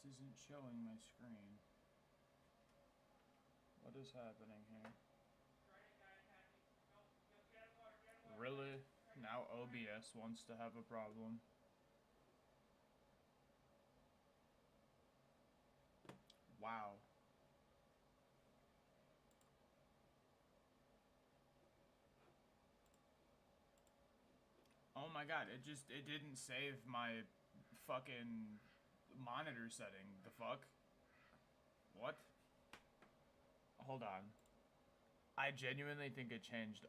This isn't showing my screen. What is happening here? Really? Now OBS wants to have a problem. Wow. Oh my god, it didn't save my fucking monitor setting. The fuck? What? Hold on. I genuinely think it changed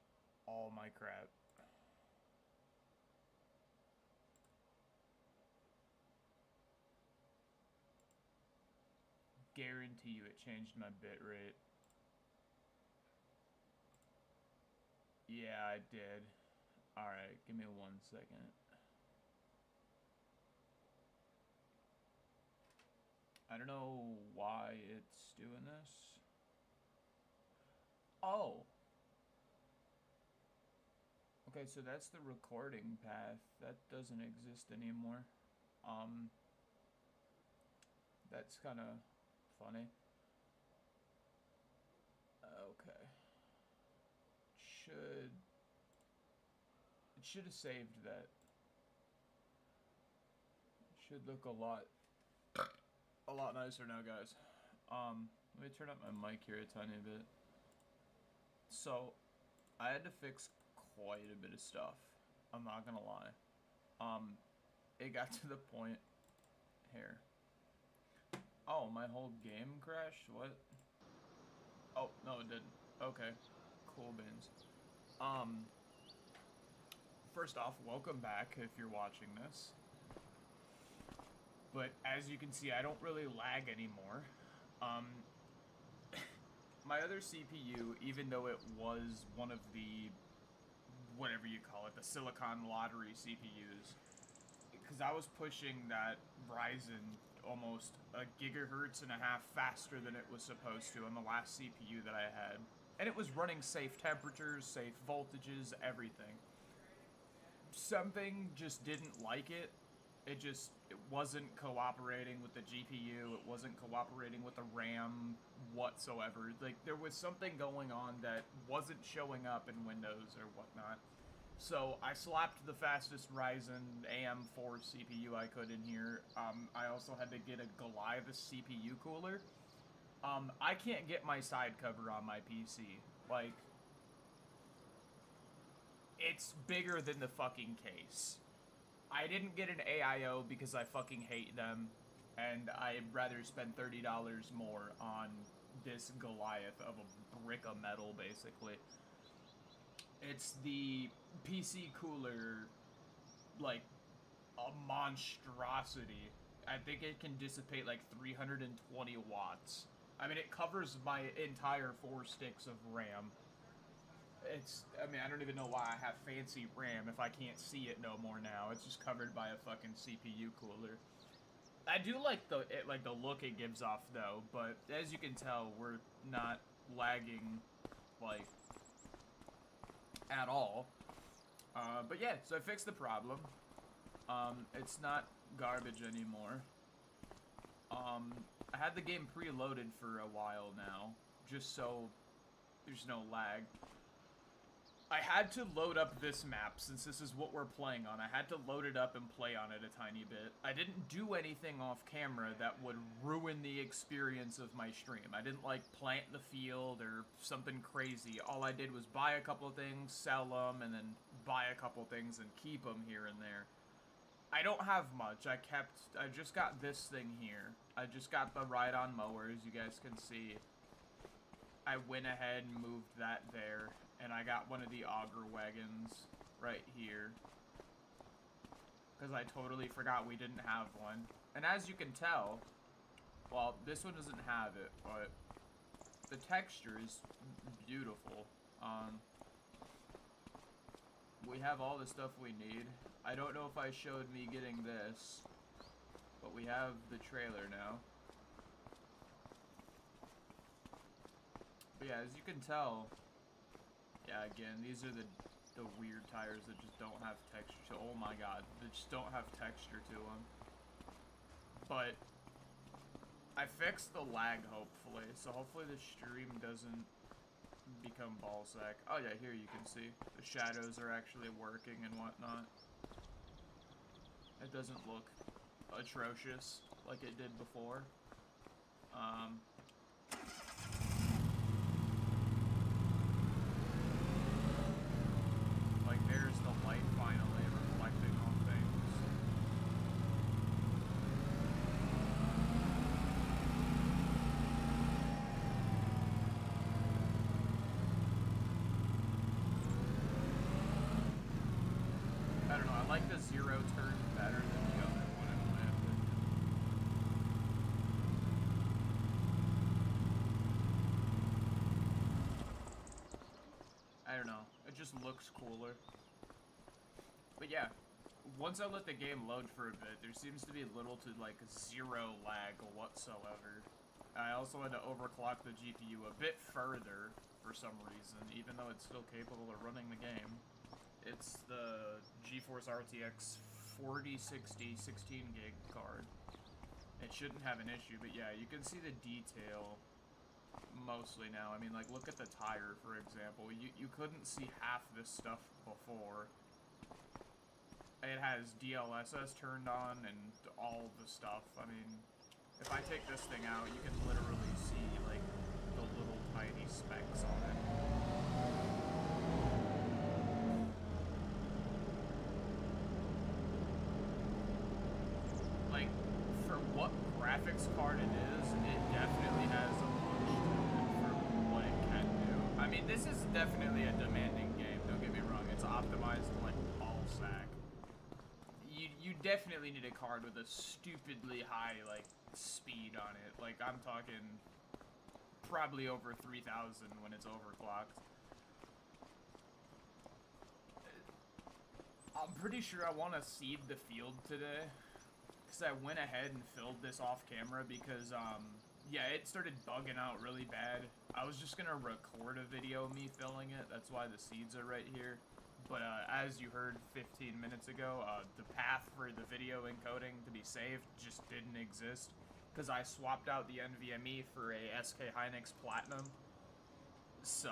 all my crap. Guarantee you it changed my bitrate. Yeah, I did. Alright, give me 1 second. I don't know why it's doing this. Oh! Okay, so that's the recording path. That doesn't exist anymore. That's kind of funny. Okay. It should have saved that. It should look a lot nicer now, guys. Let me turn up my mic here a tiny bit. So, I had to fix quite a bit of stuff. I'm not gonna lie. It got to the point here. Oh, my whole game crashed? What? Oh, no, it didn't. Okay. Cool beans. First off, welcome back if you're watching this. But as you can see, I don't really lag anymore. My other CPU, even though it was one of the, whatever you call it, the Silicon Lottery CPUs, because I was pushing that Ryzen almost a gigahertz and a half faster than it was supposed to on the last CPU that I had. And it was running safe temperatures, safe voltages, everything. Something just didn't like it. It wasn't cooperating with the GPU. It wasn't cooperating with the RAM whatsoever. Like, there was something going on that wasn't showing up in Windows or whatnot. So I slapped the fastest Ryzen AM4 CPU I could in here. I also had to get a Goliath CPU cooler. I can't get my side cover on my PC. Like, it's bigger than the fucking case. I didn't get an AIO because I fucking hate them, and I'd rather spend $30 more on this Goliath of a brick of metal, basically. It's the PC cooler, like, a monstrosity. I think it can dissipate like 320 watts. I mean, it covers my entire 4 sticks of RAM. I mean, I don't even know why I have fancy RAM if I can't see it no more now. It's just covered by a fucking CPU cooler. I do like the look it gives off though, but as you can tell, we're not lagging like at all. But yeah, so I fixed the problem. It's not garbage anymore. I had the game preloaded for a while now, just so there's no lag. I had to load up this map, since this is what we're playing on. I had to load it up and play on it a tiny bit. I didn't do anything off camera that would ruin the experience of my stream. I didn't, like, plant the field or something crazy. All I did was buy a couple of things, sell them, and then buy a couple of things and keep them here and there. I don't have much. I just got this thing here. I just got the ride-on mower, as you guys can see. I went ahead and moved that there, and I got one of the auger wagons right here. Because I totally forgot we didn't have one. And as you can tell, well, this one doesn't have it, but the texture is beautiful. We have all the stuff we need. I don't know if I showed me getting this, but we have the trailer now. But yeah, as you can tell, yeah, again, these are the weird tires that just don't have texture to, oh my god, that just don't have texture to them. But I fixed the lag, hopefully, so hopefully the stream doesn't become ballsack. Oh yeah, here you can see the shadows are actually working and whatnot. It doesn't look atrocious like it did before. Like there's the light finally reflecting on things. I don't know, I like the zero turn better than the other one in my opinion. I don't know, it just looks cooler. But yeah, once I let the game load for a bit, there seems to be little to like zero lag whatsoever. I also had to overclock the GPU a bit further for some reason, even though it's still capable of running the game. It's the GeForce RTX 4060 16 gig card. It shouldn't have an issue, but yeah, you can see the detail mostly now. I mean, like, look at the tire, for example. You couldn't see half this stuff before. It has DLSS turned on and all the stuff. I mean, if I take this thing out, you can literally see, like, the little tiny specks on it. Like, for what graphics card it is, it definitely has a bunch to it for what it can do. I mean, this is definitely a demanding game, don't get me wrong. It's optimized to, like, ballsack. You definitely need a card with a stupidly high, like, speed on it. Like, I'm talking probably over 3,000 when it's overclocked. I'm pretty sure I want to seed the field today, because I went ahead and filled this off camera because, yeah, it started bugging out really bad. I was just going to record a video of me filling it, that's why the seeds are right here. But as you heard 15 minutes ago, the path for the video encoding to be saved just didn't exist, because I swapped out the NVMe for a SK Hynix Platinum. So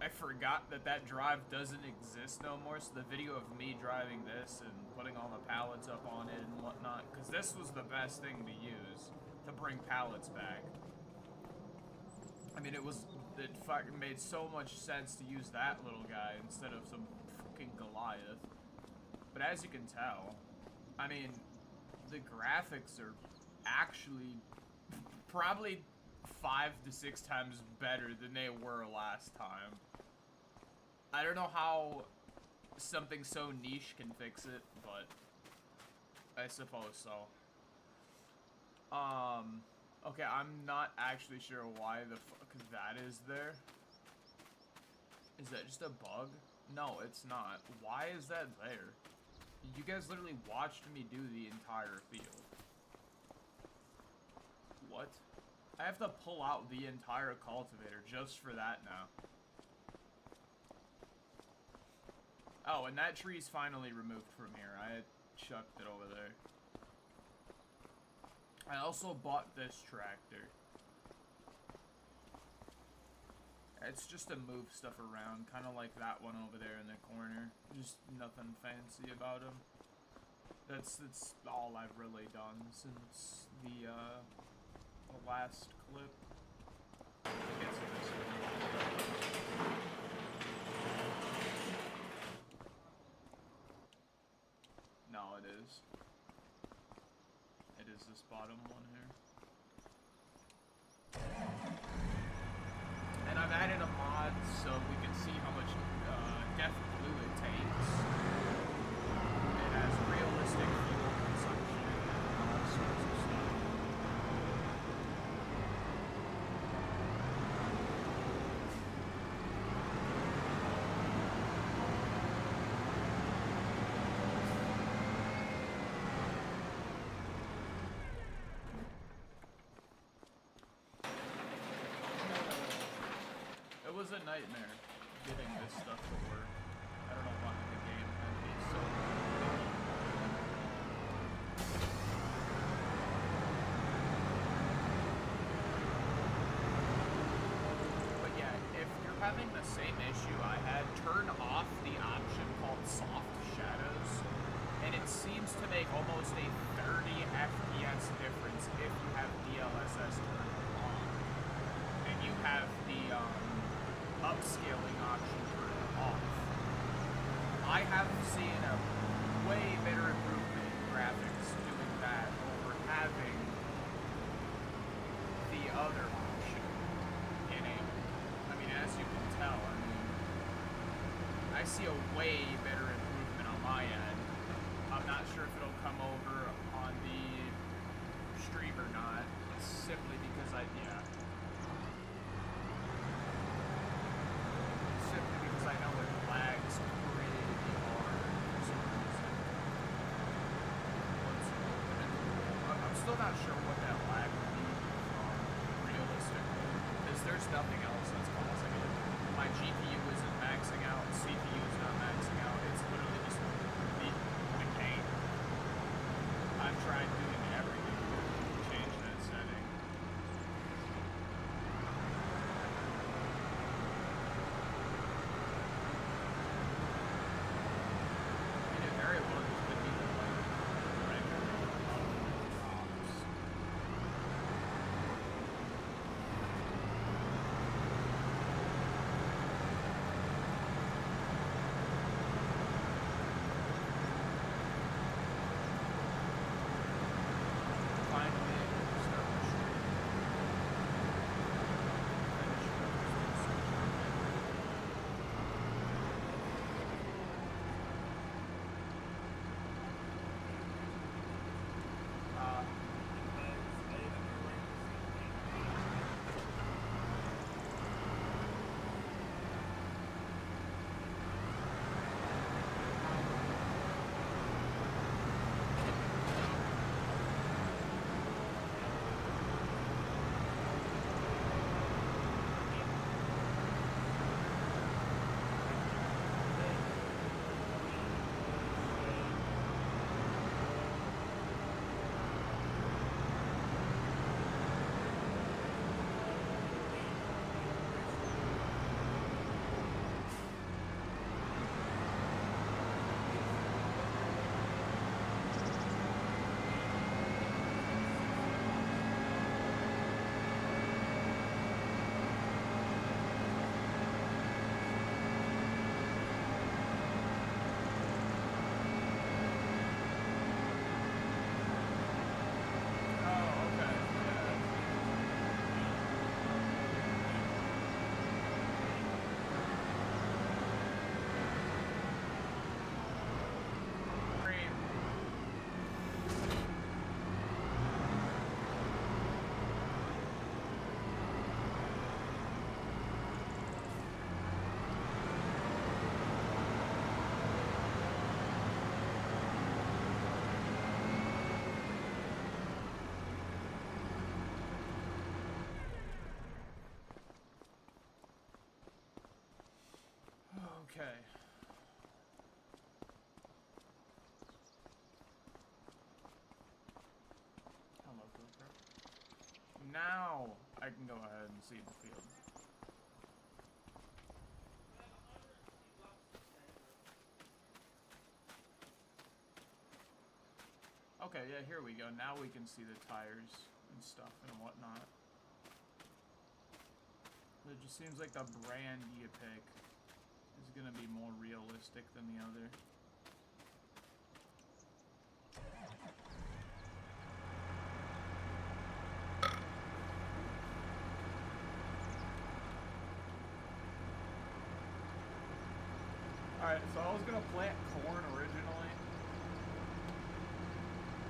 I forgot that that drive doesn't exist no more, so the video of me driving this and putting all the pallets up on it and whatnot, because this was the best thing to use to bring pallets back. I mean, it fucking made so much sense to use that little guy instead of some fucking Goliath. But as you can tell, I mean, the graphics are actually probably 5 to 6 times better than they were last time. I don't know how something so niche can fix it, but I suppose so. Okay, I'm not actually sure why the fuck that is there. Is that just a bug? No, it's not. Why is that there? You guys literally watched me do the entire field. What? I have to pull out the entire cultivator just for that now. Oh, and that tree's finally removed from here. I had chucked it over there. I also bought this tractor. It's just to move stuff around, kind of like that one over there in the corner. Just nothing fancy about him. That's all I've really done since the last clip. No, it is. It is this bottom one here. And I've added a mod so we can see how much depth blue it takes. It has realistic fuel consumption and all sorts of stuff. It was a nightmare getting this stuff to work. I don't know why the game had me so having the same issue I had, turn off the option called soft shadows, and it seems to make almost a 30 FPS difference if you have DLSS turned on. And you have the upscaling option turned off. I have seen a way better improvement in graphics doing that over having the other option enabled. I mean, as you can tell, I mean, I see a way better improvement on my end. I'm not sure if it'll come over on the stream or not, simply because simply because I know it lags pretty hard for some reason. I'm still not sure what that lag would be from, realistically, because there's nothing else that's causing it. My GPU isn't maxing out, CPU is not maxing out, it's literally just the game. I've tried doing everything to change that setting. I mean, it very well just could be the render drops. Finally, start the stream. Finish it up this section. Oh, okay. Stream. Okay. Hello, Cooper. Now I can go ahead and see the field. Okay, yeah, here we go. Now we can see the tires and stuff and whatnot. It just seems like the brand you pick is gonna be more realistic than the other. Alright, so I was gonna plant corn originally,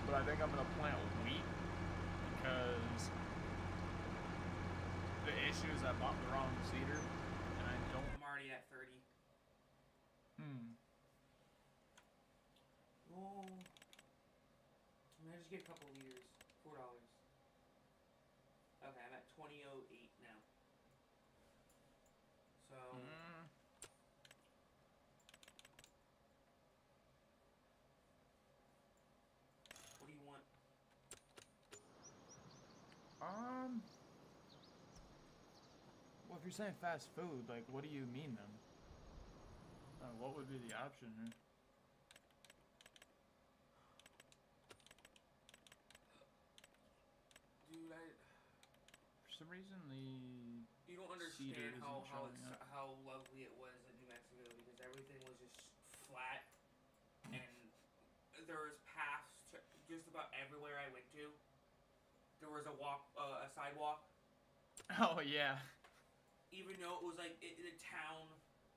but I think I'm gonna plant wheat because the issue is I bought the wrong seeder and I don't. I'm already at 30. Oh, I mean, I just get a couple liters. $4. Okay, I'm at 20.08 now. So. What do you want? What if you're saying fast food, like, what do you mean then? What would be the option here? Dude, For some reason, the you don't cedar understand isn't showing up. how lovely it was in New Mexico because everything was just flat and there was paths to just about everywhere I went to. There was a sidewalk. Oh yeah. Even though it was like the town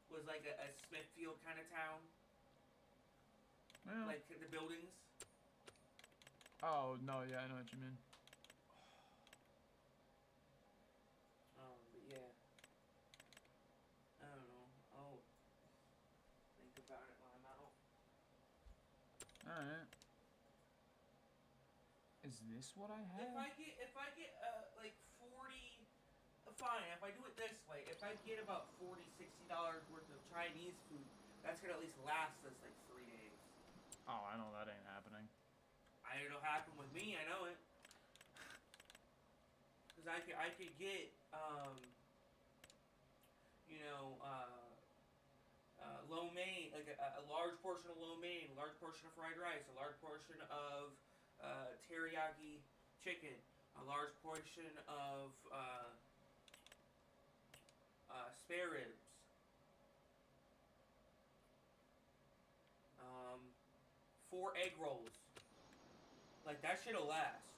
was like a Smithfield kind of town, Well. like the buildings. Oh no, yeah, I know what you mean. But yeah, I don't know. I'll think about it when I'm out. All right. Is this what I have? If I get like 40, fine. If I do it this way, if I get about $40-$60 worth of Chinese food, that's gonna at least last us like 3 days. Oh, I know that ain't happening. It'll happen with me. I know it. Cause I could get lo mein, like a large portion of lo mein, a large portion of fried rice, a large portion of teriyaki chicken, a large portion of spare ribs, 4 egg rolls. Like that shit'll last.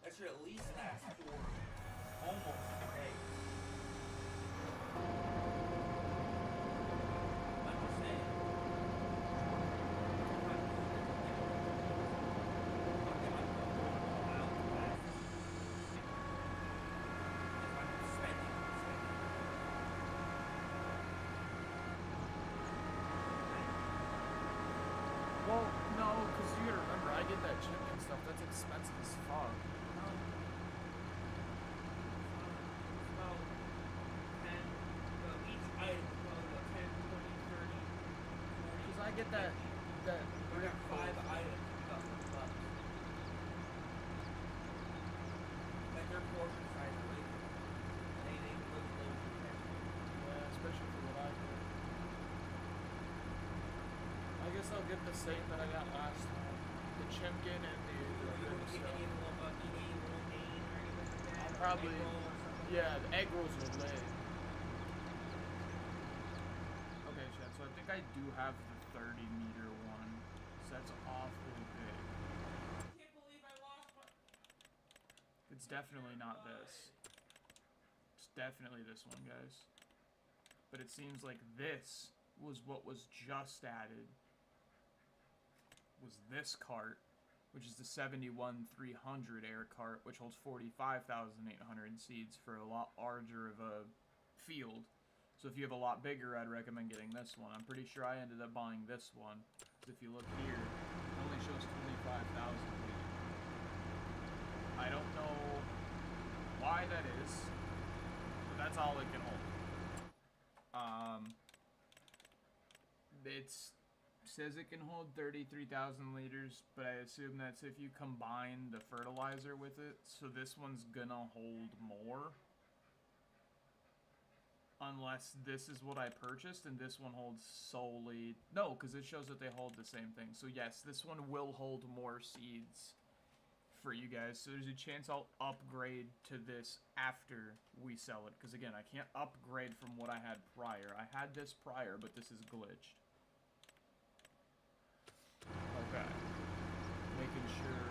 That should at least last for almost 2 days. I'm just saying. Well, no, because you gotta remember, I get that chicken stuff. That's expensive as fuck. Because I get that We got 5 items, about $1. Like their portion size is really good. They look low. Yeah, especially for what I get. I guess I'll get the same that I got last time. The chimkin and the stuff. I'll probably, yeah, the egg rolls are lit. Okay, Chad, so I think I do have the 30-meter one. So that's awfully big. I can't believe I lost my... It's definitely not this. It's definitely this one, guys. But it seems like this was what was just added. Was this cart, which is the 71-300 air cart, which holds 45,800 seeds for a lot larger of a field. So if you have a lot bigger, I'd recommend getting this one. I'm pretty sure I ended up buying this one. Because if you look here, it only shows 25,000 liters. I don't know why that is, but that's all it can hold. It says it can hold 33,000 liters, but I assume that's if you combine the fertilizer with it. So this one's gonna hold more. Unless this is what I purchased and this one holds solely... No, because it shows that they hold the same thing. So yes, this one will hold more seeds for you guys. So there's a chance I'll upgrade to this after we sell it. Because again, I can't upgrade from what I had prior. I had this prior, but this is glitched. Okay. Making sure...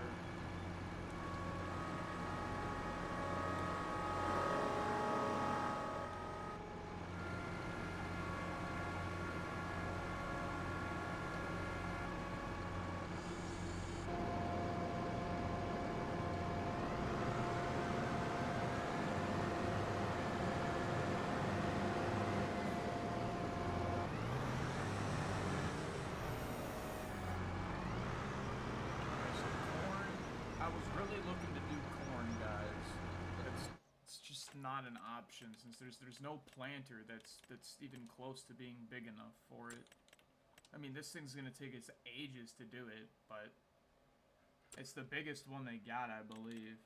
not an option since there's no planter that's even close to being big enough for it. I mean, this thing's gonna take us ages to do it, but it's the biggest one they got, I believe.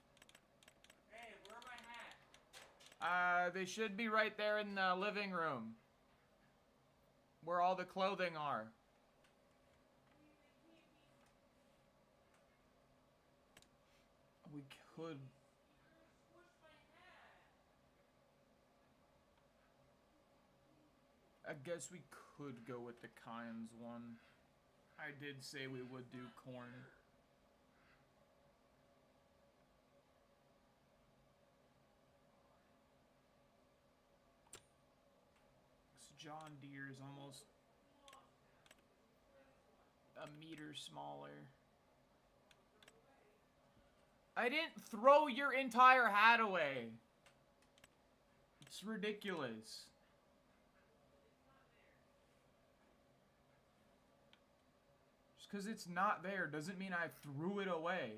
Hey, where my hat? They should be right there in the living room. Where all the clothing are. We could... I guess we could go with the Kynes one. I did say we would do corn. This John Deere is almost a meter smaller. I didn't throw your entire hat away. It's ridiculous. Just because it's not there doesn't mean I threw it away.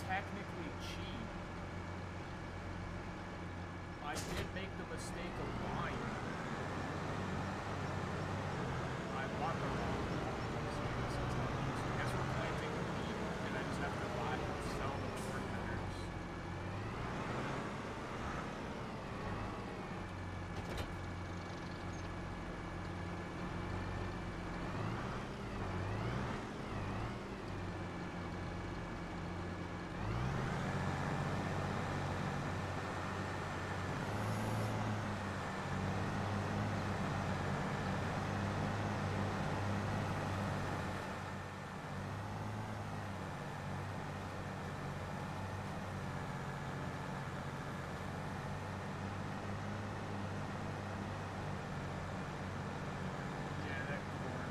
technically cheat. I did make the mistake of buying. I bought the wrong one. So I guess it's not used. I guess we're planting the wheat, and I just have to buy and sell the corn headers. Yeah, that corn.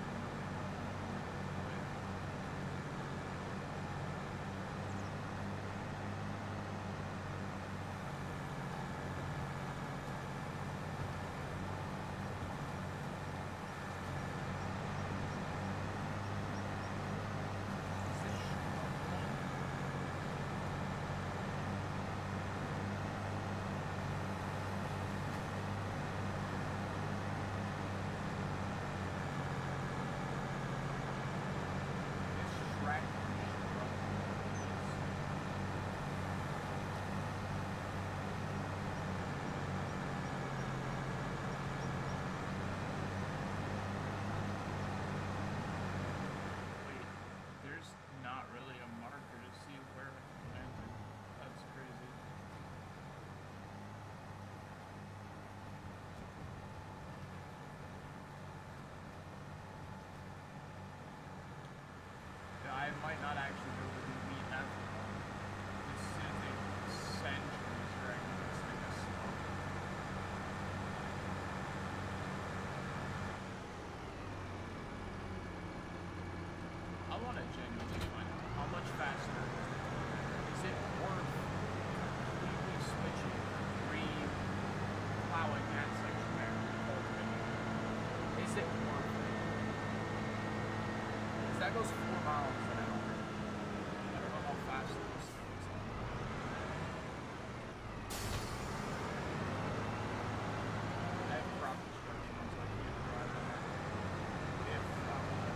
Is this Shrek? Wait, there's not really a marker to see where it landed. That's crazy. Yeah, I might not actually be able to do wheat after all. This is gonna take centuries for I can just make a slope. I want to genuinely find out how much faster is it worth completely switching, re-plowing that section there to cultivating? Is it worth it? Because that goes 4 miles an hour. I don't know how fast those things are. I have crop destruction, so I can't drive that. If I want to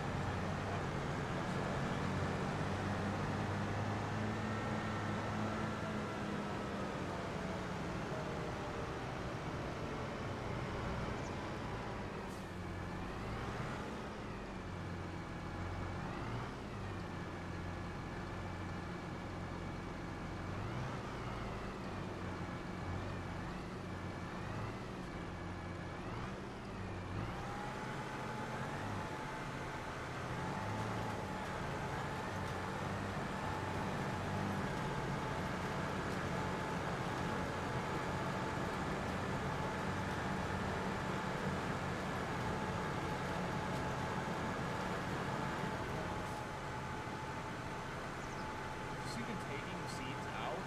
Is even taking seeds out?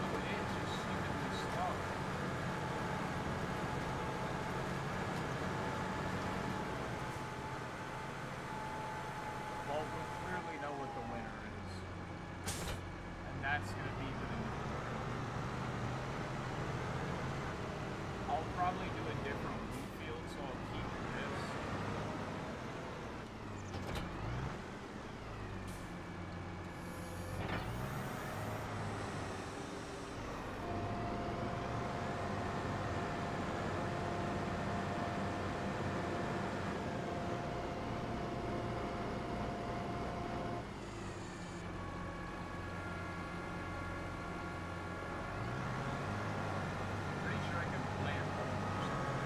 Oh, it is just stupidly stuck. Well, we clearly know what the winner is. And that's gonna be within the quarter. I'll probably do a different wheat field, so I'll keep this. Pretty sure I can plant over something.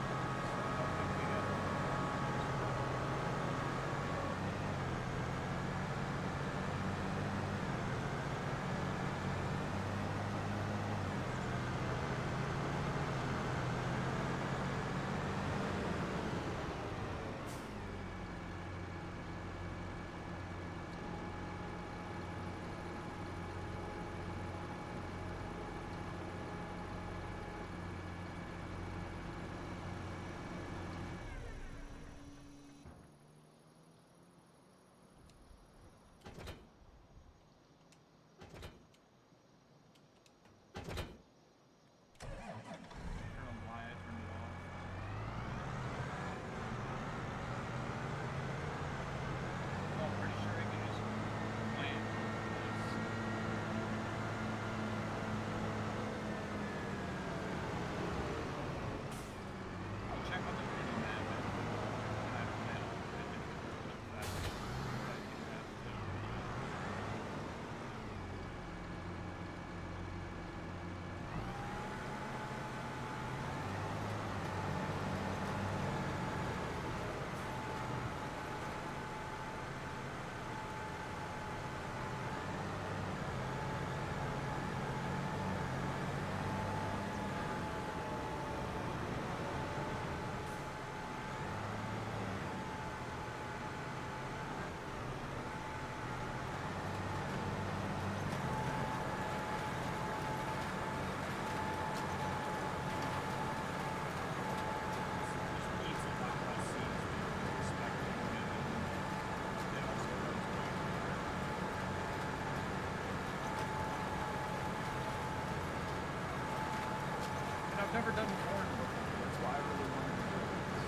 I've never done corn before. That's why I really wanted to do this.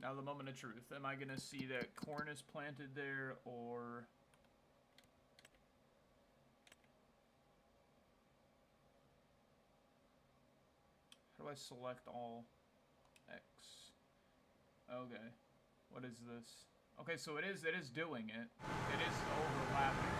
Now the moment of truth. Am I gonna see that corn is planted there, or... How do I select all? X. Okay. What is this? Okay, so it is doing it. It is overlapping it.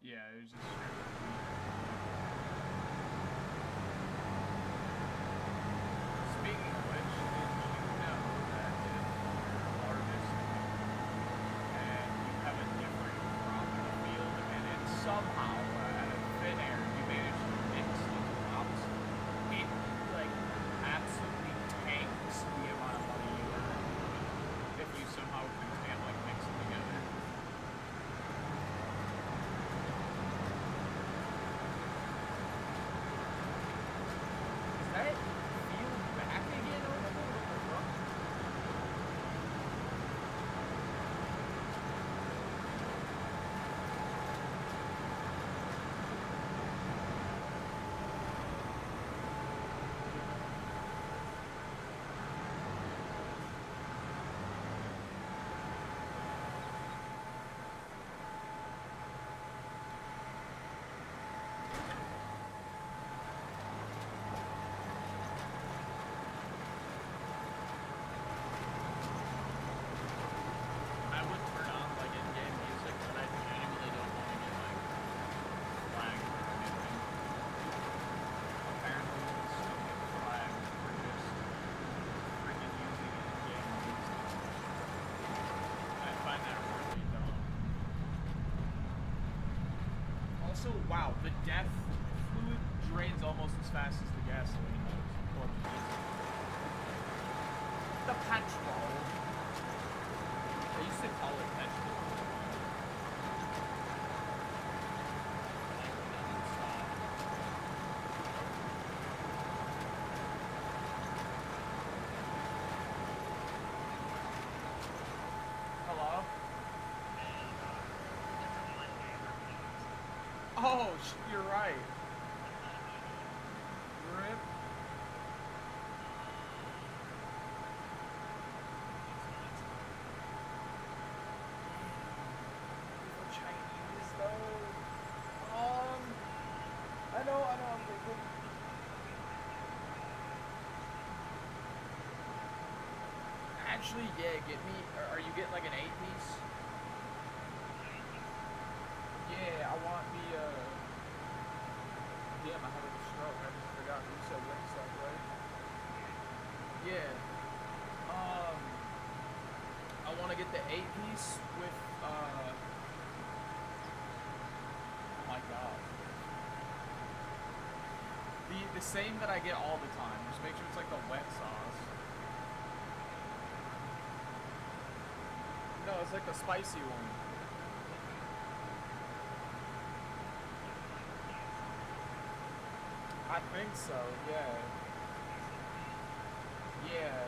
Yeah, it was just straight up. Speaking of which, did you know that if you're harvesting and you have a different crop in the field and it somehow, out of thin air, you manage to mix the crops, it, like, absolutely tanks the amount of money you earn if you somehow can, like, mix them together. That field back again over there? What the fuck? I would turn on like in-game music, but I genuinely don't want to get like flagged or anything. Apparently, you can still get flagged for just freaking using in-game music. I find that really dumb. Also, wow, the death fluid drains almost as fast as the gasoline does. Or diesel. The petrol. They used to call it petrol. Hello? Oh, you're right. Rip. Chinese though. I know, I'm thinking. Actually, yeah, get me. Are you getting like an 8-piece? Yeah, I want the. Damn, I had a stroke. I just forgot. You said Wingstop, right? Yeah. I want to get the 8-piece with. Oh my god. The same that I get all the time. Just make sure it's like the wet sauce. No, it's like the spicy one. I think so, yeah. Yeah.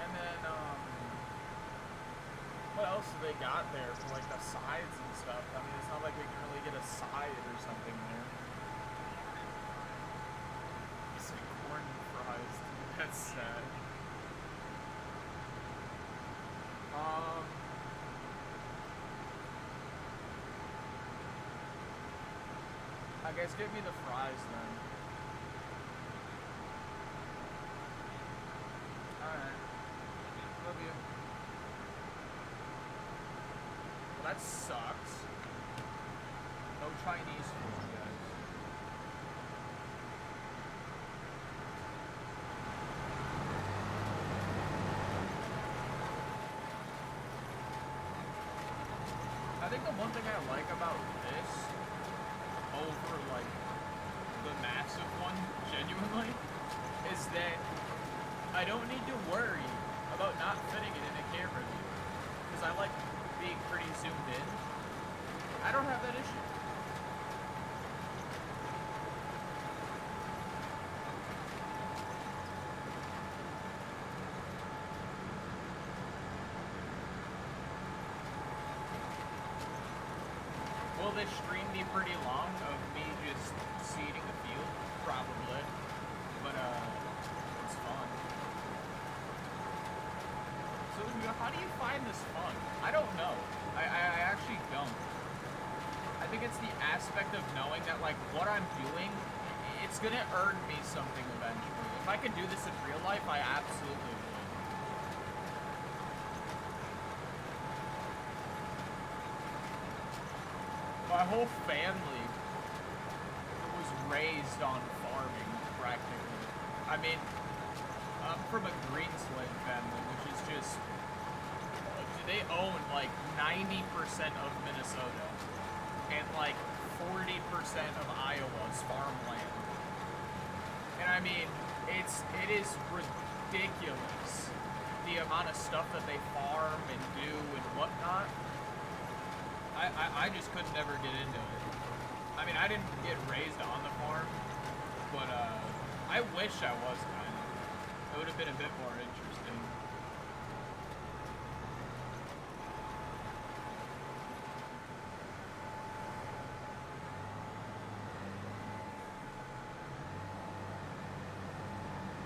And then, what else do they got there for like the sides and stuff? I mean, it's not like we can really get a side or something there. You say corn fries, dude. That's sad. I guess give me the fries then. Alright. Love you. Well, that sucks. No Chinese food, guys. I think the one thing I like about this over like the massive one, genuinely, is that I don't need to worry about not fitting it in a camera view. Because I like being pretty zoomed in. I don't have that issue. Will this stream be pretty long of me just seeding the field? Probably. But, it's fun. So, how do you find this fun? I don't know. I actually don't. I think it's the aspect of knowing that, like, what I'm doing, it's gonna earn me something eventually. If I could do this in real life, I absolutely would. My whole family was raised on farming, practically. I mean, I'm from a Greenslade family, which is just, they own like 90% of Minnesota and like 40% of Iowa's farmland. And I mean, it is ridiculous the amount of stuff that they farm and do and whatnot. I just could never get into it. I mean, I didn't get raised on the farm, but I wish I was kind of. It would have been a bit more interesting.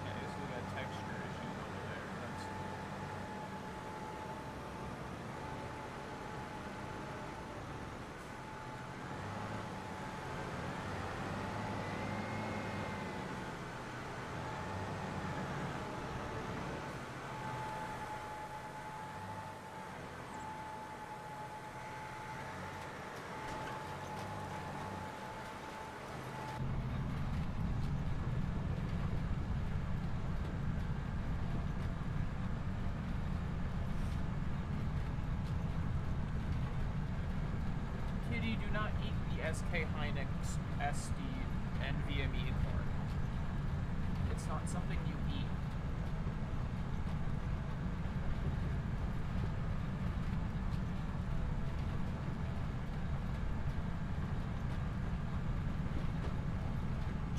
Yeah, I guess we got texture issues over there. That's cool. Kitty, do not eat the SK Hynix SD NVMe corn. It's not something you eat.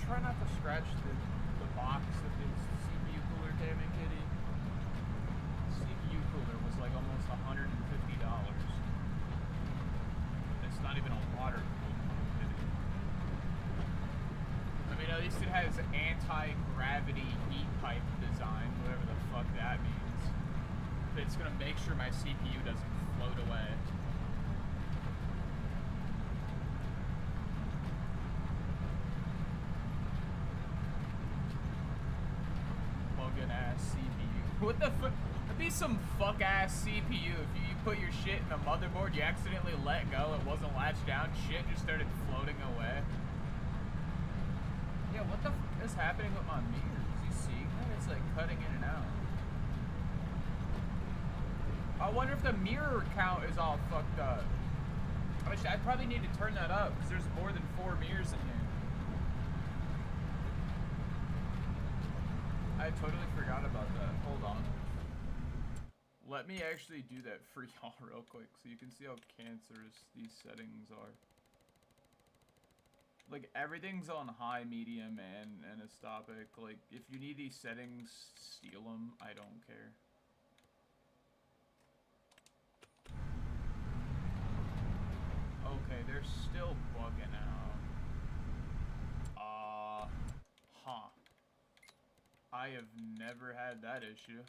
Try not to scratch the box of his CPU cooler, damn it, Kitty. CPU cooler was like almost $150. It's not even a water-cooled one, Kitty. I mean, at least it has anti-gravity heat pipe design, whatever the fuck that means. It's gonna make sure my CPU doesn't float away. Ass CPU. What the fuck? That'd be some fuck ass CPU if you put your shit in a motherboard, you accidentally let go, it wasn't latched down, shit just started floating away. Yeah, what the fuck is happening with my mirrors? You seeing that? It's like cutting in and out. I wonder if the mirror count is all fucked up. I probably need to turn that up because there's more than 4 mirrors in here. I totally forgot about that. Hold on. Let me actually do that for y'all real quick so you can see how cancerous these settings are. Like, everything's on high, medium, and anastopic. Like, if you need these settings, steal them. I don't care. Okay, they're still bugging out. Huh. I have never had that issue.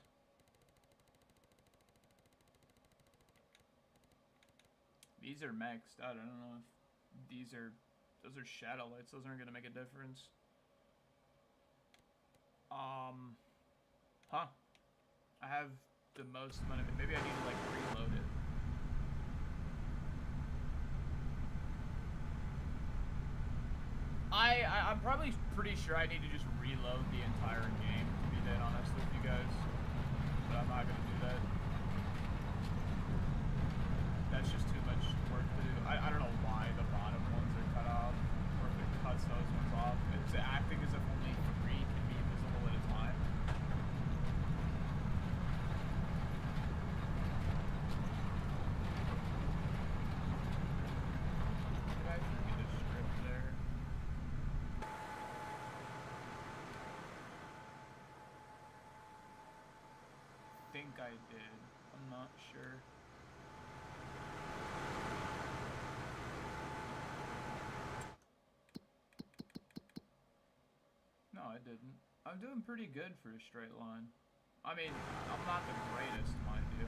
These are maxed out. I don't know if these are Those are shadow lights. Those aren't gonna make a difference. Huh. I have the most amount of it. Maybe I need to like reload it. I'm probably pretty sure I need to just reload the entire game, to be dead honest with you guys. But I'm not gonna do that. That's just too much work to do. I don't know why the bottom ones are cut off, or if it cuts those ones off. It's acting as if only 3 can be visible at a time. Did I forget a strip there? Think I did. I'm not sure. No, I didn't. I'm doing pretty good for a straight line. I mean, I'm not the greatest, mind you.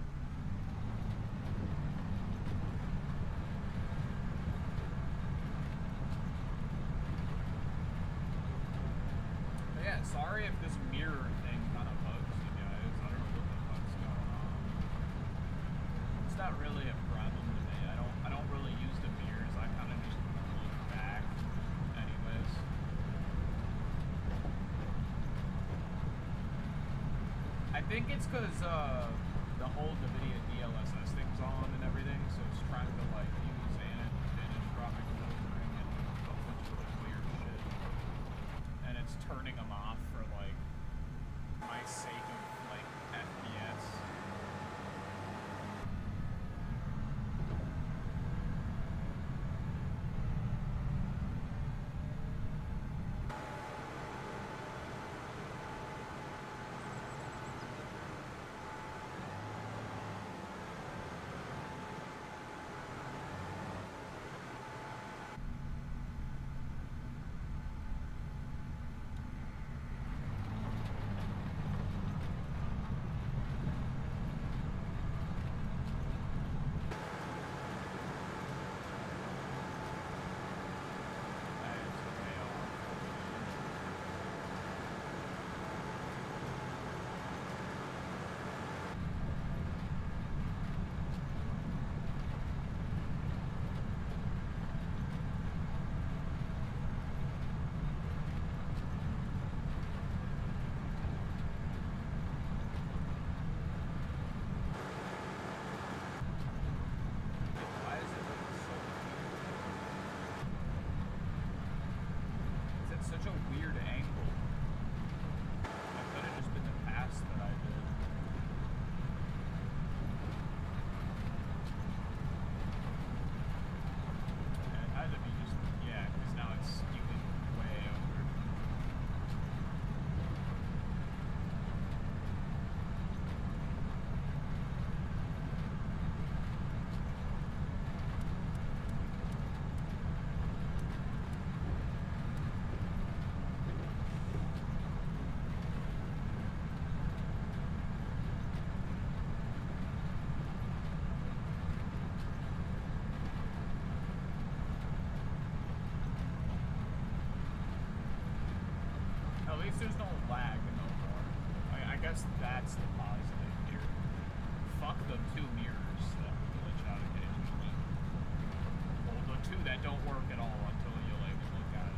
But yeah, sorry if this mirror thing kind of bugs you guys. I don't know what the fuck's going on. It's not really a problem to me. I don't really use the mirrors. I kind of just look back anyways. I think it's because the whole NVIDIA DLSS thing's on and everything, so it's trying to like use anisotropic filtering and a bunch of like weird shit, and it's turning them off for like my sake of like FPS. Why is it looking so weird? It's at such a weird angle. It could have just been the pass that I did. And it had to be just, yeah, because now it's skewing way over. At least there's no lag no more. I guess that's the positive here. Fuck the 2 mirrors that glitch out occasionally. Well, the 2 that don't work at all until you like look at it.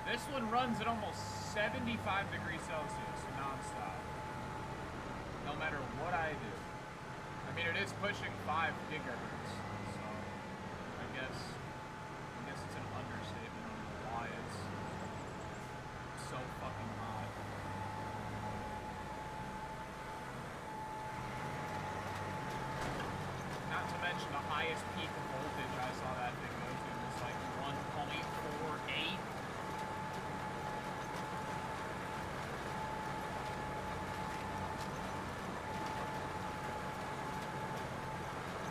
This one runs at almost 75 degrees Celsius nonstop. No matter what I do. I mean, it is pushing 5 gigahertz, so I guess it's an understatement on why it's so fucking hot. Not to mention the highest peak of voltage I saw that thing go to was like 1.48.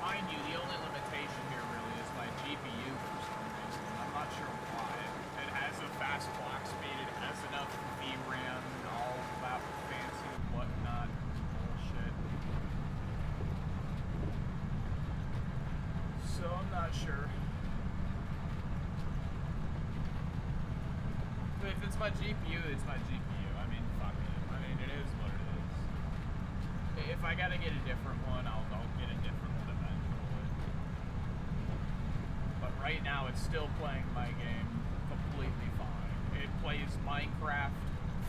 Mind you, the only limitation here really is my GPU for some reason. I'm not sure why. It has a fast clock speed, it has enough VRAM and all that fancy whatnot bullshit. So I'm not sure. But if it's my GPU, it's my GPU. I mean, fuck it. I mean, it is what it is. If I gotta get a different one, I'll get a different one eventually. But right now, it's still playing my game completely fine. It plays Minecraft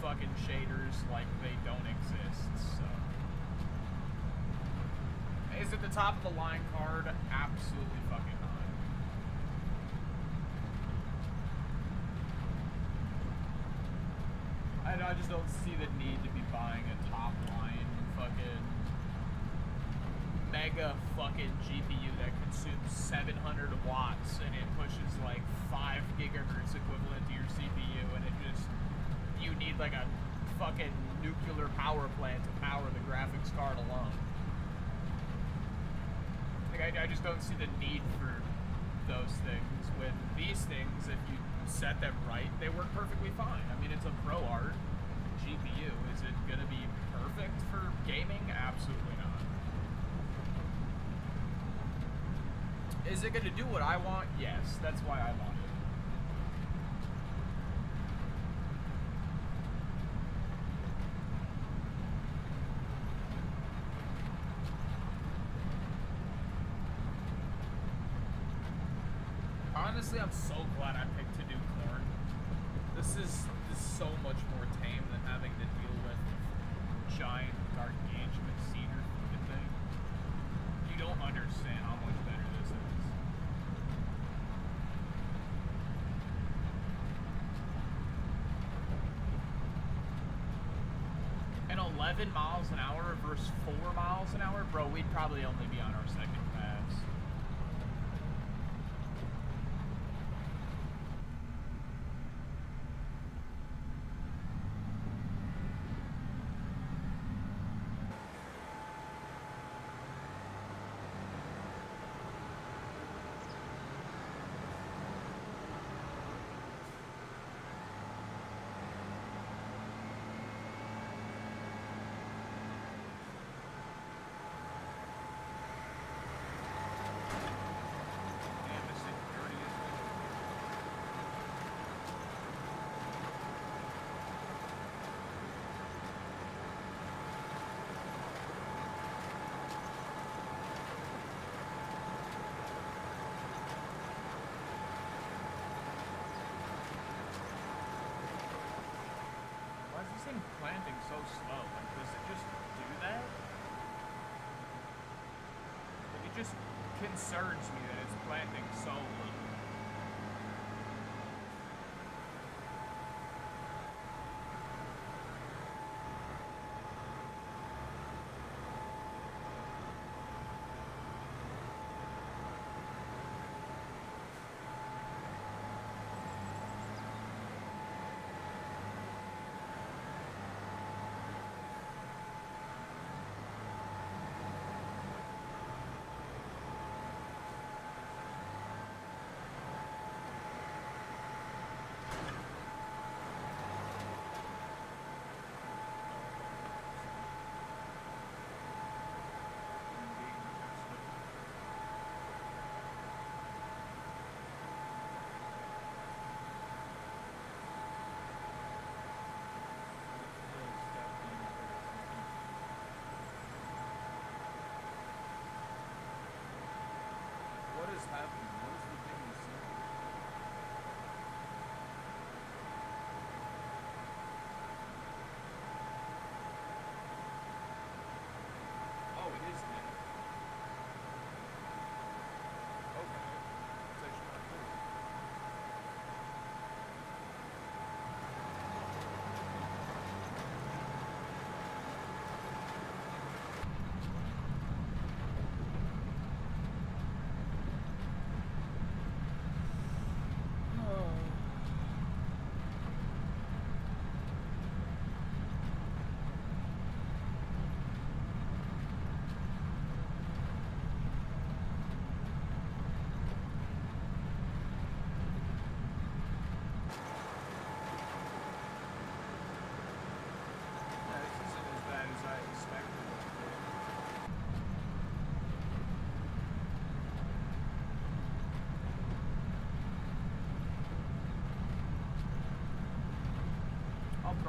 fucking shaders like they don't exist, so. Is it the top of the line card? Absolutely fucking not. I just don't see the need to be buying a top line fucking mega fucking GPU that consumes 700 watts and it pushes like 5 gigahertz equivalent to your CPU, and it just, you need like a fucking nuclear power plant to power the graphics card alone. Like, I just don't see the need for those things, when these things, if you set them right, they work perfectly fine. I mean, it's a ProArt GPU. Is it going to be perfect for gaming? Absolutely not. Is it going to do what I want? Yes, that's why I want it. Honestly, I'm so glad I picked to do corn. This is so much more tame than having to deal with giant gargantuan cedar fucking thing. You don't understand how much better this is. And 11 miles an hour versus 4 miles an hour? Bro, we'd probably only be on our second pass. Planting so slow, like, does it just do that? Like, it just concerns me that it's planting so little.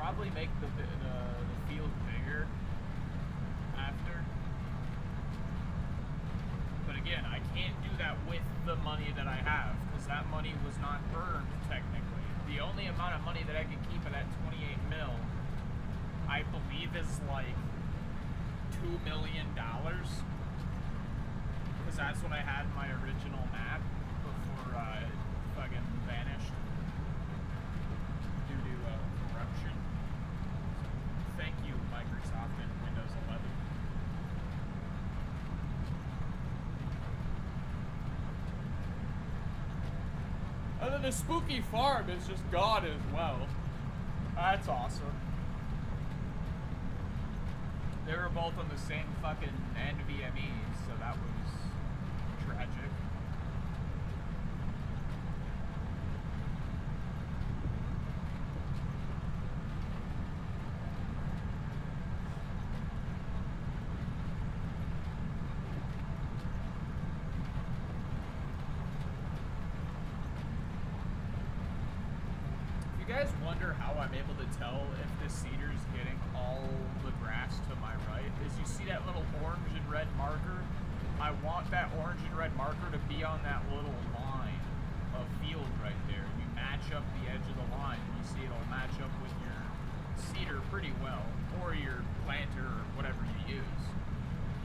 probably make the field bigger after. But again, I can't do that with the money that I have, because that money was not earned, technically. The only amount of money that I can keep of that 28 mil, I believe, is like $2 million. Because that's what I had in my original map before it fucking vanished due to corruption. Thank you, Microsoft and Windows 11. And then the spooky farm is just gone as well. That's awesome. They were both on the same fucking NVMe, so that was tragic. If you guys wonder how I'm able to tell if the cedar's getting all the grass to my right, is you see that little orange and red marker? I want that orange and red marker to be on that little line of field right there. You match up the edge of the line, and you see it'll match up with your cedar pretty well, or your planter, or whatever you use.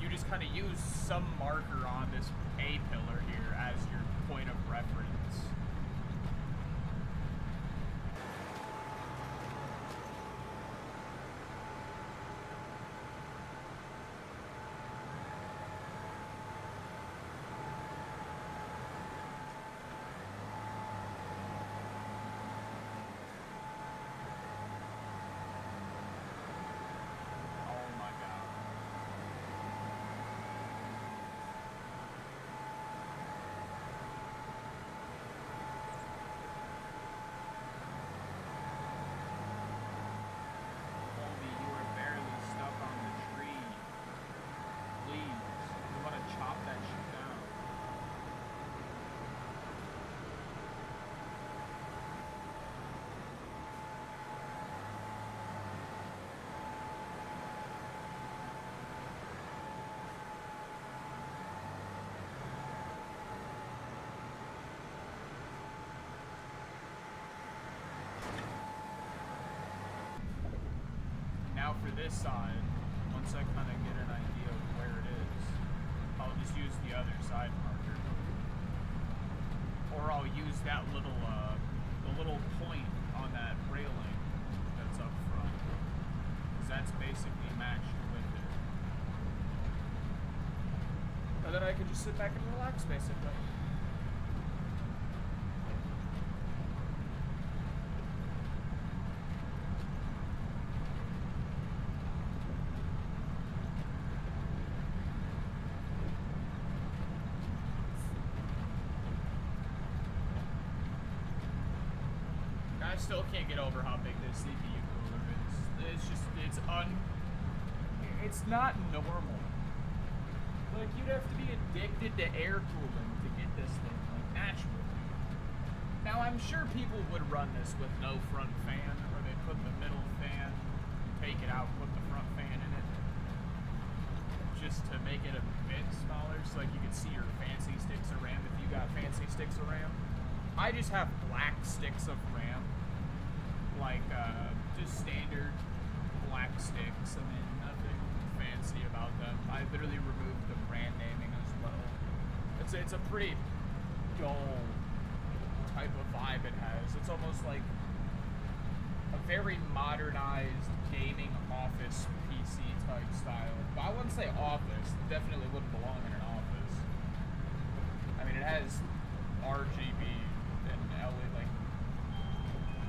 You just kind of use some marker on this A pillar here as your point of reference. Now for this side, once I kind of get an idea of where it is, I'll just use the other side marker. Or I'll use that little, the little point on that railing that's up front. Because that's basically matched with it. And then I can just sit back and relax, basically. I still can't get over how big this CPU cooler is. It's just, it's not normal. Like, you'd have to be addicted to air cooling to get this thing, like, naturally. Now, I'm sure people would run this with no front fan, or they put the middle fan, take it out, put the front fan in it, just to make it a bit smaller, so like you can see your fancy sticks of RAM if you got fancy sticks of RAM. I just have black sticks of RAM. Like, just standard black sticks. I mean, nothing fancy about them. I literally removed the brand naming as well. It's a pretty dull type of vibe it has. It's almost like a very modernized gaming office PC type style. But I wouldn't say office. It definitely wouldn't belong in an office. I mean, it has RGB and LED, like,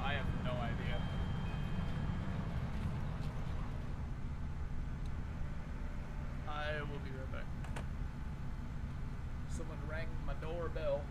I have no idea. I will be right back. Someone rang my doorbell.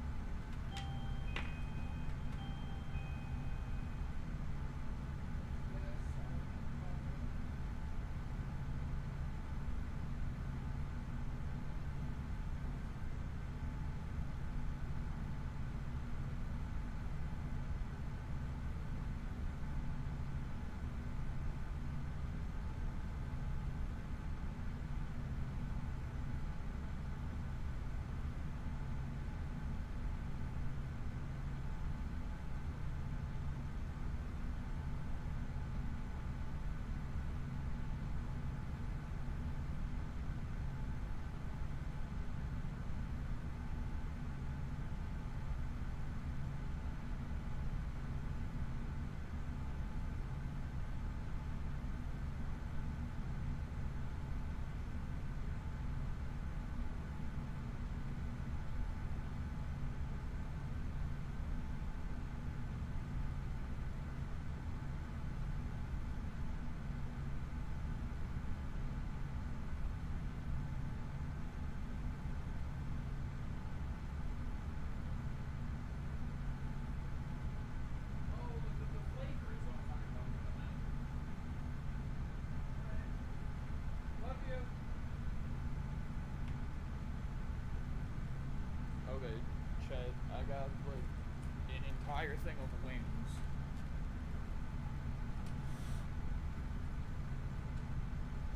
entire thing with wings.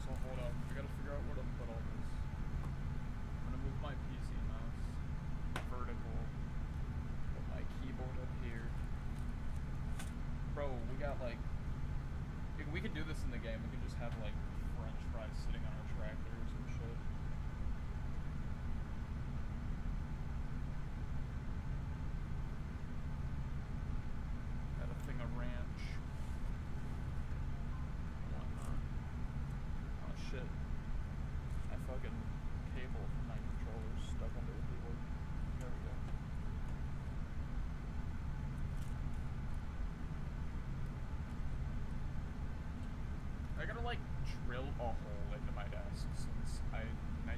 So hold up, we gotta figure out where to put all this. I'm gonna move my PC mouse vertical. Put my keyboard up here. Bro, we got like, we could do this in the game. We could just have like French fries sitting on our tractor or some shit. Got a thing of ranch. Whatnot. Oh shit. My fucking cable from my controller's stuck under the keyboard. There we go. I gotta like drill a hole into my desk since I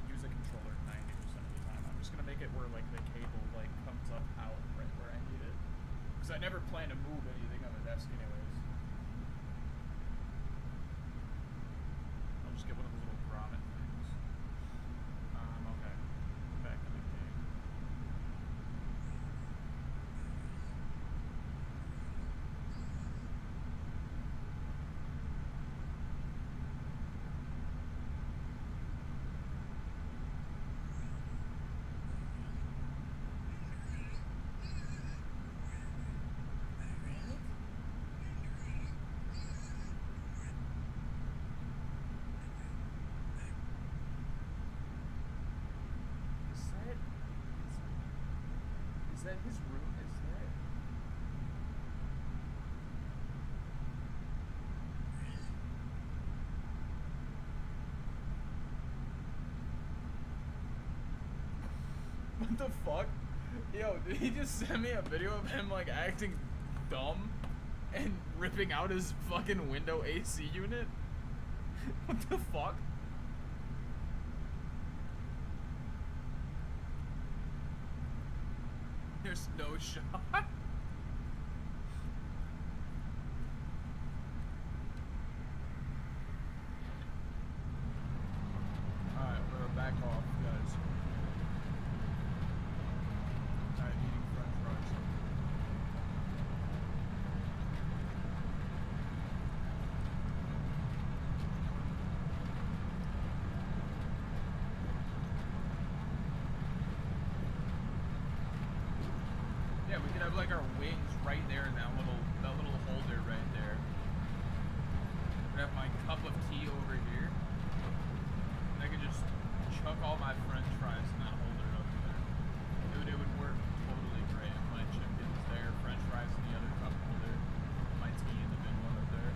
use a controller 90% of the time. I'm just gonna make it where like the cable like comes up out right where I need it. Cause I never plan to move anything on the desk anyways. I'll just get one of those little grommet things. Okay. Back in the game. Is that his room is there? What the fuck? Yo, did he just send me a video of him like acting dumb and ripping out his fucking window AC unit? What the fuck? There's no shot. Alright, we're back off, guys. I'm eating french fries. Yeah, we could have like our wings right there in that little holder right there. We'd have my cup of tea over here. And I could just chuck all my french fries in that holder over there. Dude, it would work totally great. My chicken's there, french fries in the other cup holder, my tea in the big one up there.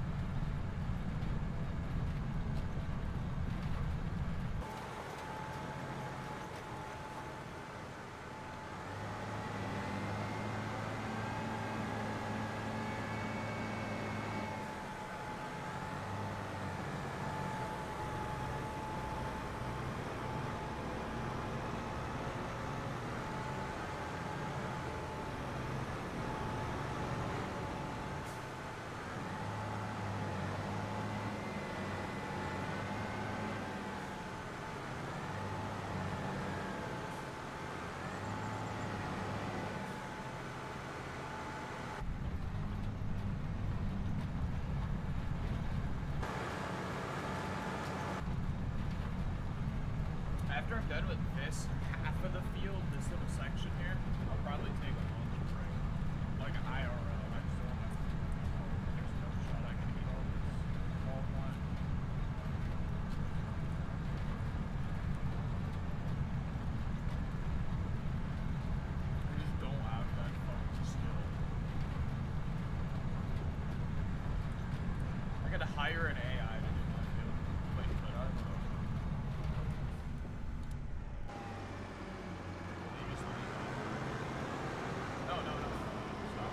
After I'm done with this half of the field, this little section here, I'll probably take a lunch break. Like an IRL. I just don't have there's no shot I can eat all this all at once. I just don't have that fucking skill. I gotta hire an AI to do my field. Wait, but I don't know. No. Stop.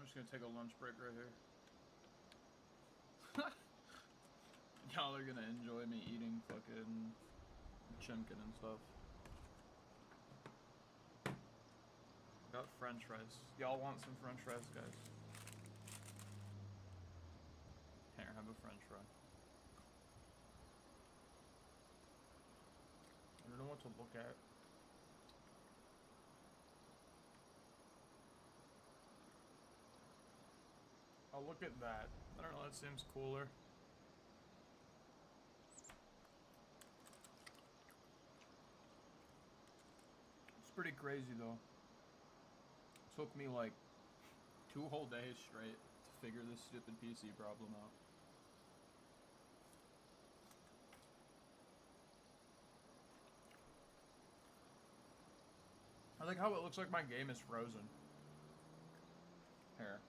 just gonna take a lunch break right here. Y'all are gonna enjoy me eating fucking chimkin and stuff. Got french fries. Y'all want some french fries, guys? Here, have a french fry. I don't know what to look at. I'll look at that. I don't know, that seems cooler. It's pretty crazy though. Took me like 2 whole days straight to figure this stupid PC problem out. I like how it looks like my game is frozen. Here.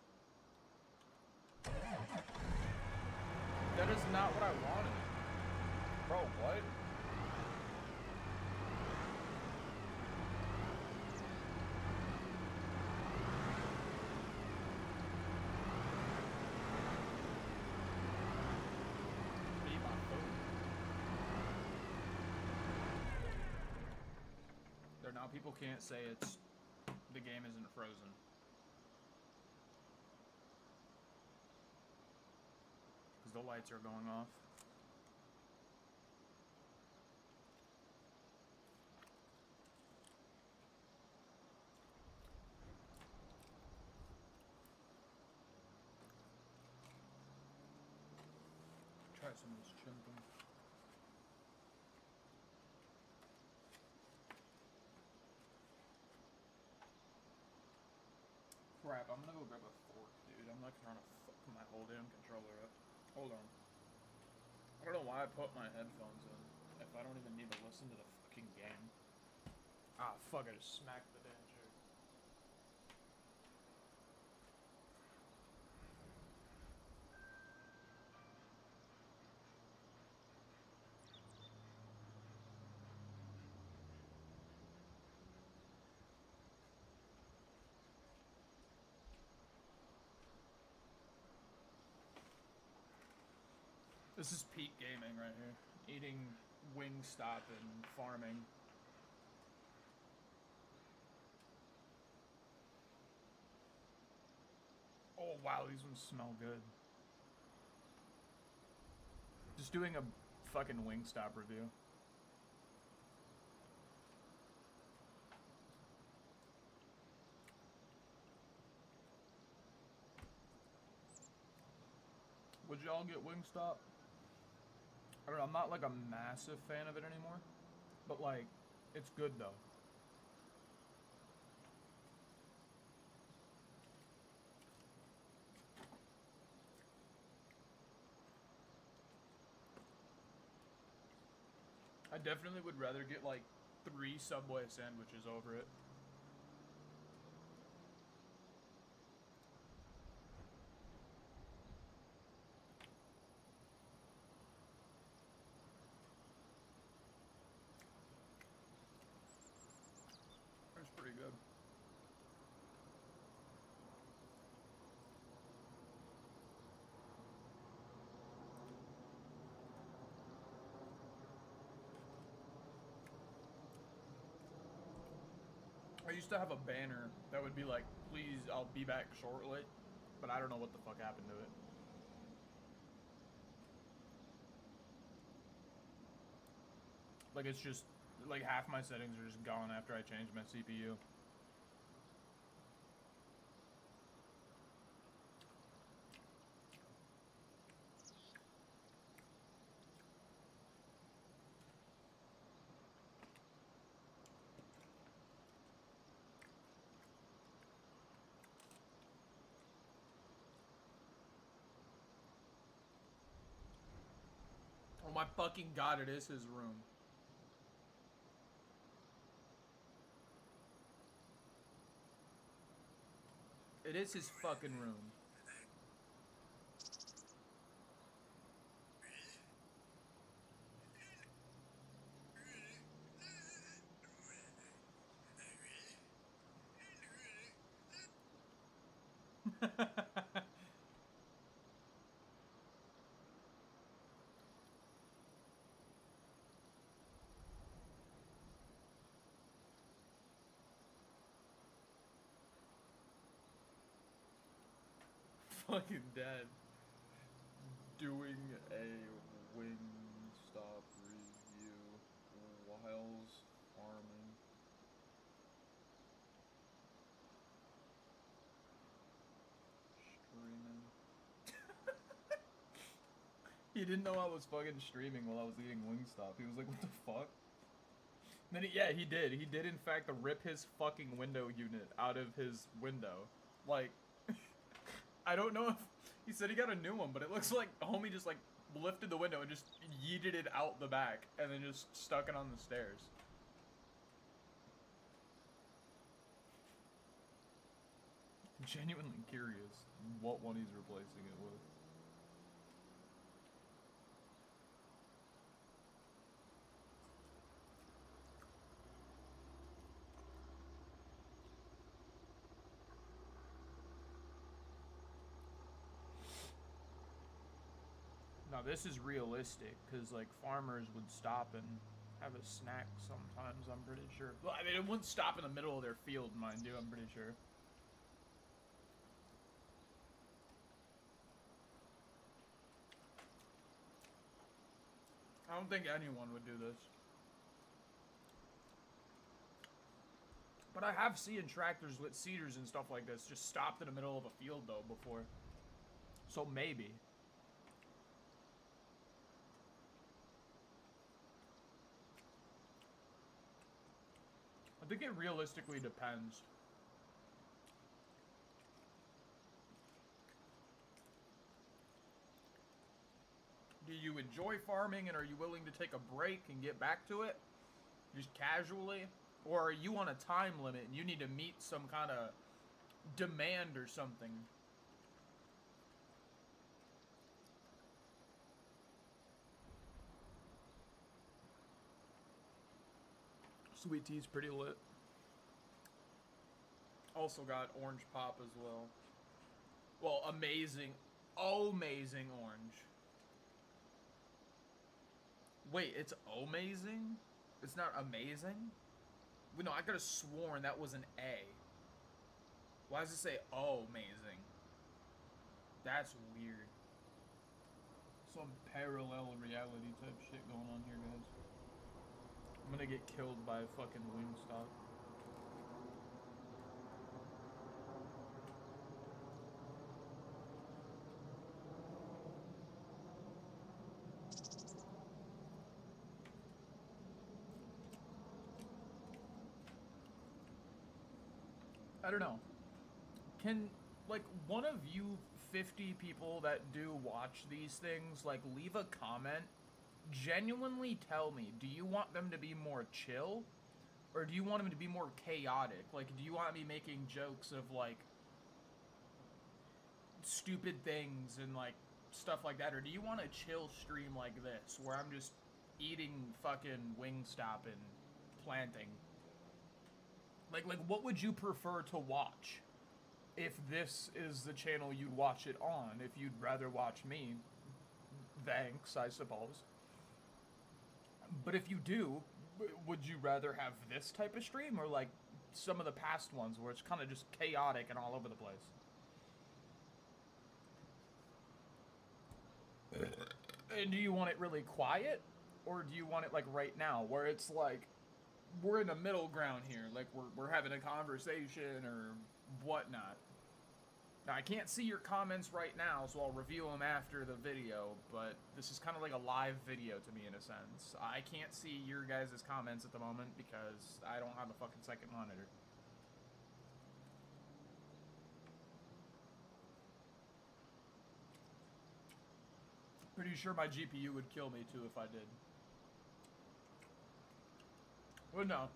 That is not what I wanted. Bro, what? There, now people can't say it's the game isn't frozen. Because the lights are going off. Try some of this chimkin. Crap, I'm gonna go grab a fork, dude. I'm like trying to fuck my whole damn controller up. Hold on. I don't know why I put my headphones in if I don't even need to listen to the fucking game. Ah, fuck, I just smacked the damn chair. This is peak gaming right here. Eating Wingstop and farming. Oh wow, these ones smell good. Just doing a fucking Wingstop review. Would y'all get Wingstop? I don't know, I'm not like a massive fan of it anymore. But like, it's good though. I definitely would rather get like 3 Subway sandwiches over it. That's pretty good. I used to have a banner that would be like, please, I'll be back shortly, but I don't know what the fuck happened to it. Like, it's just, like, half my settings are just gone after I change my CPU. Oh my fucking god, it is his room. It is his fucking room. fucking dead. Doing a Wingstop review whilst farming. Streaming. He didn't know I was fucking streaming while I was eating Wingstop. He was like, what the fuck? And then he did. He did in fact rip his fucking window unit out of his window. Like, I don't know if he said he got a new one, but it looks like homie just like lifted the window and just yeeted it out the back and then just stuck it on the stairs. Genuinely curious what one he's replacing it with. Now this is realistic, because like farmers would stop and have a snack sometimes, I'm pretty sure. Well, I mean, it wouldn't stop in the middle of their field, mind you, I'm pretty sure. I don't think anyone would do this. But I have seen tractors with seeders and stuff like this just stopped in the middle of a field though before. So maybe. I think it realistically depends. Do you enjoy farming and are you willing to take a break and get back to it? Just casually? Or are you on a time limit and you need to meet some kind of demand or something? Sweet tea's pretty lit. Also got orange pop as well. Well, amazing, amazing orange. Wait, it's amazing? It's not amazing? No, I could have sworn that was an A. Why does it say amazing? That's weird. Some parallel reality type shit going on here, guys. I'm gonna get killed by a fucking Wingstop. I don't know. Can, like, one of you 50 people that do watch these things, like, leave a comment? Genuinely tell me, do you want them to be more chill? Or do you want them to be more chaotic? Like, do you want me making jokes of, like, stupid things and, like, stuff like that? Or do you want a chill stream like this, where I'm just eating fucking Wingstop and planting? Like, what would you prefer to watch? If this is the channel you'd watch it on, if you'd rather watch me, thanks, I suppose. But if you do, would you rather have this type of stream or like some of the past ones where it's kind of just chaotic and all over the place? And do you want it really quiet? Or do you want it like right now where it's like we're in a middle ground here, like we're having a conversation or whatnot? Now, I can't see your comments right now, so I'll review them after the video, but this is kind of like a live video to me in a sense. I can't see your guys' comments at the moment because I don't have a fucking second monitor. Pretty sure my GPU would kill me too if I did. Well, no.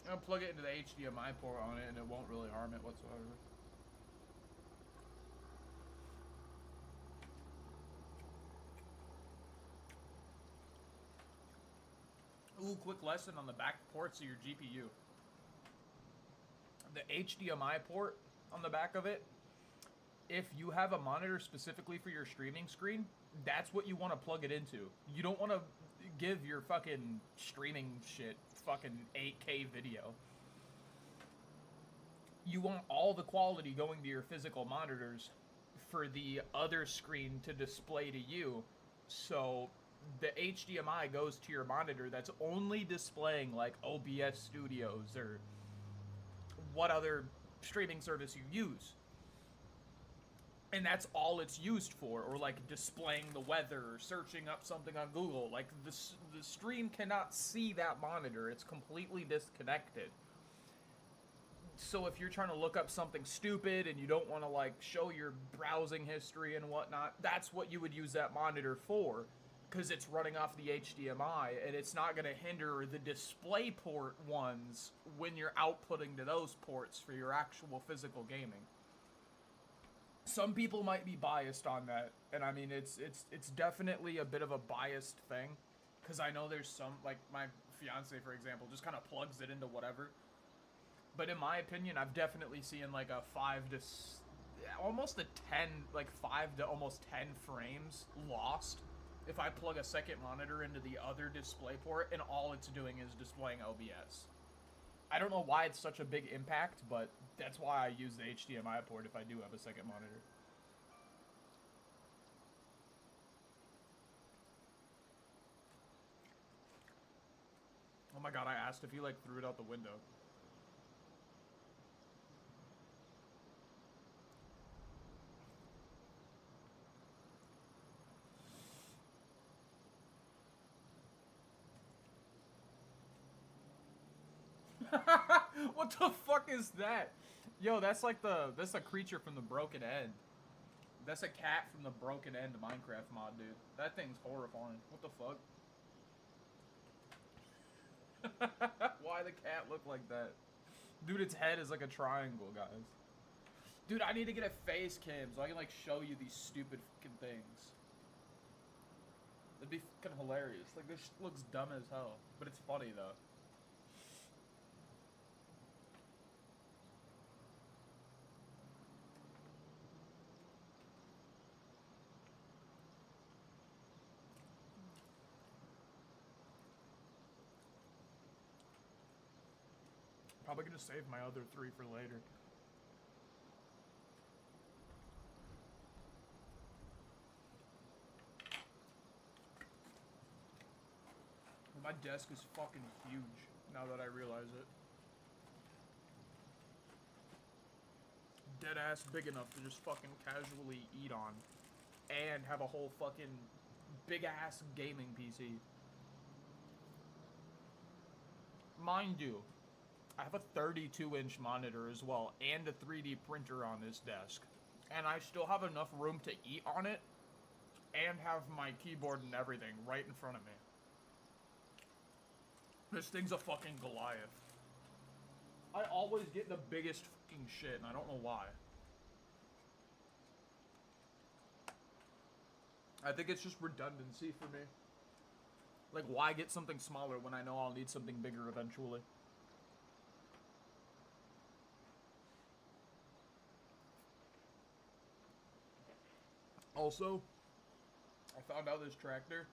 I'm gonna plug it into the HDMI port on it and it won't really harm it whatsoever. Ooh, quick lesson on the back ports of your GPU. The HDMI port on the back of it, if you have a monitor specifically for your streaming screen, that's what you want to plug it into. You don't want to give your fucking streaming shit fucking 8K video. You want all the quality going to your physical monitors for the other screen to display to you. So the HDMI goes to your monitor that's only displaying like OBS Studios or what other streaming service you use. And that's all it's used for, or like displaying the weather or searching up something on Google. Like the stream cannot see that monitor. It's completely disconnected. So if you're trying to look up something stupid and you don't want to like show your browsing history and whatnot, that's what you would use that monitor for, because it's running off the HDMI and it's not going to hinder the DisplayPort ones when you're outputting to those ports for your actual physical gaming. Some people might be biased on that, and I mean it's definitely a bit of a biased thing, because I know there's some, like my fiance for example just kind of plugs it into whatever. But in my opinion, I've definitely seen like a 5 to almost a 10, like 5 to almost 10 frames lost if I plug a second monitor into the other DisplayPort and all it's doing is displaying OBS. I don't know why it's such a big impact, but that's why I use the HDMI port if I do have a second monitor. Oh my god, I asked if he like threw it out the window. What the fuck is that? Yo, that's like that's a creature from the Broken End. That's a cat from the Broken End Minecraft mod, dude. That thing's horrifying. What the fuck? Why the cat look like that? Dude, its head is like a triangle, guys. Dude, I need to get a face cam so I can like show you these stupid fucking things. It'd be fucking hilarious. Like, this shit looks dumb as hell, but it's funny though. Probably gonna save my other 3 for later. My desk is fucking huge now that I realize it. Dead ass big enough to just fucking casually eat on and have a whole fucking big ass gaming PC. Mind you, I have a 32-inch monitor as well and a 3D printer on this desk, and I still have enough room to eat on it and have my keyboard and everything right in front of me. This thing's a fucking Goliath. I always get the biggest fucking shit, and I don't know why. I think it's just redundancy for me. Like, why get something smaller when I know I'll need something bigger eventually? Also, I found out this tractor,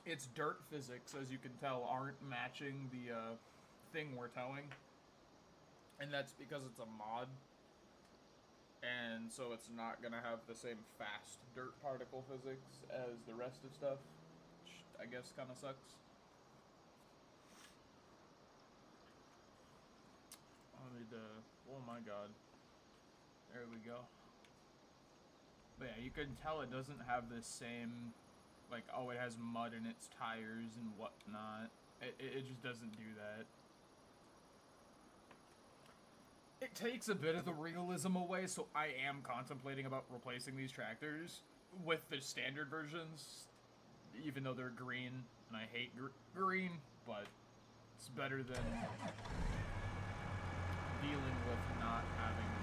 its dirt physics, as you can tell, aren't matching the thing we're towing, and that's because it's a mod, and so it's not gonna have the same fast dirt particle physics as the rest of stuff, which I guess kind of sucks. I need to, oh my god. There we go. But yeah, you can tell it doesn't have the same, like, oh, it has mud in its tires and whatnot. It just doesn't do that. It takes a bit of the realism away, so I am contemplating about replacing these tractors with the standard versions, even though they're green, and I hate green, but it's better than dealing with not having one.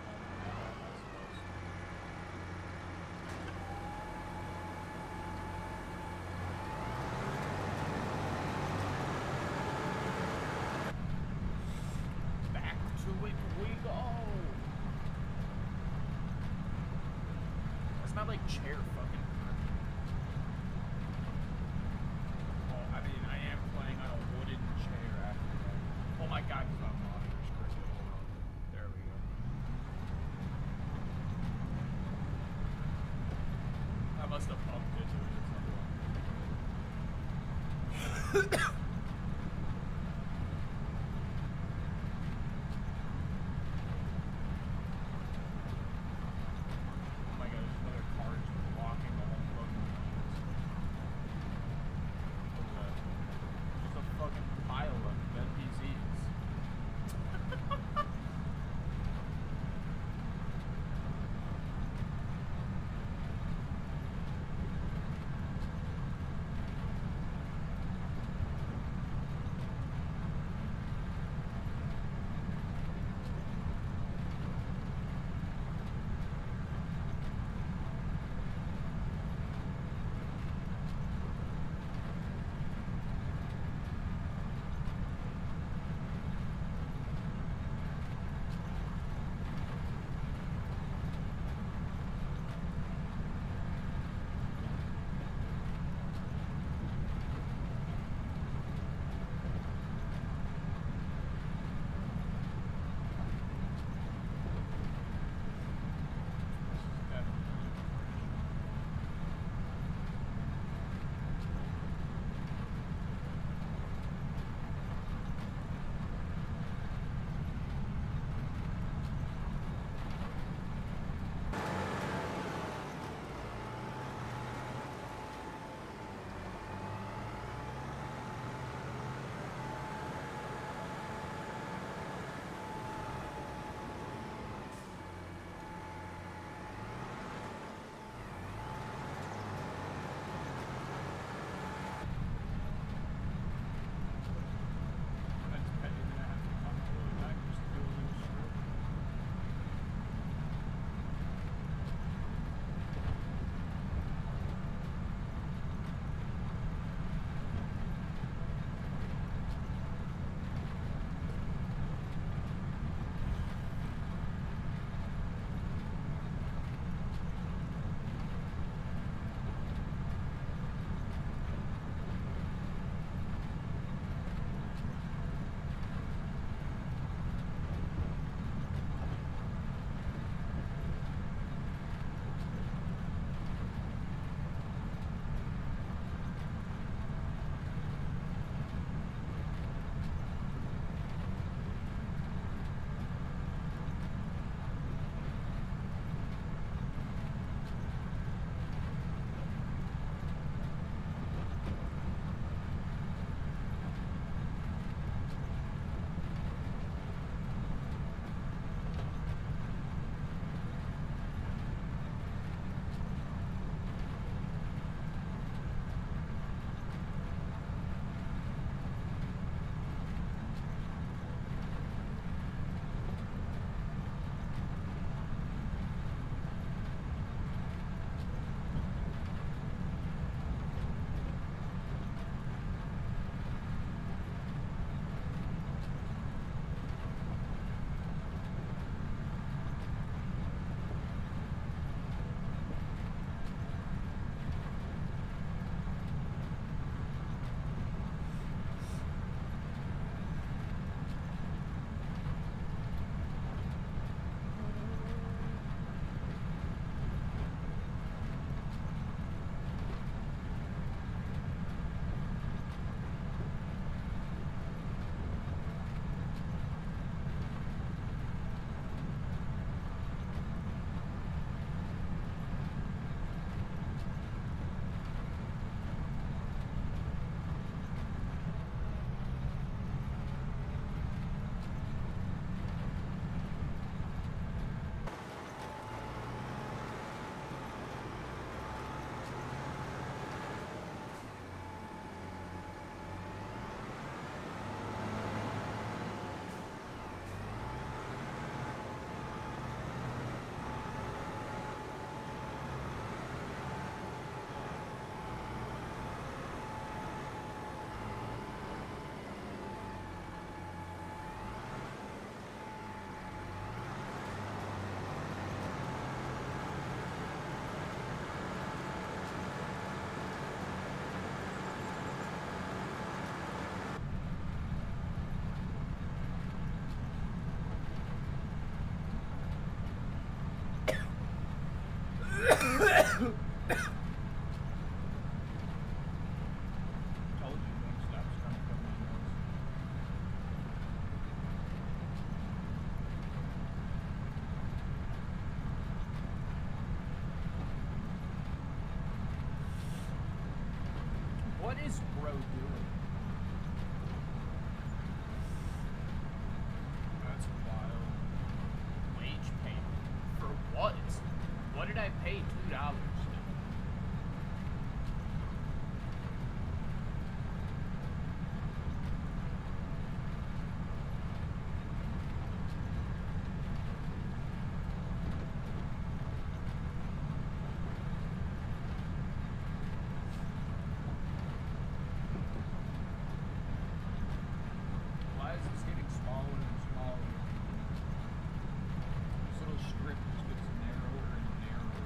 Like chair fucking hurt. Oh, I mean, I am playing on a wooden chair after that. Oh my god, he's not monitors, Chris. There we go. must have bumped into it at some point. Oh my god, there's another car just blocking the whole fucking lanes. What is that? Just a fucking pile of NPCs. What is bro doing? That's wild. Wage payment. For what? What did I pay $2? Why is this getting smaller and smaller? This little strip just gets narrower and narrower.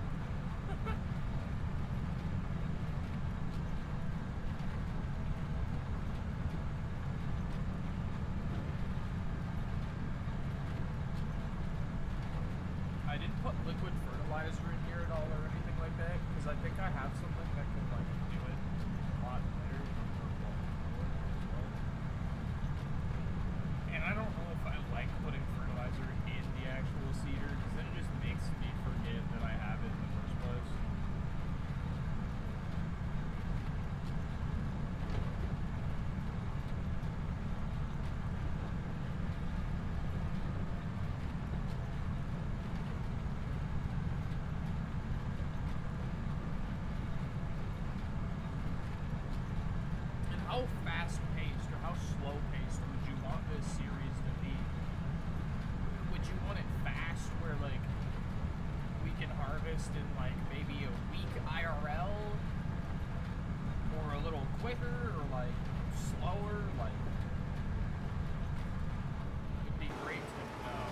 I didn't put liquid fertilizer in here at all or anything like that because I think I have something that can like do it a lot better than and I don't know if I like putting fertilizer in the actual seeder because then it just makes me forget that I have it in the first place. And how fast-paced or how slow-paced would you want this series to be? Would you want it fast where, like, we can harvest in, like, maybe a week IRL? Or a little quicker, or, like, slower? Like, it'd be great to know.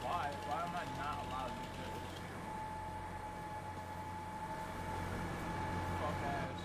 Why? Why am I not allowed to do this? Fuck ass.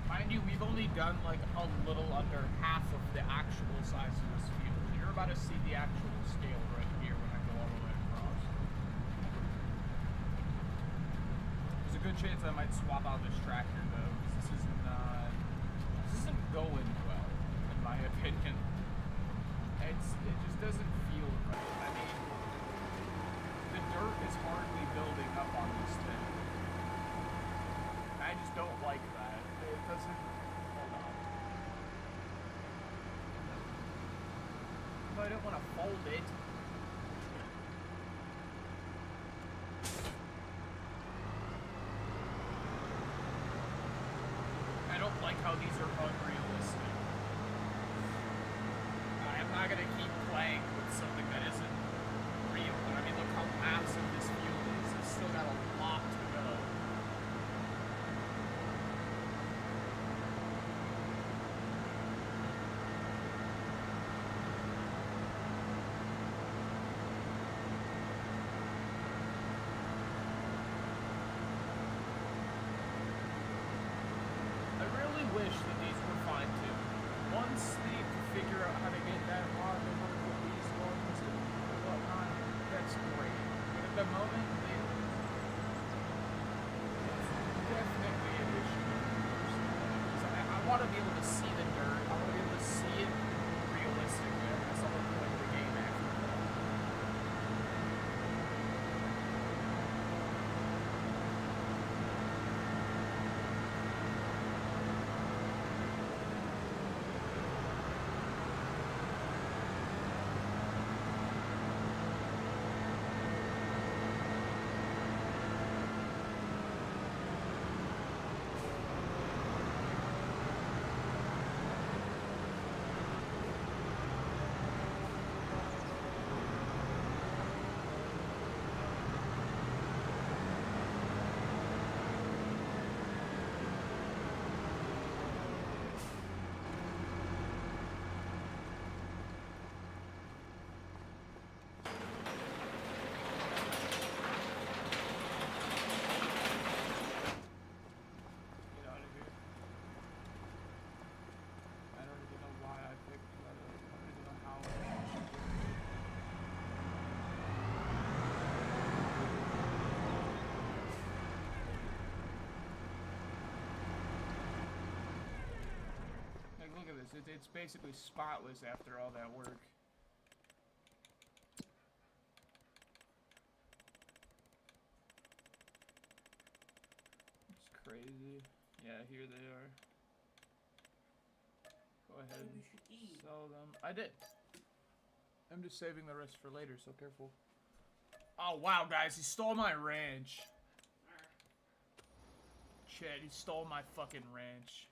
Mind you, we've only done like a little under half of the actual size of this field. You're about to see the actual scale right here when I go all the way across. There's a good chance I might swap out this tractor though, because this isn't going well, in my opinion. It just doesn't feel right. I mean, the dirt is hardly building up on this thing. I just don't like that. It doesn't. Hold on. But I don't want to fold it. I don't like how these are unrealistic. I'm not gonna keep playing with something that isn't real. I mean, look how massive this field is. It's still got a lot to go. Wish that these were fine too. Once they figure out how to get that hard to work with these ones and whatnot, that's great. But at the moment, it's definitely an issue. I want to be able to see the dirt. I want to be able to see it realistically. I guess I'll play the game after that. flawless. It's basically spotless after all that work. It's crazy. Yeah, here they are. Go ahead and sell them. I did. I'm just saving the rest for later, so careful. Oh, wow, guys. He stole my ranch. Shit, he stole my fucking ranch.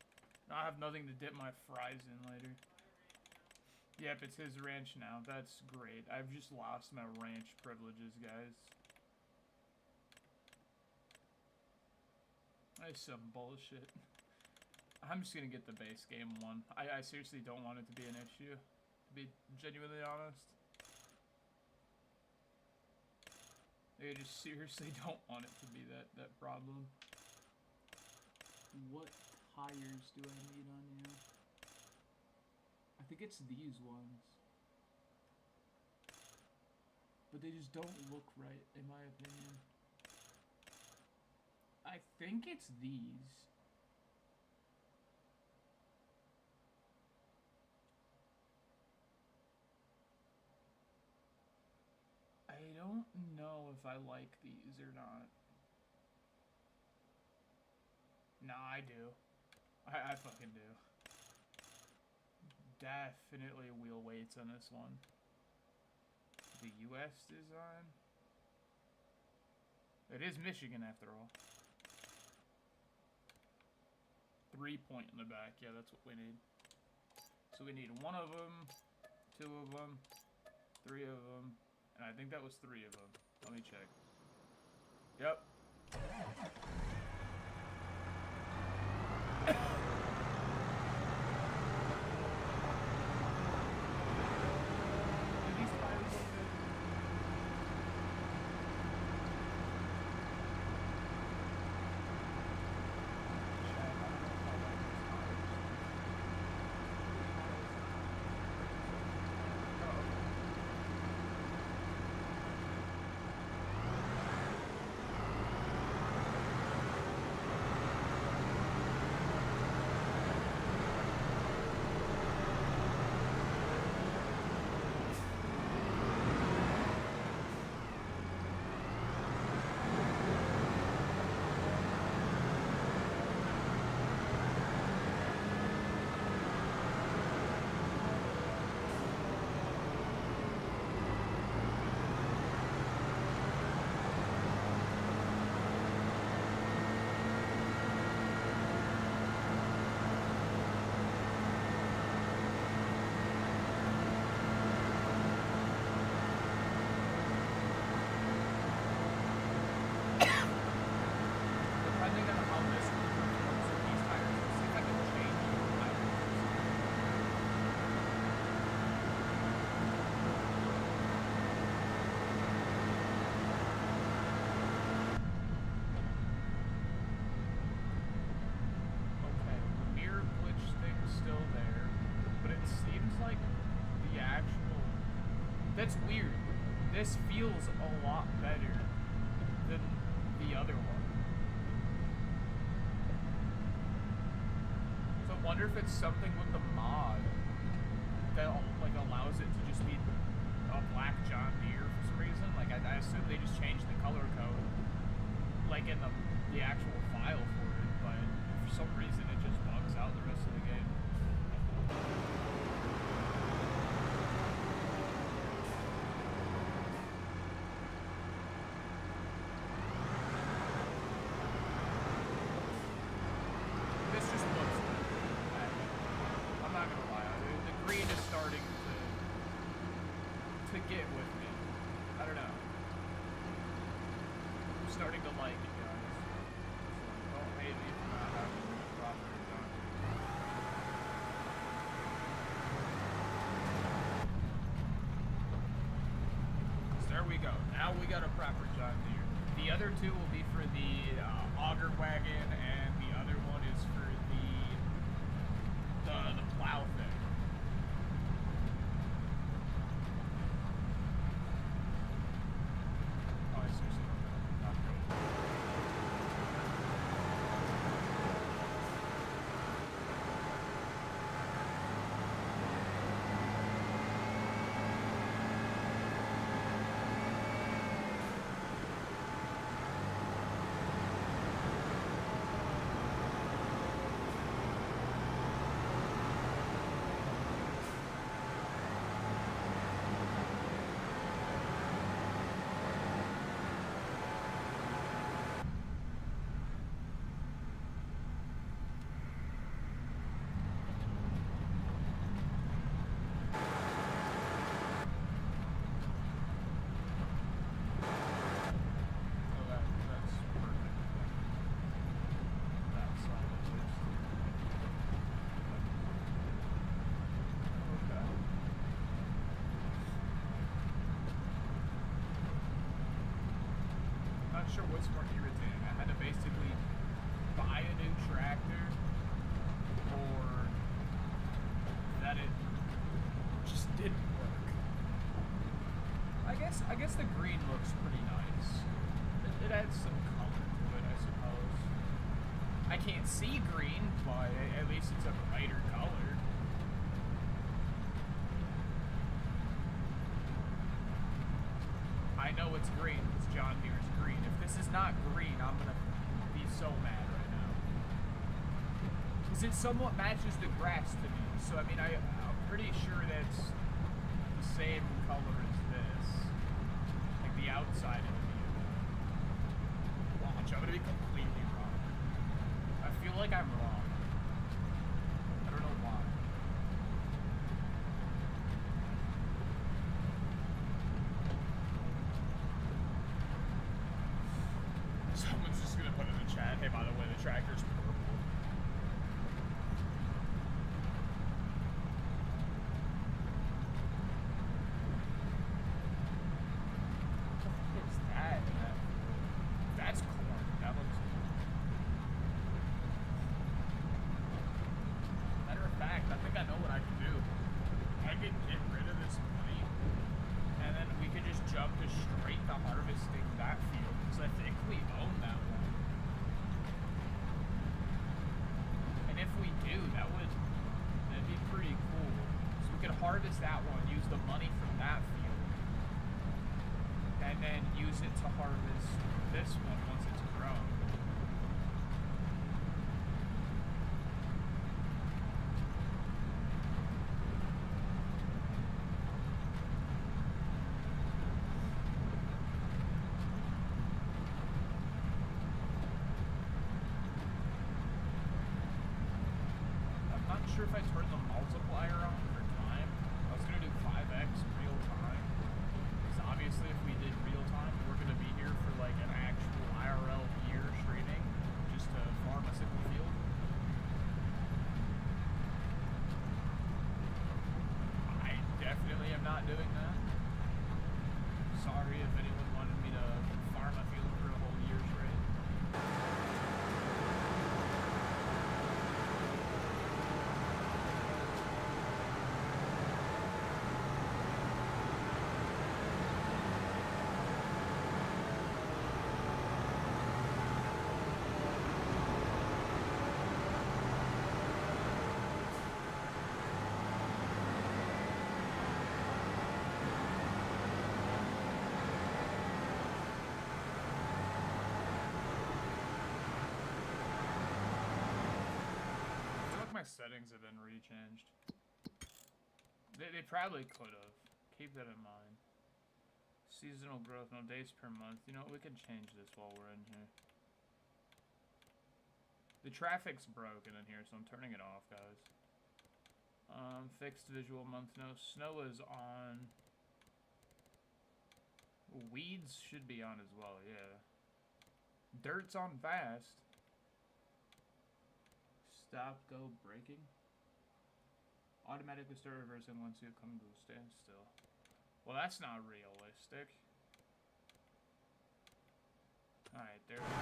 Now I have nothing to dip my fries in later. Yep, it's his ranch now. That's great. I've just lost my ranch privileges, guys. That's some bullshit. I'm just gonna get the base game one. I seriously don't want it to be an issue, to be genuinely honest. I just seriously don't want it to be that problem. What tires do I need on you? I think it's these ones. But they just don't look right, in my opinion. I think it's these. I don't know if I like these or not. Nah, I do. I fucking do. Definitely wheel weights on this one. The US design? It is Michigan after all. 3-point in the back, yeah, that's what we need. So we need one of them, two of them, three of them, and I think that was 3 of them. Let me check. Yep. That's weird. This feels a lot better than the other one. So I wonder if it's something with the mod that like allows it to just be a black John Deere for some reason. Like I assume they just changed the color code, like in the actual file for it, but for some reason it just bugs out the rest of the game. Now we got a proper John Deere. The other two will be for the auger wagon, and the other one is for the plow thing. Oh, I seriously not good. sure what's more irritating. I had to basically buy a new tractor, or that it just didn't work. I guess the green looks pretty nice. It adds some color to it, I suppose. I can't see green, but at least it's a brighter color. I know it's green because John Deere's green. If this is not green, I'm gonna be so mad right now. Because it somewhat matches the grass to me. So I mean, I'm pretty sure that's the same color as this. Like the outside of the vehicle. Watch, I'm gonna be completely wrong. I feel like I'm wrong. I don't know why. Someone's just gonna put in the chat, hey, by the way, the tractor's purple. What is that? That's corn. That looks good. Matter of fact, I think I know what I can do. I could get rid of this money, and then we could just jump to straight to harvesting that field, because I think we own that one. And if we do, that'd be pretty cool. So we could harvest that one, use the money from that field, and then use it to harvest this one once it's grown. Sure if I turn the multiplier on for time. I was gonna do 5x real time. Because obviously if we did real time, we're gonna be here for like an actual IRL year streaming just to farm a single field. I definitely am not doing that. Sorry if anyone wanted me to farm a field for a whole year straight. My settings have been rechanged. They probably could have. Keep that in mind. Seasonal growth, no days per month. You know what? We can change this while we're in here. The traffic's broken in here, so I'm turning it off, guys. Fixed visual month. No, snow is on. Weeds should be on as well, yeah. Dirt's on fast. Stop, go, braking. Automatically start reversing once you come to a standstill. Well, that's not realistic. Alright, there we go.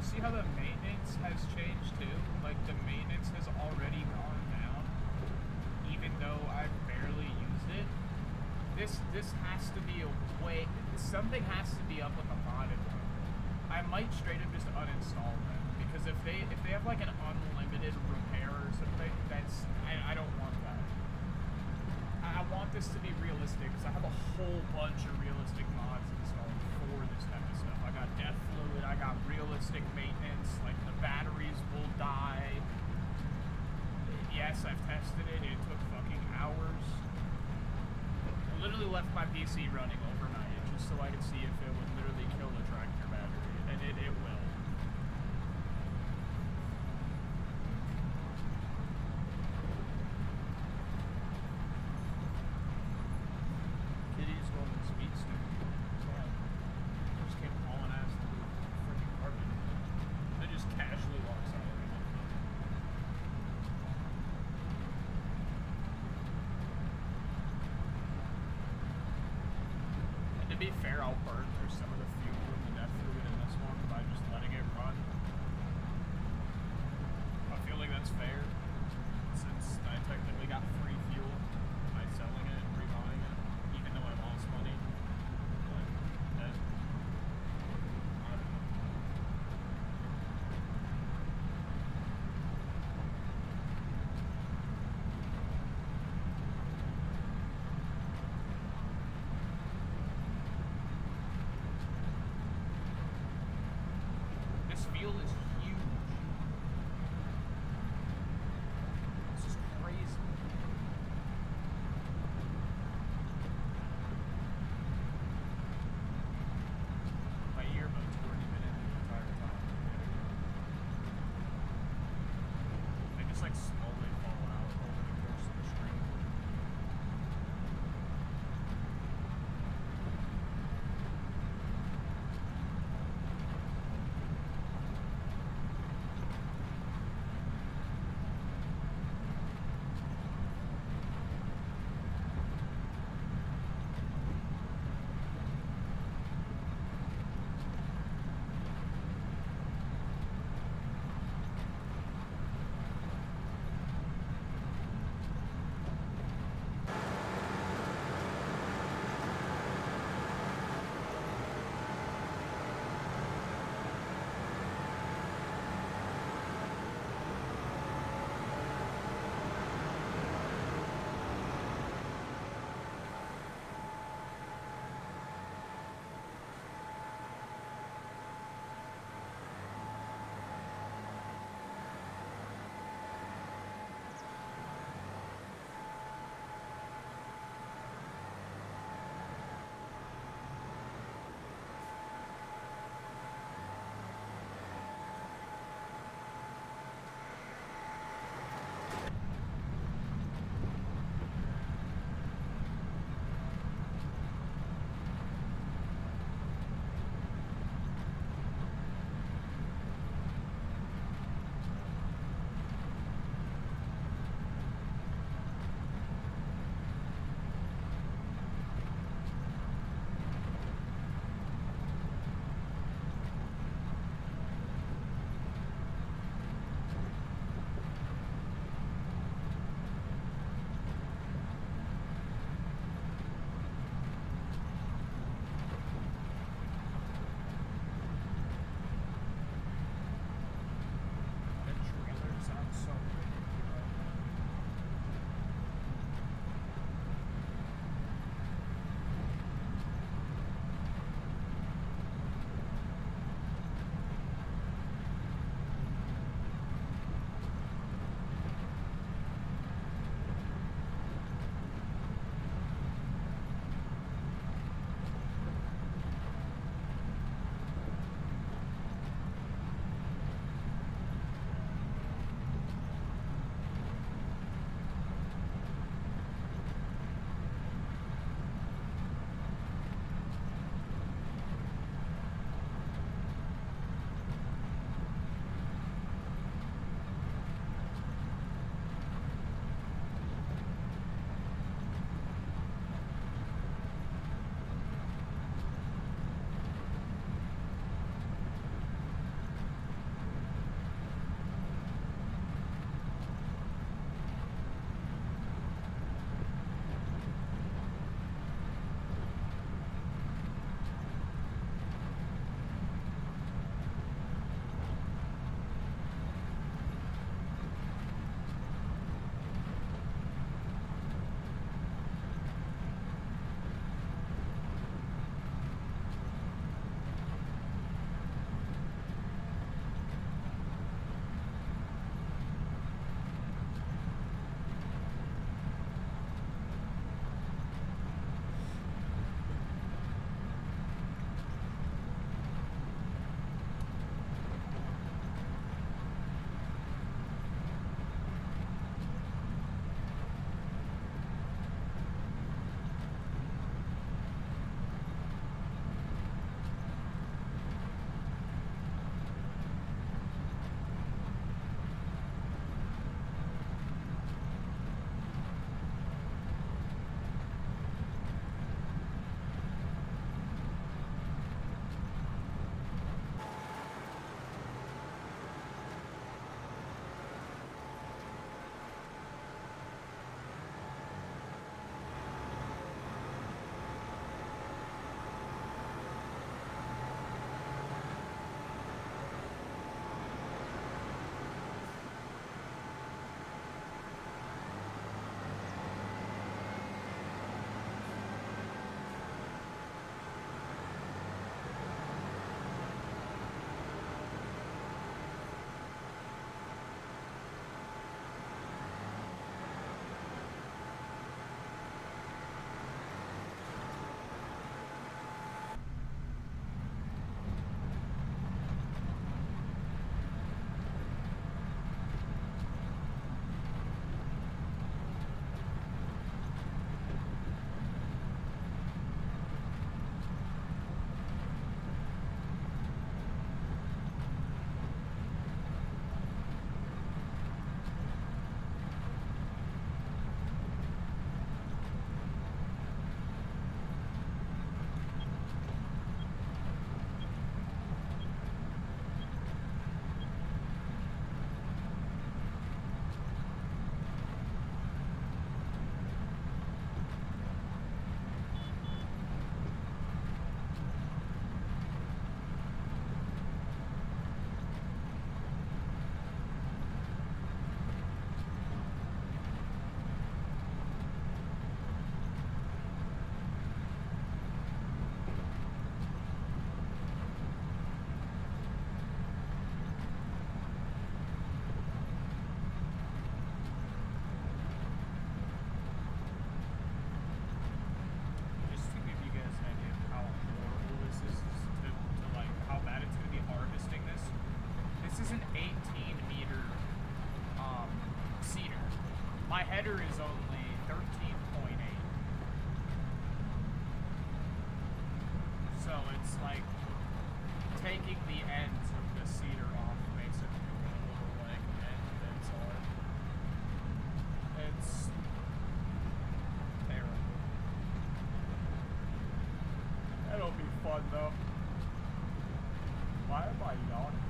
See how the maintenance has changed too? Like the maintenance has already gone down, even though I've barely used it. This has to be a way. Something has to be up with the modded one. I might straight up just uninstall them because if they have like an unlimited repair or something, I don't want that. I want this to be realistic because I have a whole bunch of realistic mods installed for this type of stuff. I got death fluid, I got realistic maintenance, like the batteries will die. Yes, I've tested it, it took fucking hours. I literally left my PC running overnight just so I could see if it would literally kill the tractor battery, and it will. be fair, I'll burn through some of the fuel and the death fluid in this one by just letting it run. I feel like that's fair, since I technically got free fuel by selling it and rebuying it, even though I lost money. But that, I don't know. like taking the ends of the cedar off basically where the little like end bits are. It's terrible. It'll be fun though. Why am I yawning?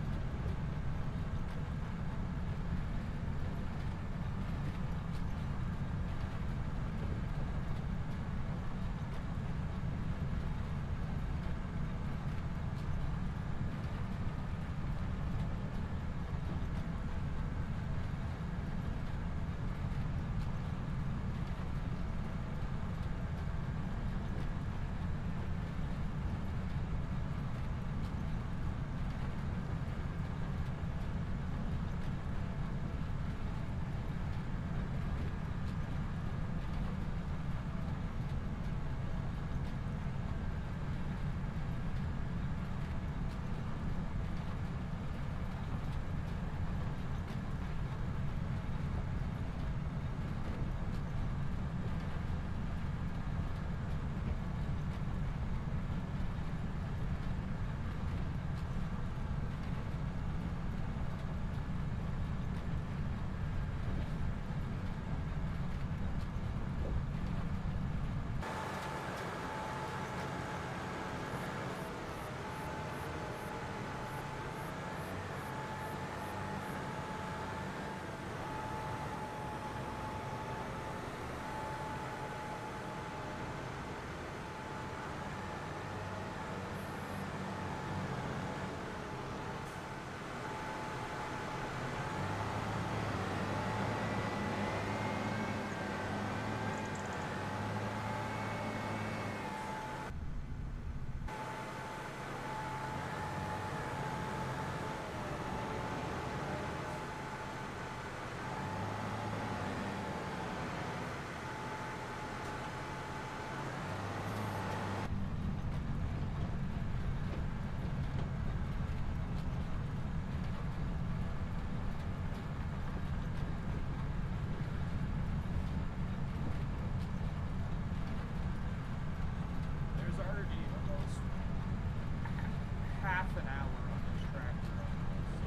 Half an hour on this tractor almost.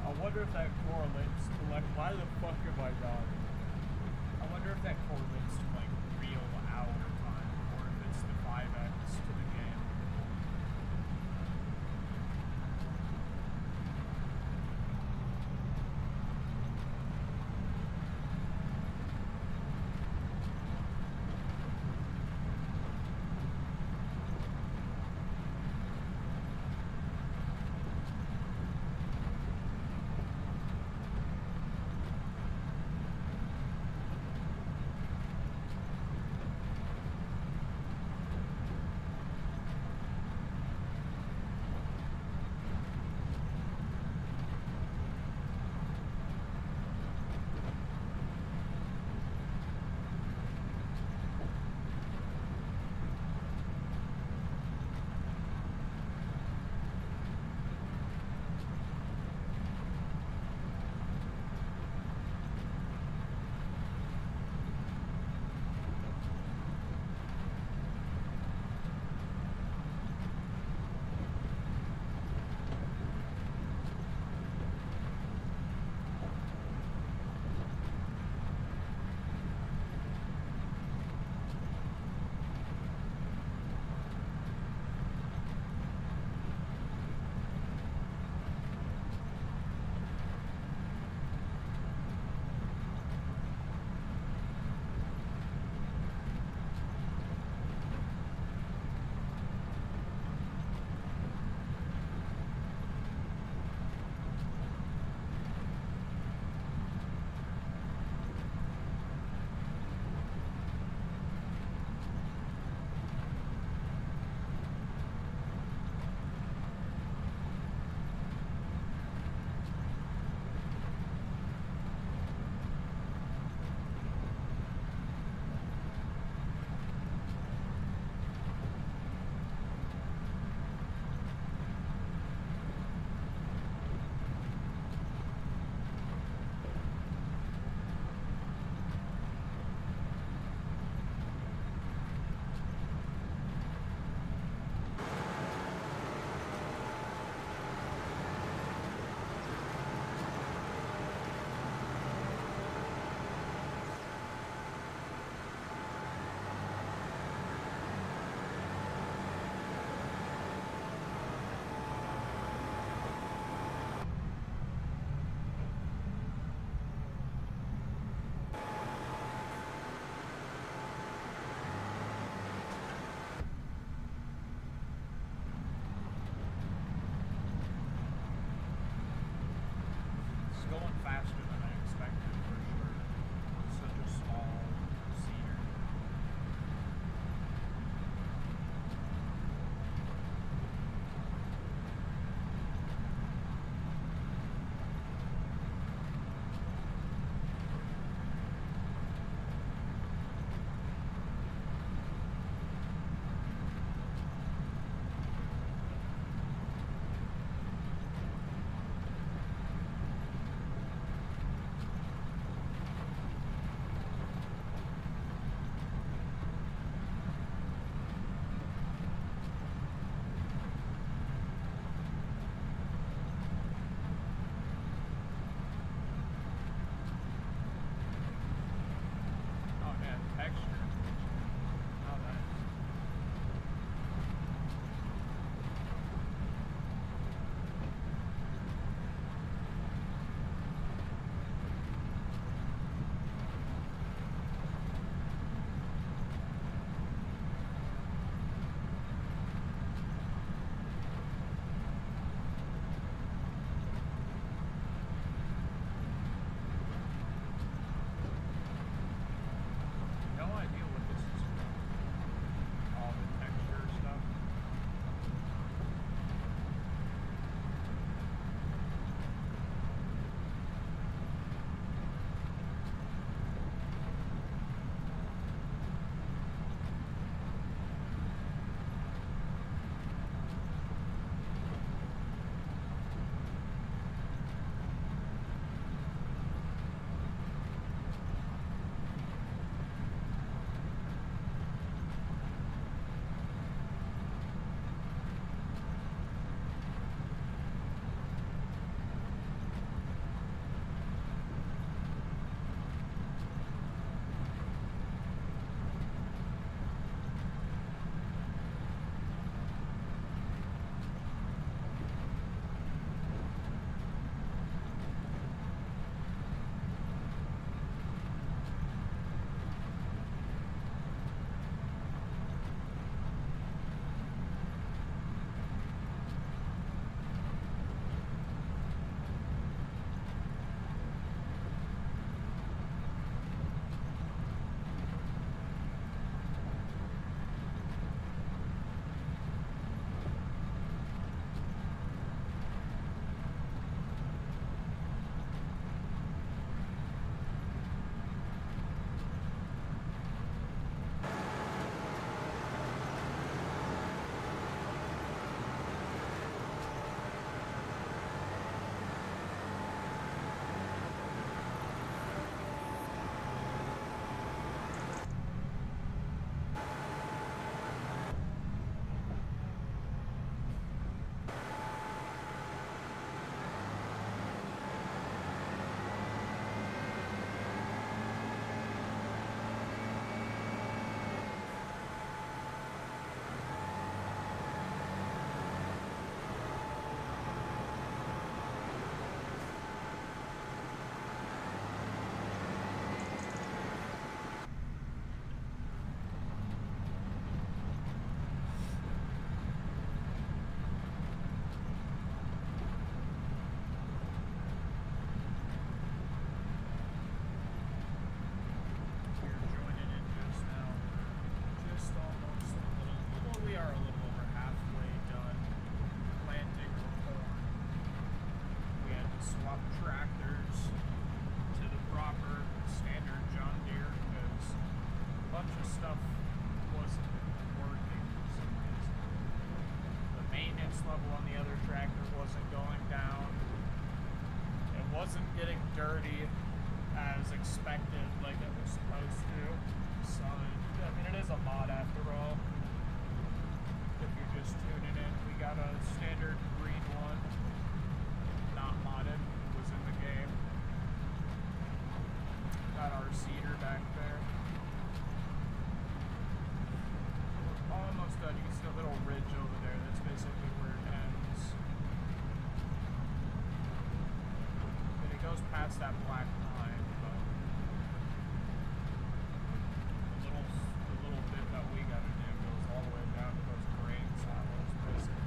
I wonder if that correlates to like, why the fuck am I dying? I wonder if that correlates to like real hour time or if it's the 5x to the game. going faster than I expected, for sure. It's such a small cedar. wasn't getting dirty as expected like it was supposed to. So, I mean, it is a mod after all. If you're just tuning in, we got a standard green one, not modded, was in the game. Got our cedar back there. Almost done. You can see a little ridge over there. That's basically where it ends. And it goes past that black line, but the little bit that we gotta do goes all the way down to those grain silos, basically.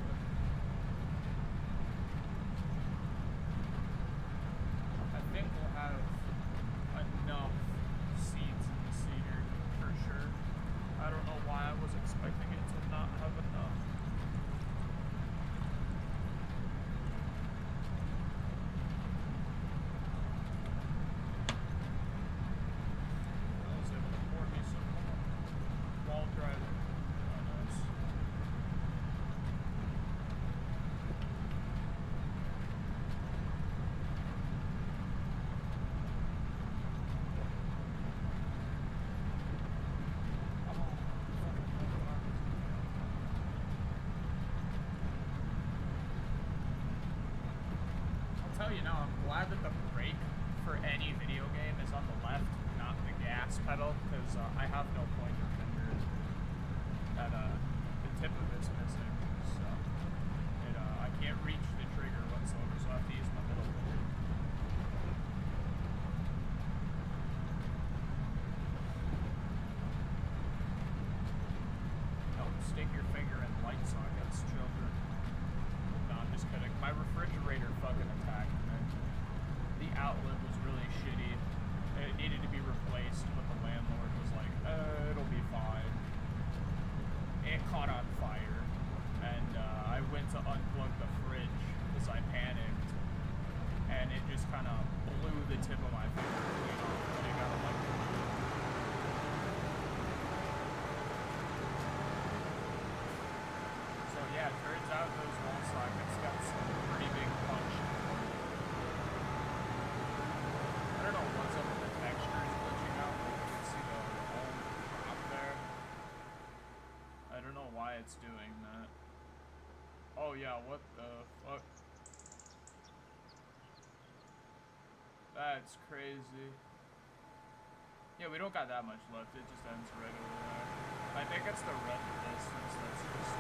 tell you now, I'm glad that the brake for any video game is on the left, not the gas pedal, because I have no pointer finger, and the tip of it's missing, so I can't reach the trigger whatsoever, so I have to use my middle finger. Don't stick your finger in light sockets, children. No, I'm just kidding. My refrigerator fucking attacked me. The outlet was really shitty. It needed to be replaced, but the landlord was like, it'll be fine. It caught on fire, and I went to unplug the fridge because I panicked, and it just kind of blew the tip of my finger clean off, but it got electrocuted. So yeah, it turns out those wall sockets got some pretty big punch. I don't know what's up with the textures glitching out, but you can see the whole drop there. I don't know why it's doing that. Oh yeah, what the fuck? That's crazy. Yeah, we don't got that much left, it just ends right over there. I think it's the red distance that's just...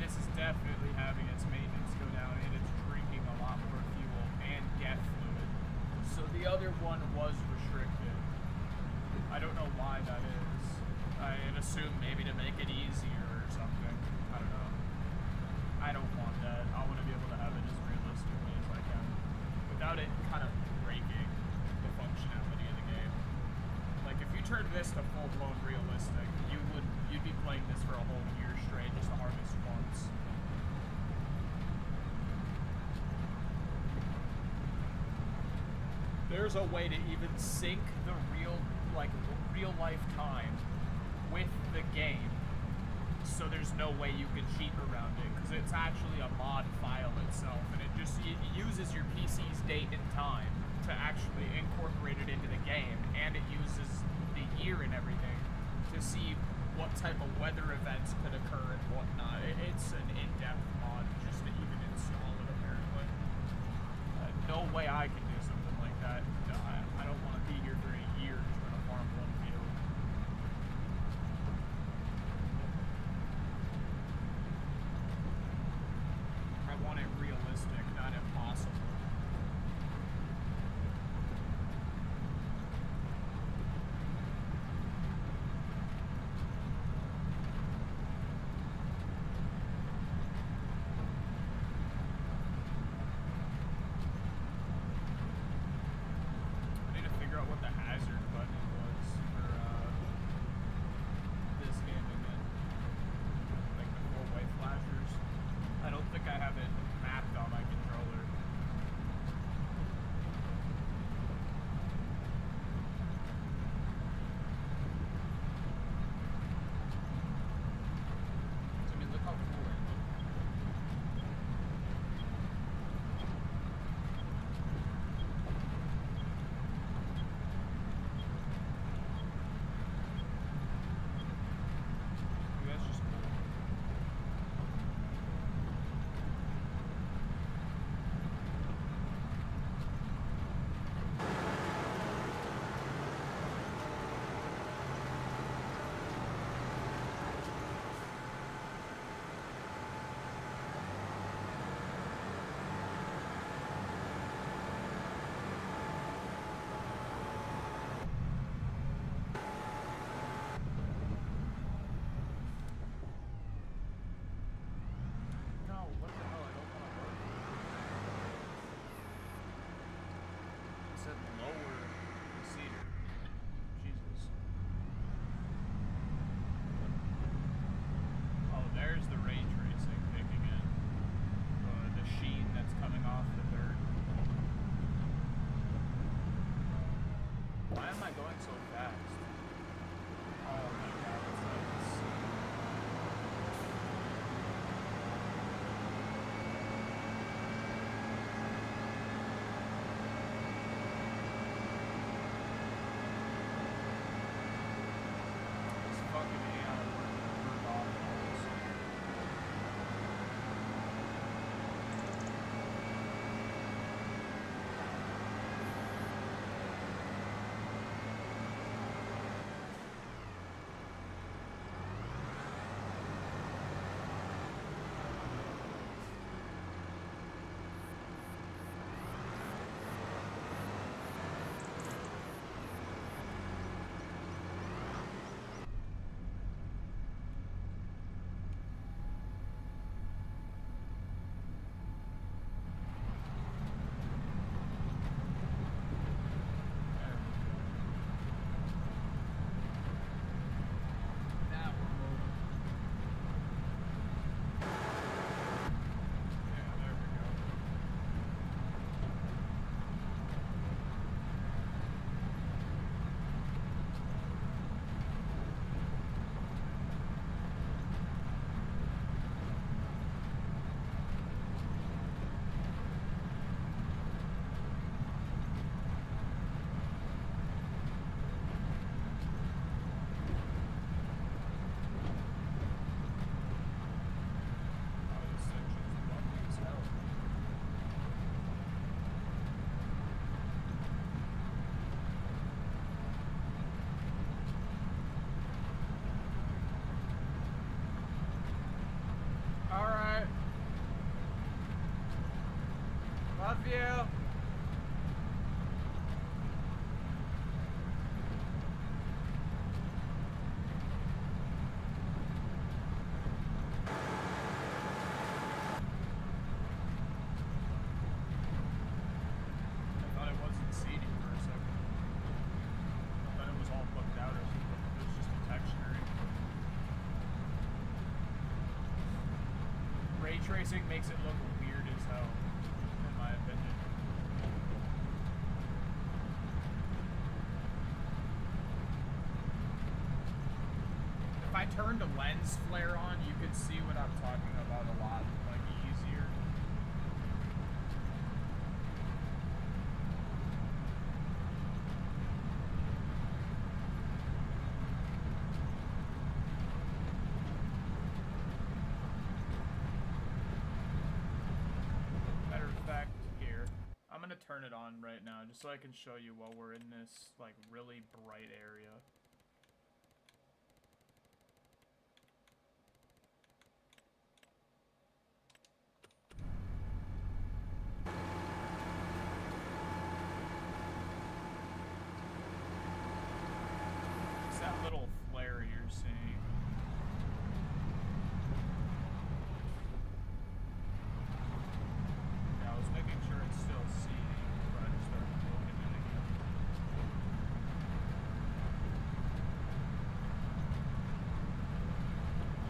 This is definitely having its maintenance go down, and it's drinking a lot more fuel and get fluid. So the other one was restricted. I don't know why that is. I assume maybe to make it easier or something. I don't know. I don't want that. I want to be able to have it as realistically as I can, without it kind of breaking the functionality of the game. Like if you turned this to full-blown realistic, you'd be playing this for a whole year straight just to harvest once. There's a way to even sync the real life time with the game, so there's no way you can cheat around it, because it's actually a mod file itself, and it uses your PC's date and time to actually incorporate it into the game, and it uses the year and everything to see what type of weather events could occur and whatnot. It's an in-depth mod just to even install it, apparently. No way I can do something like that. I don't want to be here for a year just trying to farm one field. I want it realistic, not impossible. ray tracing makes it look weird as hell, in my opinion. If I turned a lens flare on, you could see what I'm talking about a lot, like, easier. Matter of fact, here, I'm gonna turn it on right now, just so I can show you while we're in this, like, really bright area. It's that little flare you're seeing. Yeah, I was making sure it's still seeing before I started looking at it again.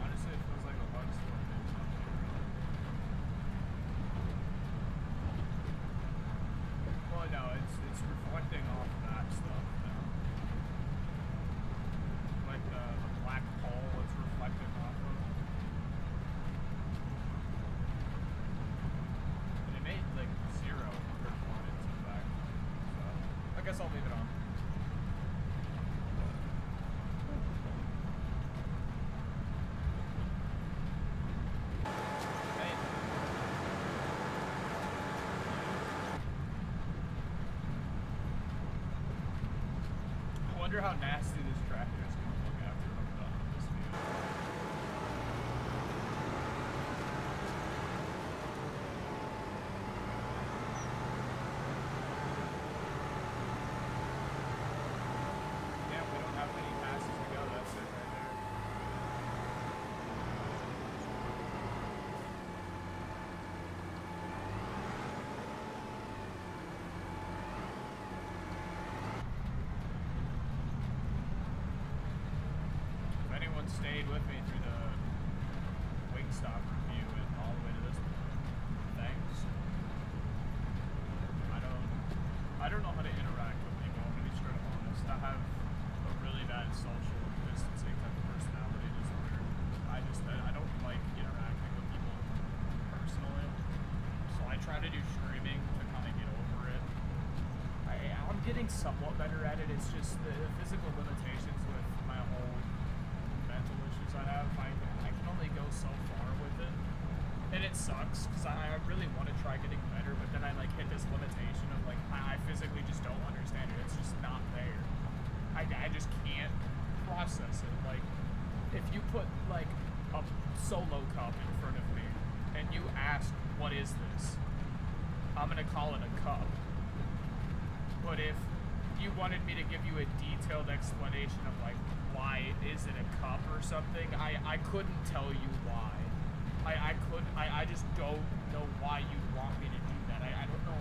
Honestly, it feels like a bug storm did something. Well, no, it's reflecting off that stuff now. Like the black hole it's reflecting off of. And it made like 0 performance in fact. So I guess I'll leave it on. Hey. I wonder how nasty this tractor is going to look after I'm done with this video. Damn, we don't have many passes to go. That's it right there. If anyone stayed with me through the Wingstop review and all the way to this point, thanks. I don't know how to interact with people. I'm gonna be straight up honest. I have a really bad social distancing type of personality disorder. I don't like interacting with people personally. So I try to do streaming to kind of get over it. I'm getting somewhat better at it. It's just the physical limitations with my whole mental issues I have. I can only go so far with it. And it sucks, because I really want to try getting better, but then I like hit this limitation of like, I physically just don't understand it. It's just not there. I just can't process it. Like, if you put like a solo cup in front of me, and you ask, what is this? I'm gonna call it a cup. But if you wanted me to give you a detailed explanation of like, why is it a cup or something, I couldn't tell you why. I just don't know why you'd want me to do that. I don't know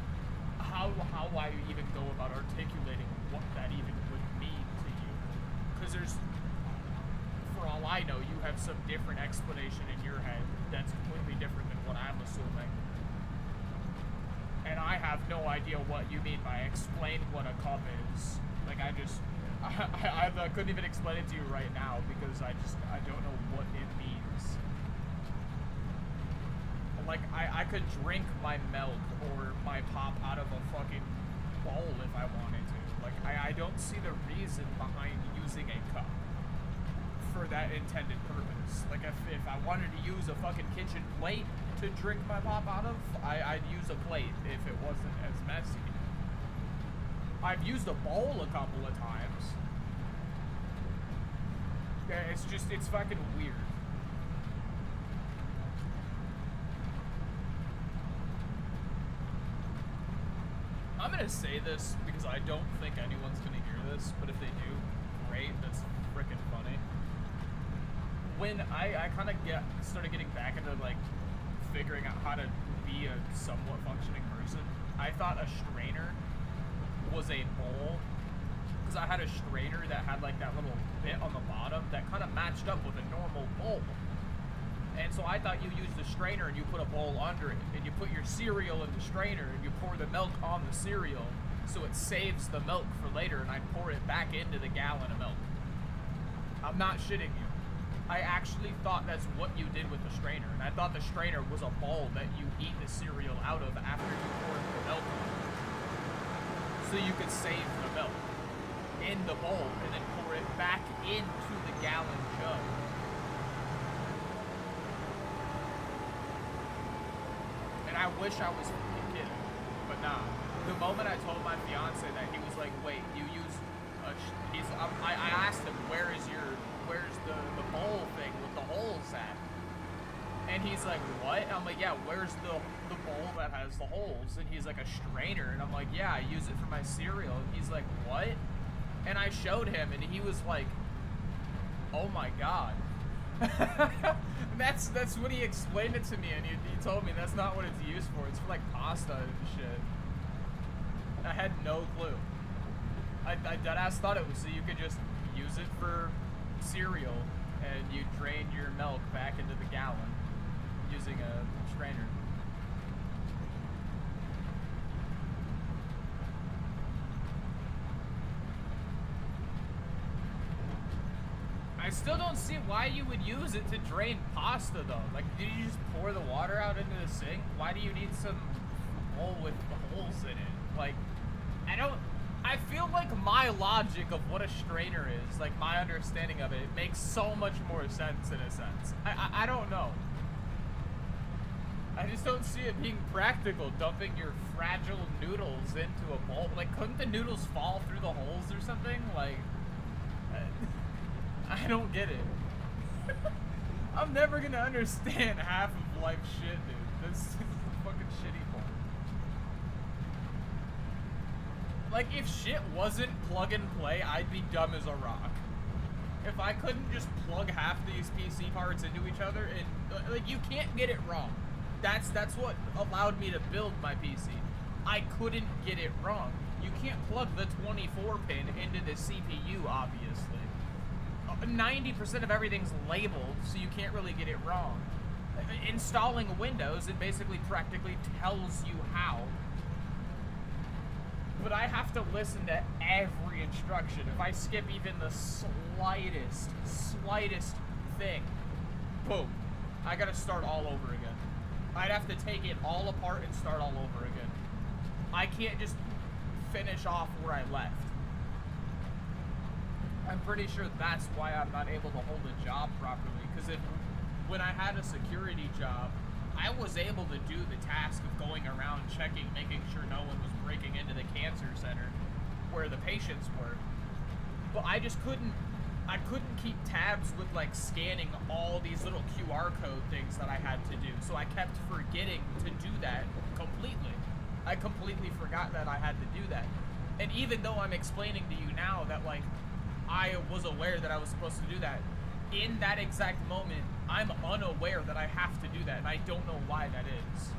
how I even go about articulating what that even would mean to you. Because there's, for all I know, you have some different explanation in your head that's completely different than what I'm assuming. And I have no idea what you mean by explain what a cup is. Like, I couldn't even explain it to you right now because I don't know what it means. Like, I could drink my milk or my pop out of a fucking bowl if I wanted to. Like, I don't see the reason behind using a cup for that intended purpose. Like, if I wanted to use a fucking kitchen plate to drink my pop out of, I'd use a plate if it wasn't as messy. I've used a bowl a couple of times. Yeah, it's fucking weird. I'm gonna say this because I don't think anyone's gonna hear this, but if they do, great, that's freaking funny. When I kind of started getting back into like figuring out how to be a somewhat functioning person, I thought a strainer was a bowl, because I had a strainer that had like that little bit on the bottom that kind of matched up with a normal bowl. And so I thought you used the strainer and you put a bowl under it, and you put your cereal in the strainer and you pour the milk on the cereal so it saves the milk for later, and I pour it back into the gallon of milk. I'm not shitting you. I actually thought that's what you did with the strainer, and I thought the strainer was a bowl that you eat the cereal out of after you poured the milk on, so you could save the milk in the bowl and then pour it back into the gallon jug. And I wish I was fucking kidding, but nah. The moment I told my fiance that, he was like, "Wait, you use a?" I asked him, "Where's the bowl thing with the holes at?" And he's like, "What?" And I'm like, "Yeah, where's the bowl that has the holes?" And he's like, "A strainer." And I'm like, "Yeah, I use it for my cereal." And he's like, "What?" And I showed him, and he was like, "Oh my god." that's when he explained it to me, and he told me that's not what it's used for. It's for like pasta and shit. I had no clue. I deadass thought it was so you could just use it for cereal and you drain your milk back into the gallon using a strainer. I still don't see why you would use it to drain pasta though. Like, did you just pour the water out into the sink? Why do you need some bowl with holes in it? Like, I feel like my logic of what a strainer is, like my understanding of it, it makes so much more sense in a sense. I don't know. I just don't see it being practical, dumping your fragile noodles into a bowl. Like, couldn't the noodles fall through the holes or something? Like, I don't get it. I'm never gonna understand half of life shit, dude. This is the fucking shitty part. Like, if shit wasn't plug and play, I'd be dumb as a rock. If I couldn't just plug half these PC parts into each other, and like, you can't get it wrong. That's what allowed me to build my PC. I couldn't get it wrong. You can't plug the 24 pin into the CPU, obviously. 90% of everything's labeled, so you can't really get it wrong. Installing Windows, it basically practically tells you how. But I have to listen to every instruction. If I skip even the slightest thing, boom, I gotta start all over again. I'd have to take it all apart and start all over again. I can't just finish off where I left. I'm pretty sure that's why I'm not able to hold a job properly, because when I had a security job, I was able to do the task of going around checking, making sure no one was breaking into the cancer center where the patients were. But I just couldn't keep tabs with like scanning all these little QR code things that I had to do. So I kept forgetting to do that completely. I completely forgot that I had to do that. And even though I'm explaining to you now that like I was aware that I was supposed to do that, in that exact moment, I'm unaware that I have to do that, and I don't know why that is.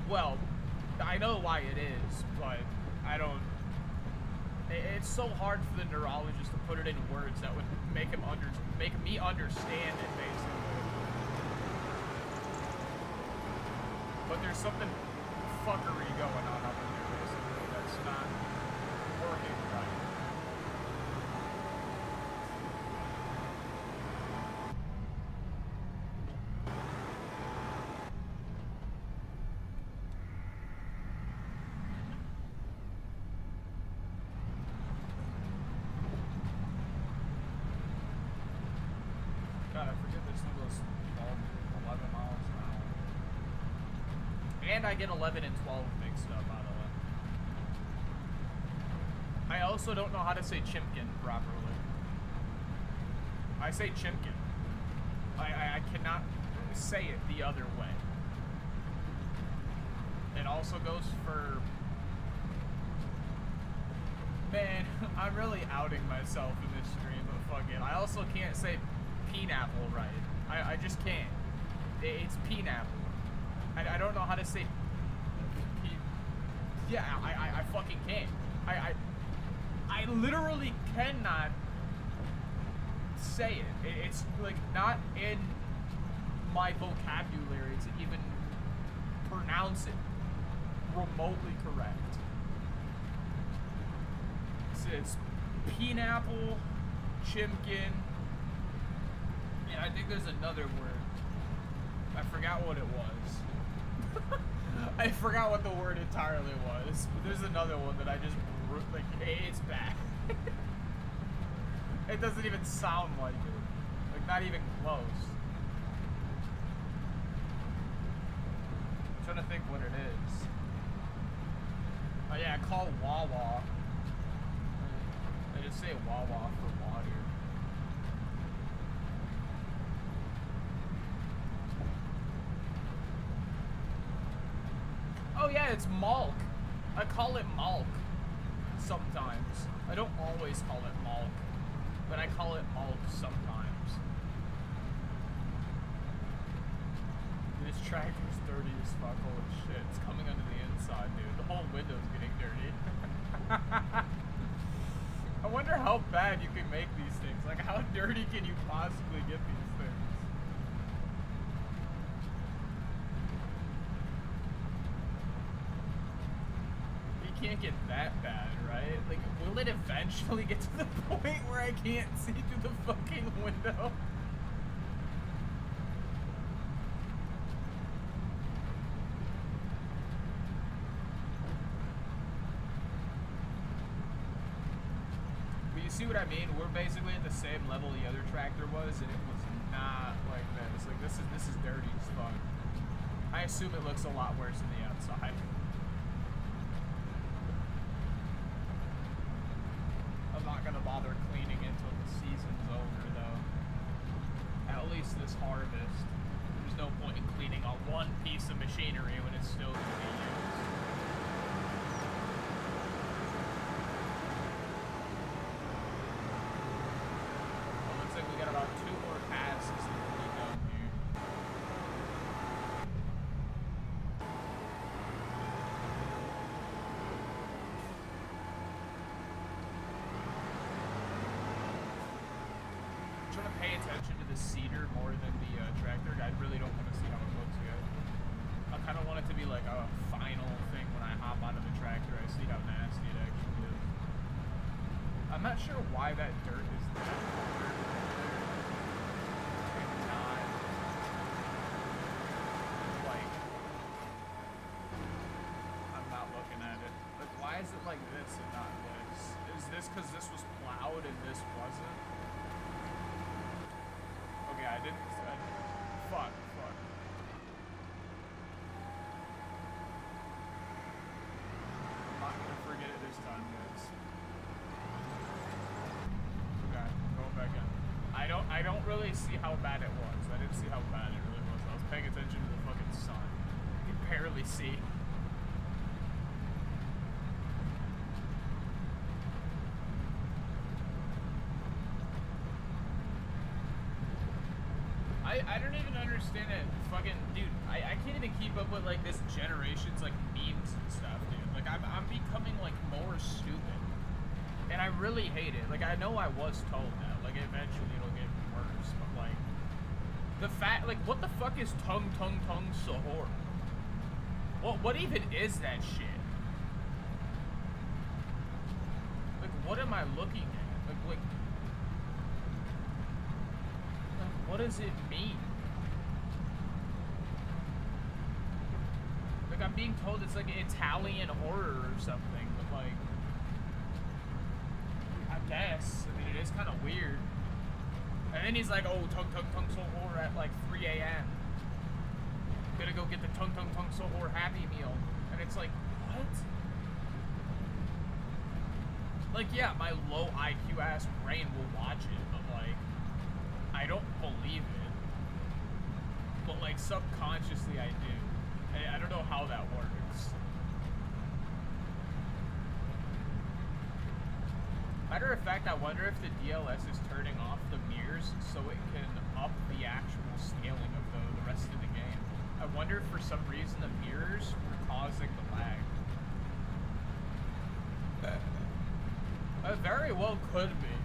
Well, I know why it is, but I don't... It's so hard for the neurologist to put it in words that would make me understand it, basically. But there's something fuckery going on up in there, basically, that's not working right. God, I forget this thing goes 12, 11 miles an hour. And I get 11 and 12 mixed up, by the way. I also don't know how to say Chimkin properly. I say Chimkin. I cannot say it the other way. It also goes for... Man, I'm really outing myself in this stream, but fuck it. I also can't say pineapple right. I just can't. It's pineapple. I don't know how to say... Yeah, I fucking can't. I literally cannot say it. It's like not in my vocabulary to even pronounce it remotely correct. It's pineapple, chimkin, and I think there's another word. I forgot what it was. I forgot what the word entirely was, but there's another one that I just, like, it's bad. It doesn't even sound like it. Like, not even close. I'm trying to think what it is. Oh yeah, call Wawa. They just say Wawa for water. Oh yeah, it's Malk. I call it Malk sometimes. I don't always call it Malk, but I call it Malk sometimes. This tractor's dirty as fuck. Holy shit, it's coming under the inside, dude. The whole window's getting dirty. I wonder how bad you can make these things. Like, how dirty can you possibly get these things? Can't get that bad, right? Like, will it eventually get to the point where I can't see through the fucking window? But you see what I mean? We're basically at the same level the other tractor was, and it was not like this. Like, this is dirty as fuck. I assume it looks a lot worse than the outside. I'm not gonna bother cleaning it until the season's over, though. At least this harvest. There's no point in cleaning on one piece of machinery when it's still gonna be used. Well, looks like we got about 2 more passes to be done here. Trying to pay attention to the cedar more than the tractor. I really don't want to see how it looks yet. I kind of want it to be like a final thing when I hop onto the tractor. I see how nasty it actually is. I'm not sure why that dirt is there. And not like, I'm not looking at it. Like, why is it like this and not this? Is this because this was plowed and this wasn't? Okay, I didn't. Fuck. I'm not gonna forget it this time, guys. Okay, going back in. I don't really see how bad it was. I didn't see how bad it really was. I was paying attention to the fucking sun. You can barely see. I don't even understand it. Fucking, dude, I can't even keep up with, like, this generation's, like, memes and stuff, dude. Like, I'm becoming, like, more stupid. And I really hate it. Like, I know I was told that. Like, eventually it'll get worse. But, like, the fact, like, what the fuck is tung sahur? What even is that shit? Like, what am I looking at? Like, what does it mean? Like, I'm being told it's like Italian horror or something, but like, I guess. I mean, it is kind of weird. And then he's like, oh, tung sahur at like 3 a.m. Gonna go get the tung sahur Happy Meal. And it's like, what? Like, yeah, my low IQ ass brain will watch it, but like, I don't believe it, but like subconsciously I do. I don't know how that works. Matter of fact, I wonder if the DLS is turning off the mirrors so it can up the actual scaling of the rest of the game. I wonder if for some reason the mirrors were causing the lag. It very well could be.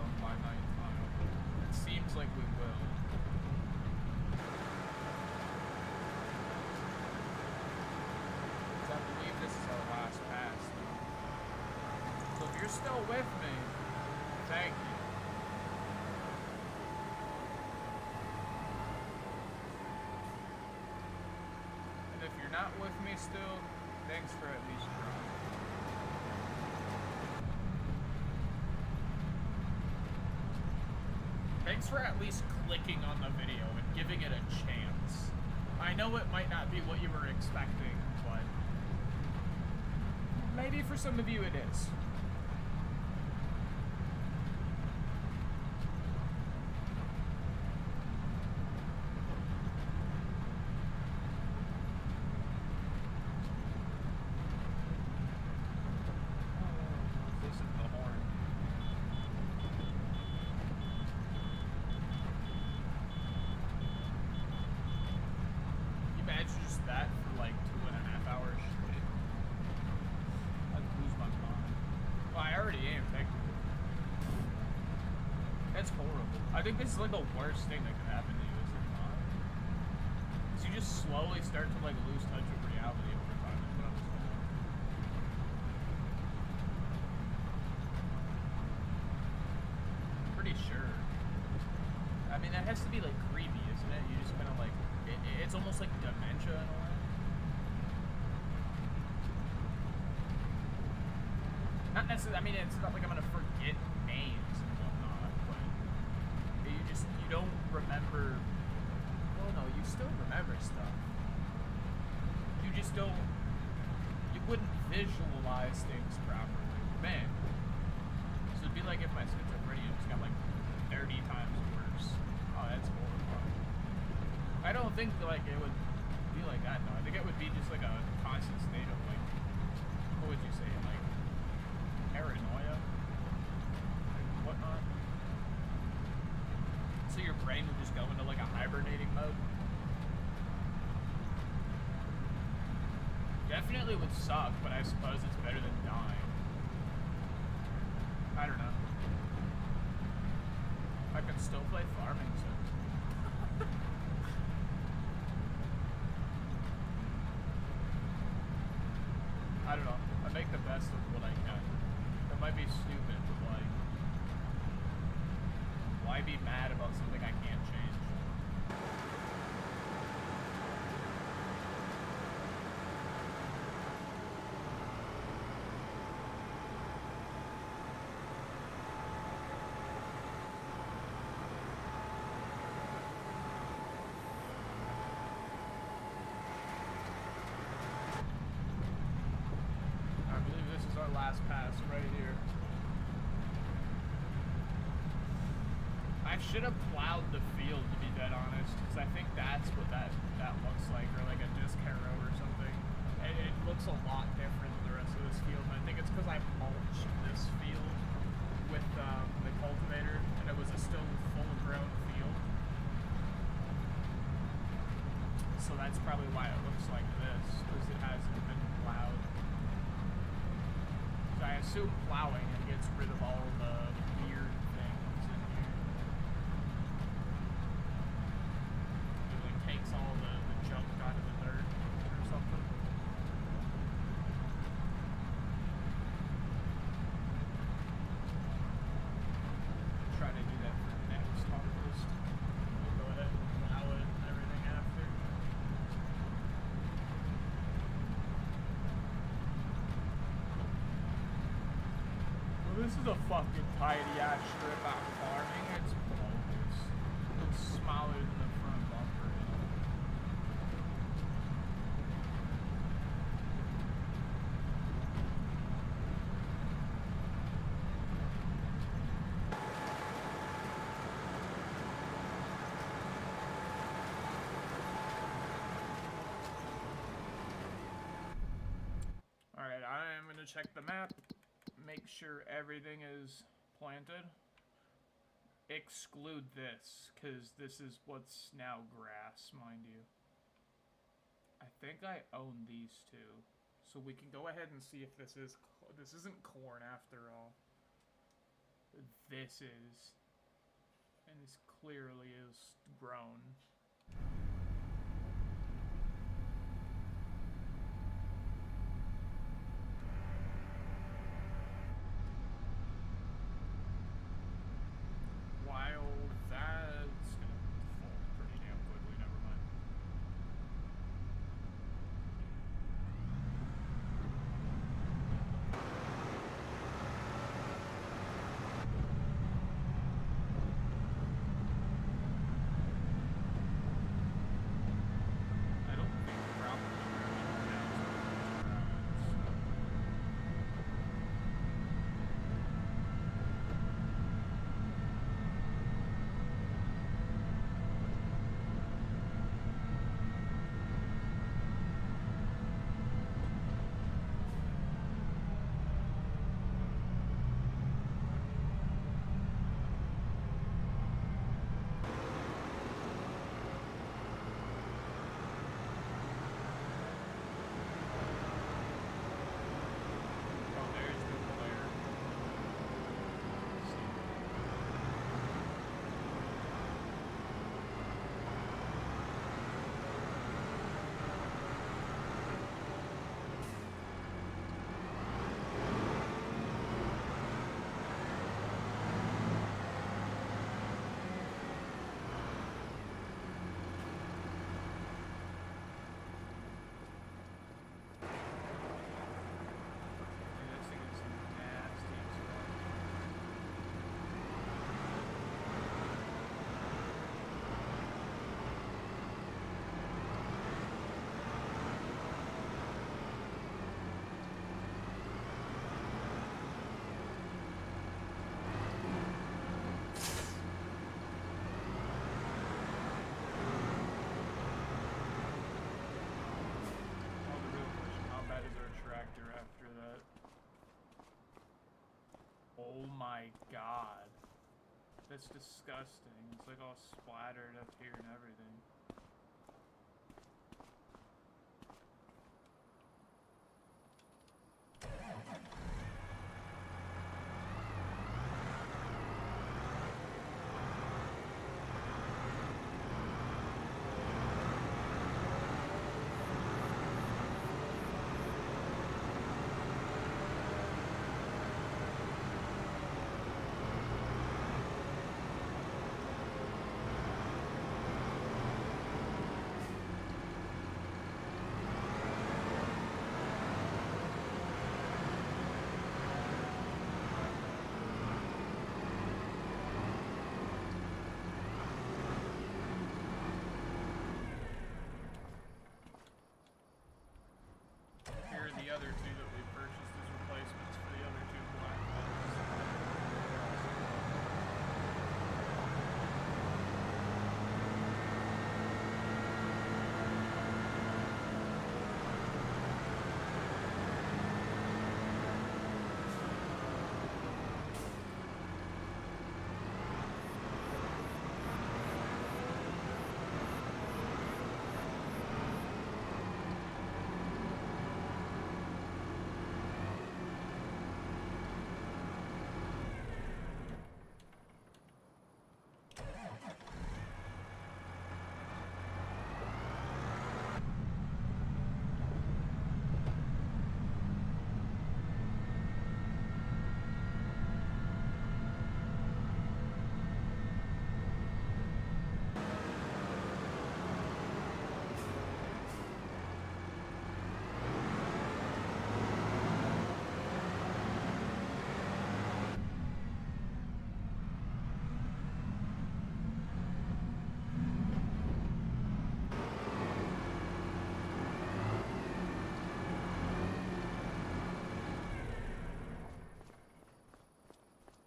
zone by nighttime. It seems like we will. I believe this is our last pass. So if you're still with me, thank you. And if you're not with me still, thanks for at least trying. Thanks for at least clicking on the video and giving it a chance. I know it might not be what you were expecting, but maybe for some of you it is. I think this is like the worst thing that could happen to you, is it not? Because you just slowly start to like lose touch with reality over time. That's what I'm saying. Pretty sure. I mean, that has to be like creepy, isn't it? You just kind of like, it's almost like dementia in a way. Not necessarily, I mean, it's not like I'm gonna forget names and whatnot, but you don't remember. Well, no, you still remember stuff. You just don't. You wouldn't visualize things properly, man. So it'd be like if my schizophrenia just got like 30 times worse. Oh, that's horrifying. I don't think like it would be like that. No, I think it would be just like a constant state of like, what would you say, like paranoia and whatnot. So your brain would just go into like a hibernating mode. Definitely would suck, but I suppose it's better than dying. I don't know. I can still play farming sims. I don't know. I make the best of what I can. It might be stupid, but like, why be mad about something I can't change? I believe this is our last pass right here. I should have plowed the field, to be dead honest, because I think that's what that looks like, or like a disc harrow or something. It looks a lot different than the rest of this field, and I think it's because I mulched this field with the cultivator, and it was a still full-grown field. So that's probably why it looks like this, because it hasn't been plowed. So I assume plowing it gets rid of all the weird things in here. It like takes all the junk out of the dirt or something. Try to do that for next harvest. We'll go ahead and plow it and everything after. Well, this is a fucking tidy ass strip out farming. It's bogus. It's smaller than the front bumper. Alright, I am gonna check the map. Make sure everything is planted. Exclude this, because this is what's now grass, mind you. I think I own these two. So we can go ahead and see if this isn't corn after all. this is. And this clearly is grown. While that's gonna fall pretty damn quickly, never mind. I don't think ground construction counts as oh, there's the glare. Dude, this thing is nasty as fuck. Oh, the real question, how bad is our tractor after that? Oh my god. That's disgusting. It's like all splattered up here and everything. Here are the other two that we purchased as replacements for the other two black ones.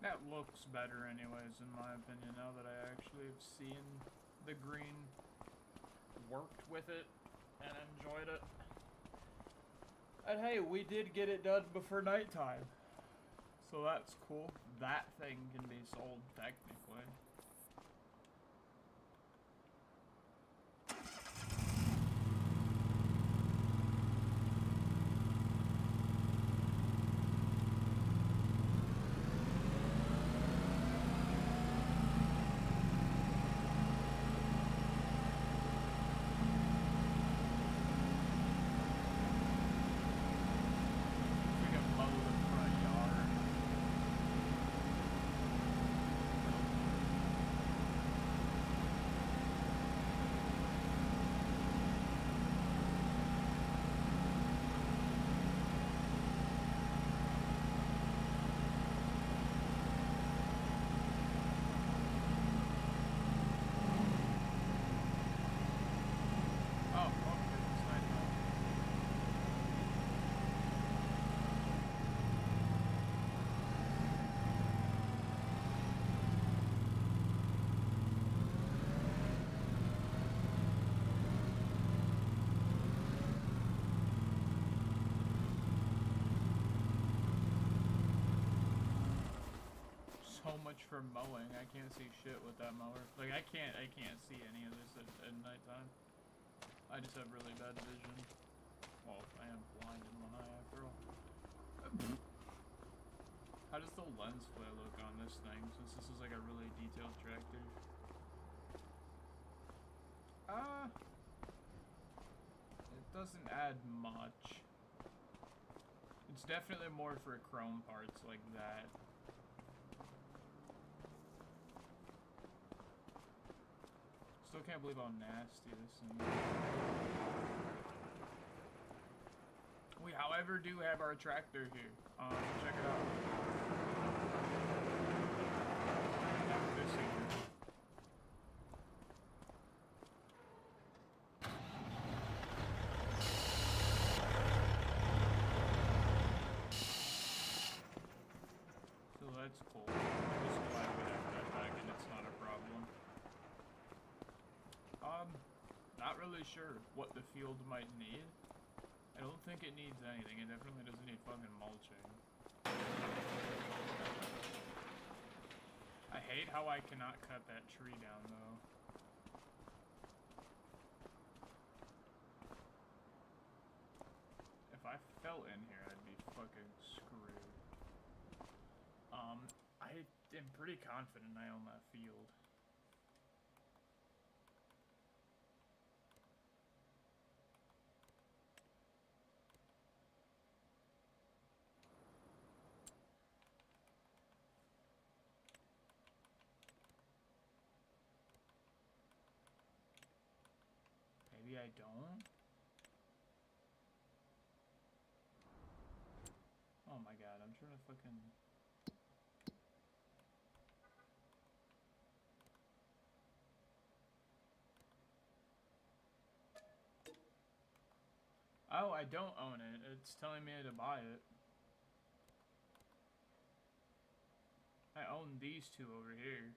That looks better anyways, in my opinion, now that I actually have seen the green, worked with it, and enjoyed it. And hey, we did get it done before nighttime. So that's cool. That thing can be sold, technically. so much for mowing. I can't see shit with that mower. Like I can't see any of this at nighttime. I just have really bad vision. Well, I am blind in one eye after all. How does the lens flare look on this thing, since this is like a really detailed tractor? It doesn't add much. It's definitely more for chrome parts like that. Still can't believe how nasty this thing is. We, however, do have our tractor here. Check it out. Have this here. So that's cool. I'm just glad we have that back and it's not a problem. Not really sure what the field might need. I don't think it needs anything. It definitely doesn't need fucking mulching. I hate how I cannot cut that tree down, though. If I fell in here, I'd be fucking screwed. I am pretty confident I own that field. Maybe I don't? Oh my god, I'm trying to fucking... Oh, I don't own it. It's telling me to buy it. I own these two over here.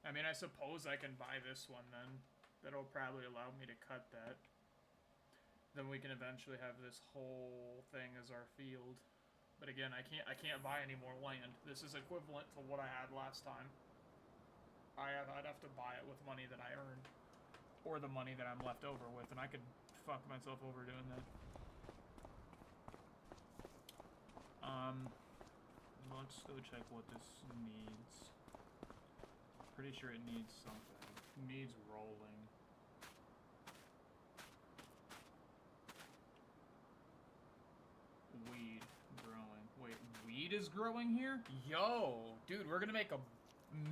I mean, I suppose I can buy this one then. That'll probably allow me to cut that. Then we can eventually have this whole thing as our field. But again, I can't buy any more land. This is equivalent to what I had last time. I'd have to buy it with money that I earned. Or the money that I'm left over with, and I could fuck myself over doing that. Let's go check what this needs. Pretty sure it needs something. It needs rolling. Weed growing. Wait, weed is growing here? Yo, dude, we're gonna make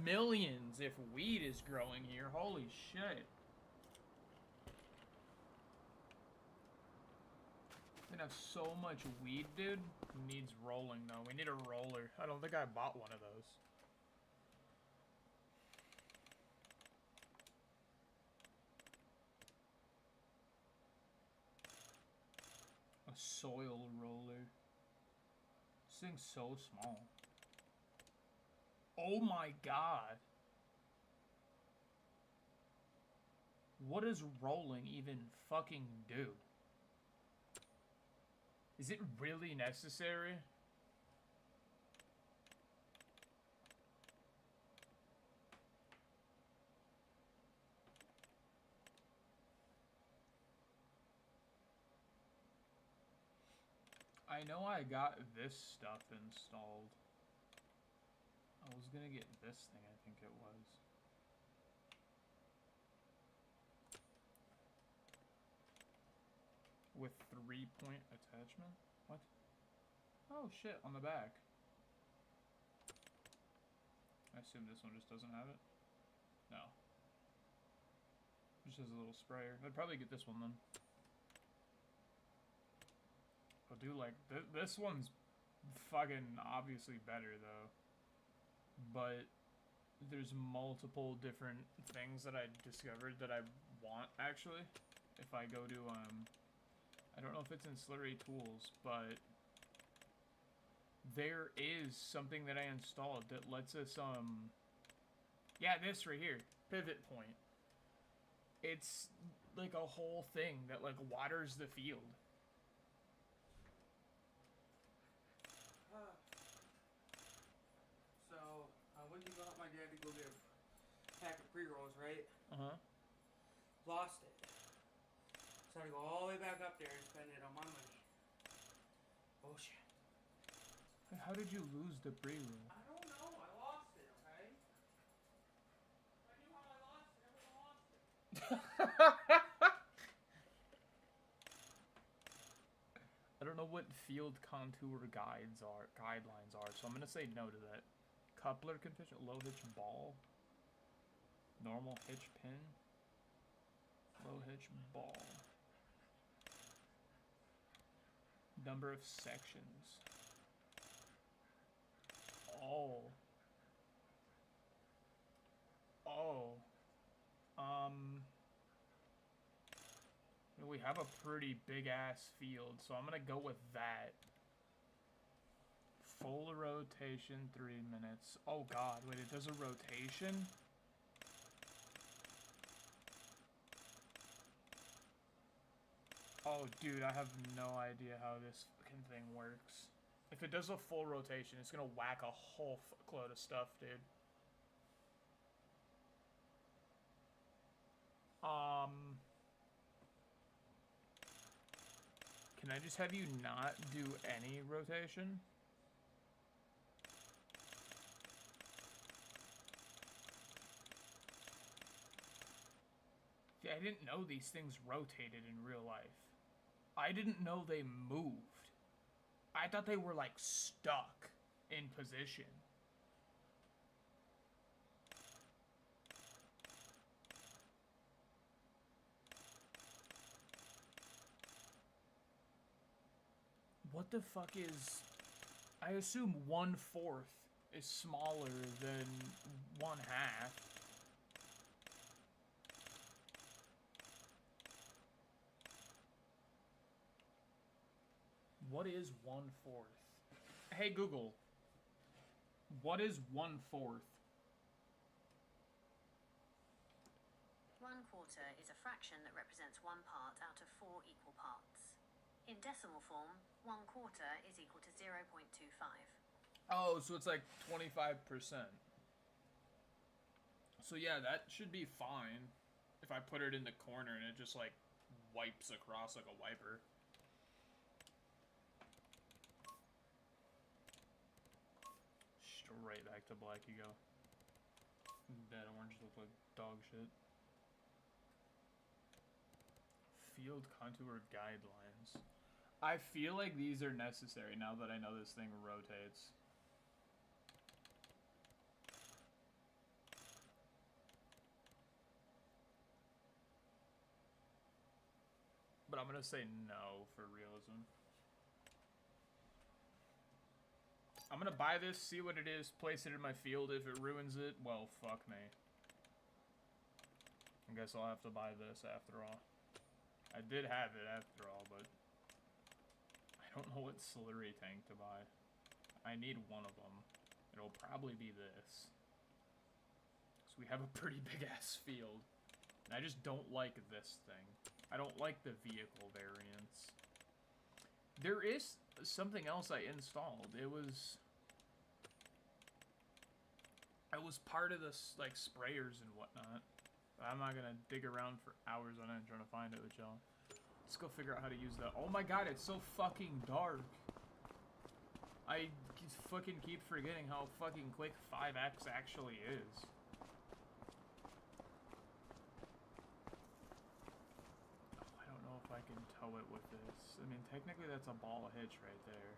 millions if weed is growing here. Holy shit. We're gonna have so much weed, dude. Needs rolling though. We need a roller. I don't think I bought one of those. A soil roller. This thing's so small. Oh my god. What does rolling even fucking do? Is it really necessary? I know I got this stuff installed. I was gonna get this thing, I think it was. With 3-point attachment? What? Oh shit, on the back. I assume this one just doesn't have it? No. Just has a little sprayer. I'd probably get this one then. I'll do like, this one's fucking obviously better though. But there's multiple different things that I discovered that I want actually. If I go to, I don't know if it's in Slurry Tools, but there is something that I installed that lets us, yeah, this right here, pivot point. It's like a whole thing that like waters the field. So, when you go had to go get a pack of pre-rolls, right? Uh-huh. Lost it. So I had to go all the way back up there and spend it on my money. Bullshit. How did you lose the pre-roll? I don't know. I lost it, okay? If I knew how I lost it, I would have lost it. I don't know what field contour guidelines are, so I'm gonna say no to that. Coupler configuration, low hitch ball, normal hitch pin, low hitch ball, number of sections. Oh. We have a pretty big ass field, so I'm gonna go with that. Full rotation, 3 minutes. Oh god, wait, it does a rotation? Oh dude, I have no idea how this fucking thing works. If it does a full rotation, it's gonna whack a whole fuckload of stuff, dude. Can I just have you not do any rotation? Yeah, I didn't know these things rotated in real life. I didn't know they moved. I thought they were, like, stuck in position. What the fuck is... I assume 1/4 is smaller than 1/2. What is 1/4? Hey Google, what is 1/4? 1/4 is a fraction that represents 1 part out of 4 equal parts. In decimal form, 1/4 is equal to 0.25. Oh, so it's like 25%. So yeah, that should be fine if I put it in the corner and it just like wipes across like a wiper. Straight back to black you go. That orange looks like dog shit. Field contour guidelines. I feel like these are necessary now that I know this thing rotates. But I'm gonna say no for realism. I'm gonna buy this, see what it is, place it in my field. If it ruins it, well, fuck me. I guess I'll have to buy this after all. I did have it after all, but I don't know what slurry tank to buy. I need one of them. It'll probably be this. So we have a pretty big ass field. And I just don't like this thing. I don't like the vehicle variants. There is something else I installed. It was part of this, like, sprayers and whatnot. But I'm not gonna dig around for hours on end trying to find it with y'all. Let's go figure out how to use that. Oh my god, it's so fucking dark. I just fucking keep forgetting how fucking quick 5x actually is. Oh, I don't know if I can tow it with this. I mean, technically that's a ball hitch right there.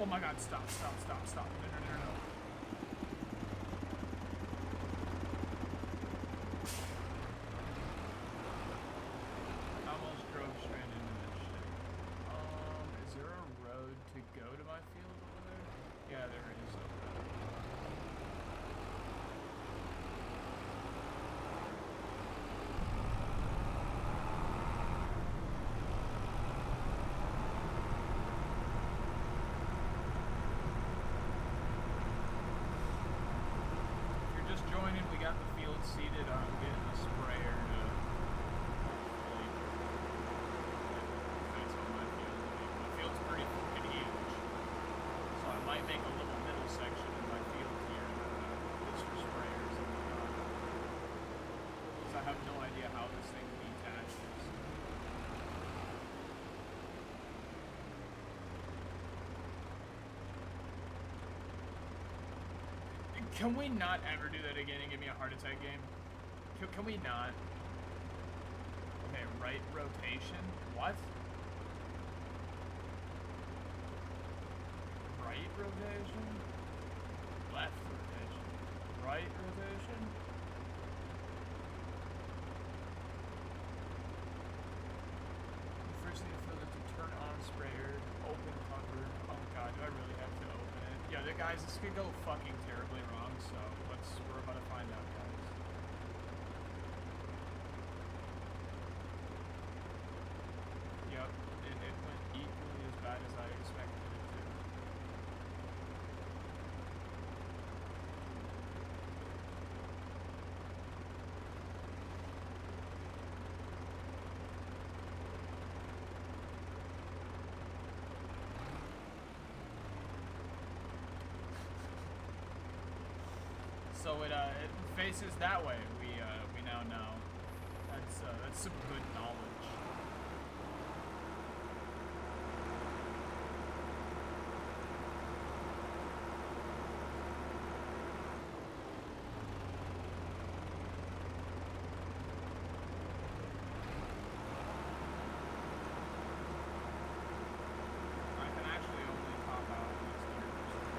Oh my god, stop. No. I almost drove straight into this shit. Is there a road to go to my field over there? Yeah, there is. Okay. Just joining, we got the field seeded. I'm getting a sprayer to hopefully fix on my field. My field's pretty fucking huge, so I might make a little middle section in my field here just for sprayers and whatnot. Because I have no idea how this thing detaches. Can we not ever do that again and give me a heart attack game? Can we not? Okay, right rotation? What? Right rotation? Left rotation? Right rotation? First need to fill it to turn on sprayer, open cover. Oh god, do I really have to open it? Yeah, guys, this could go fucking terribly wrong, so we're about to find out, guys. Yep, it went equally as bad as I expected it to. So it faces that way. We now know. That's some good knowledge. I can actually only top out at least 100%.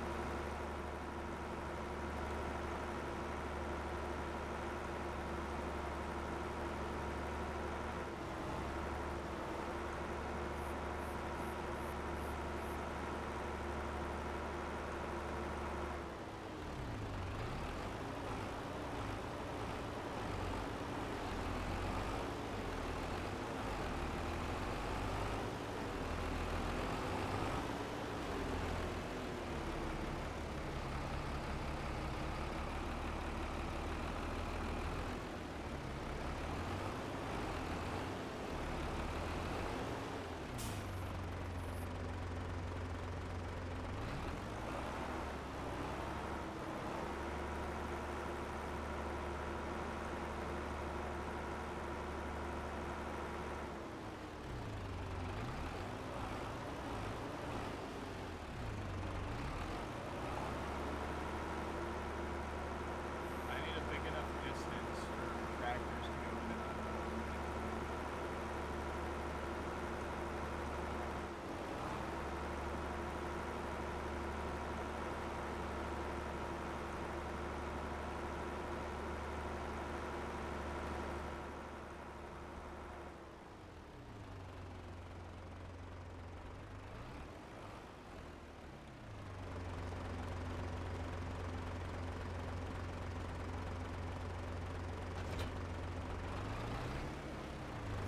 I need a big enough distance for tractors to go in and out of the road.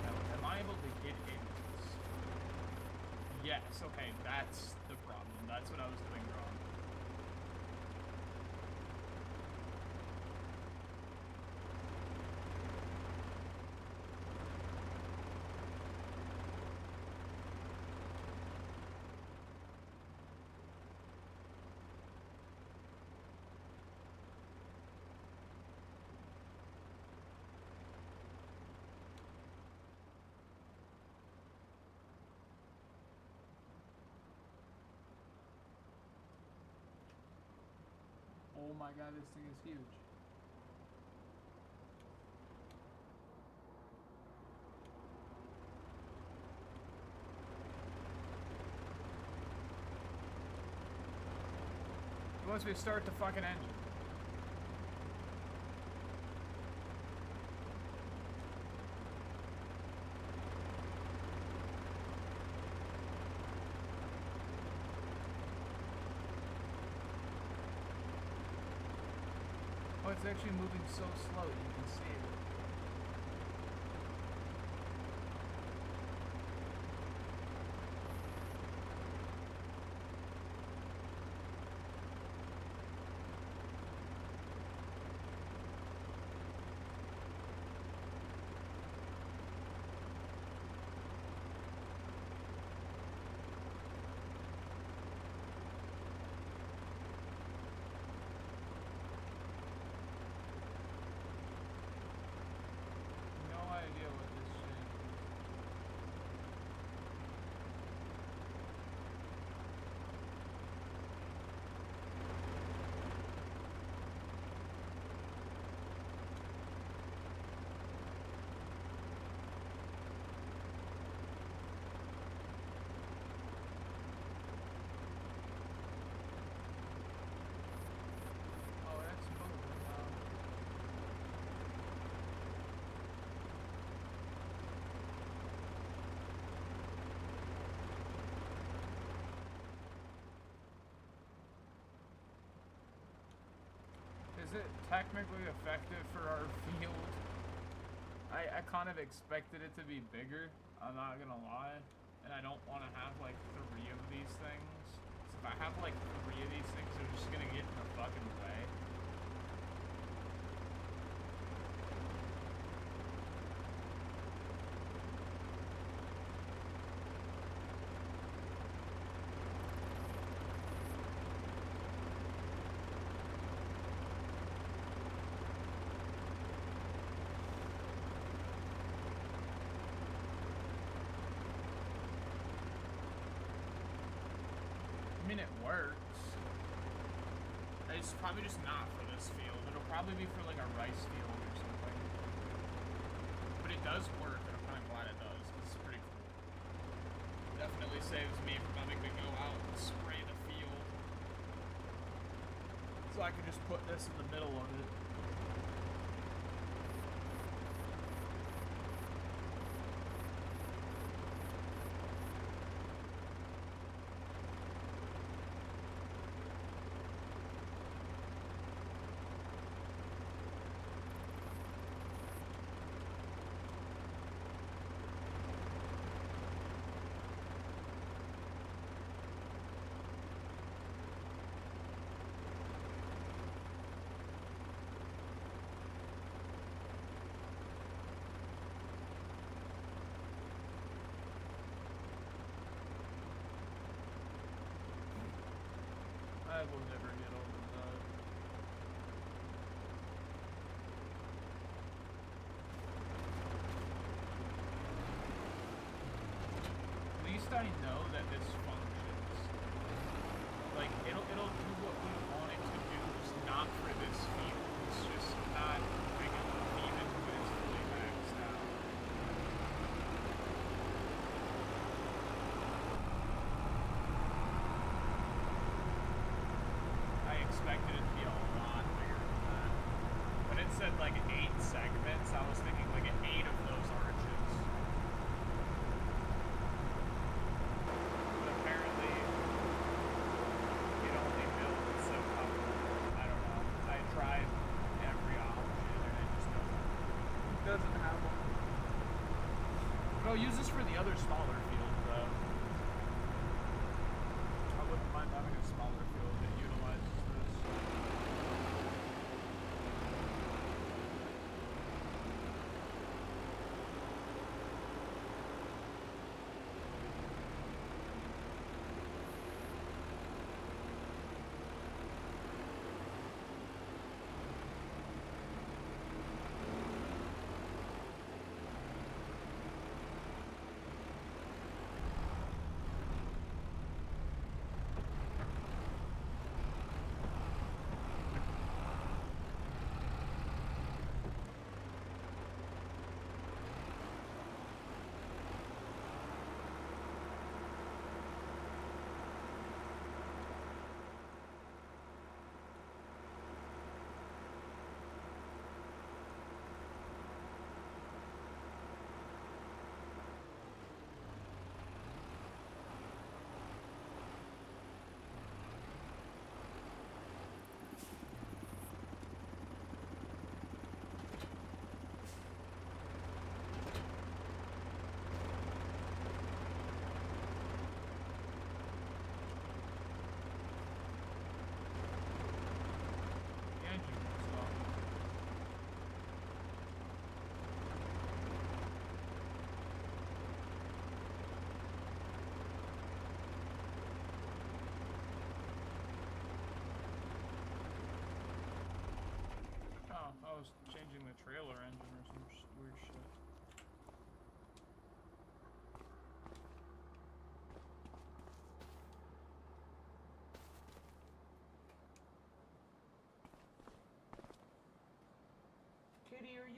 Now, am I able to get in this? Yes, okay, that's the problem. That's what I was doing wrong. Oh my god, this thing is huge. Once we start the fucking engine. Oh, it's actually moving so slow, you can see it. No idea what this shit is. Oh, that's moving now. Is it technically effective for our field? I kind of expected it to be bigger, I'm not gonna lie. And I don't want to have like 3 of these things. So if I have like 3 of these things, they're just gonna get in the fucking way. I mean, it works. It's probably just not for this field. It'll probably be for like a rice field or something. But it does work, and I'm kind of glad it does. It's pretty cool. Definitely saves me from having to go out and spray the field. So I can just put this in the middle of it. I will never get over that. At least I know that this functions. Like, it'll do what we want it to do, just not for this field. It's just not big enough even when it's fully maxed out. I expected it to be a lot bigger than that. When it said like 8 segments, I was thinking like 8 of those arches. But apparently, it only builds so I don't know. I tried every option and it just doesn't have one. But I'll use this for the other smaller fields though. I wouldn't mind having a smaller field that utilizes this.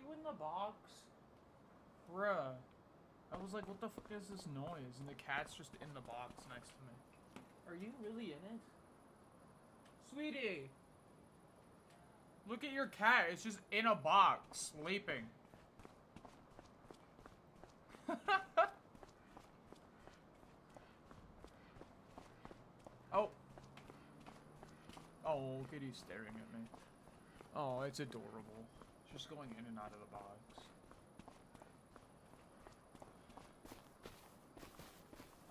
you in the box? Bruh. I was like, what the fuck is this noise? And the cat's just in the box next to me. Are you really in it? Sweetie! Look at your cat. It's just in a box, sleeping. Oh. Oh, kitty's staring at me. Oh, it's adorable. Just going in and out of the box.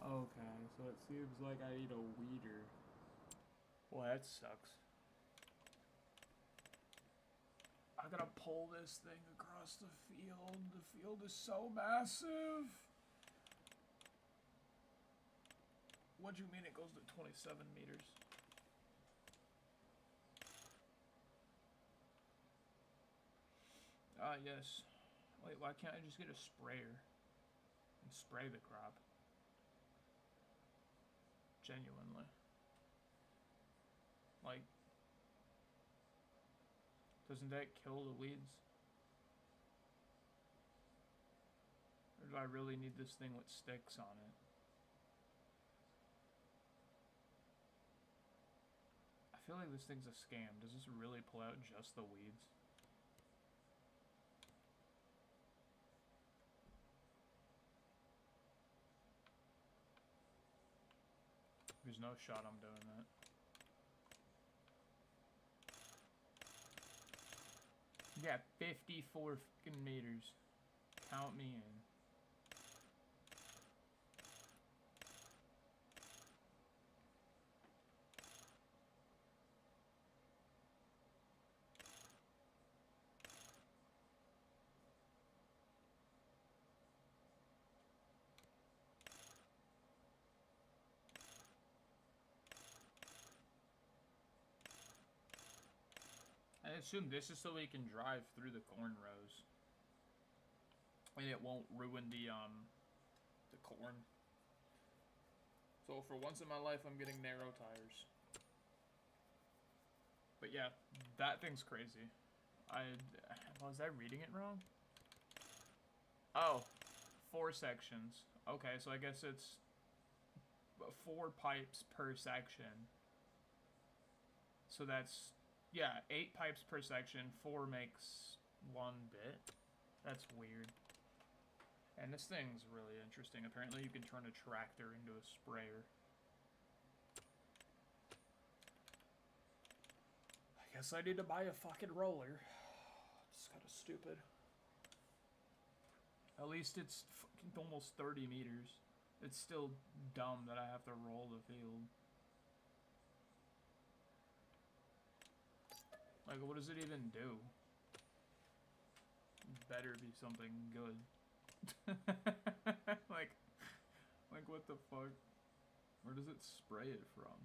Okay, so it seems like I need a weeder. Well, that sucks. I gotta pull this thing across the field. The field is so massive. What do you mean it goes to 27 meters? Yes. Wait, why can't I just get a sprayer and spray the crop? Genuinely. Like, doesn't that kill the weeds? Or do I really need this thing with sticks on it? I feel like this thing's a scam. Does this really pull out just the weeds? There's no shot I'm doing that. Yeah, 54 fucking meters. Count me in. I assume this is so we can drive through the corn rows. And it won't ruin the corn. So for once in my life, I'm getting narrow tires. But yeah, that thing's crazy. Was I reading it wrong? Oh, 4 sections. Okay, so I guess it's 4 pipes per section. So that's, yeah, 8 pipes per section. 4 makes 1 bit. That's weird. And this thing's really interesting. Apparently you can turn a tractor into a sprayer. I guess I need to buy a fucking roller. It's kind of stupid. At least it's fucking almost 30 meters. It's still dumb that I have to roll the field. Like, what does it even do? Better be something good. like what the fuck? Where does it spray it from?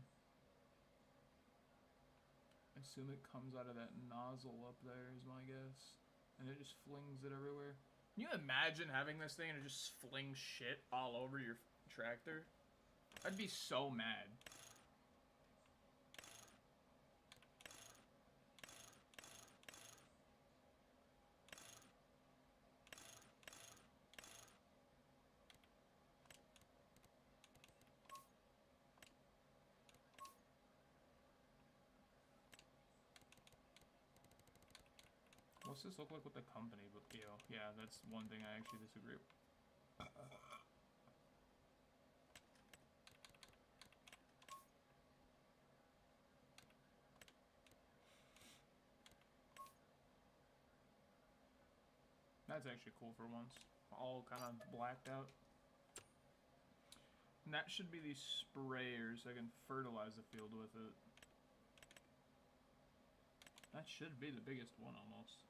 I assume it comes out of that nozzle up there is my guess. And it just flings it everywhere. Can you imagine having this thing and it just flings shit all over your tractor? I'd be so mad. What's this look like with the company? But yeah, that's one thing I actually disagree with. That's actually cool for once. All kind of blacked out. And that should be these sprayers. I can fertilize the field with it. That should be the biggest one almost.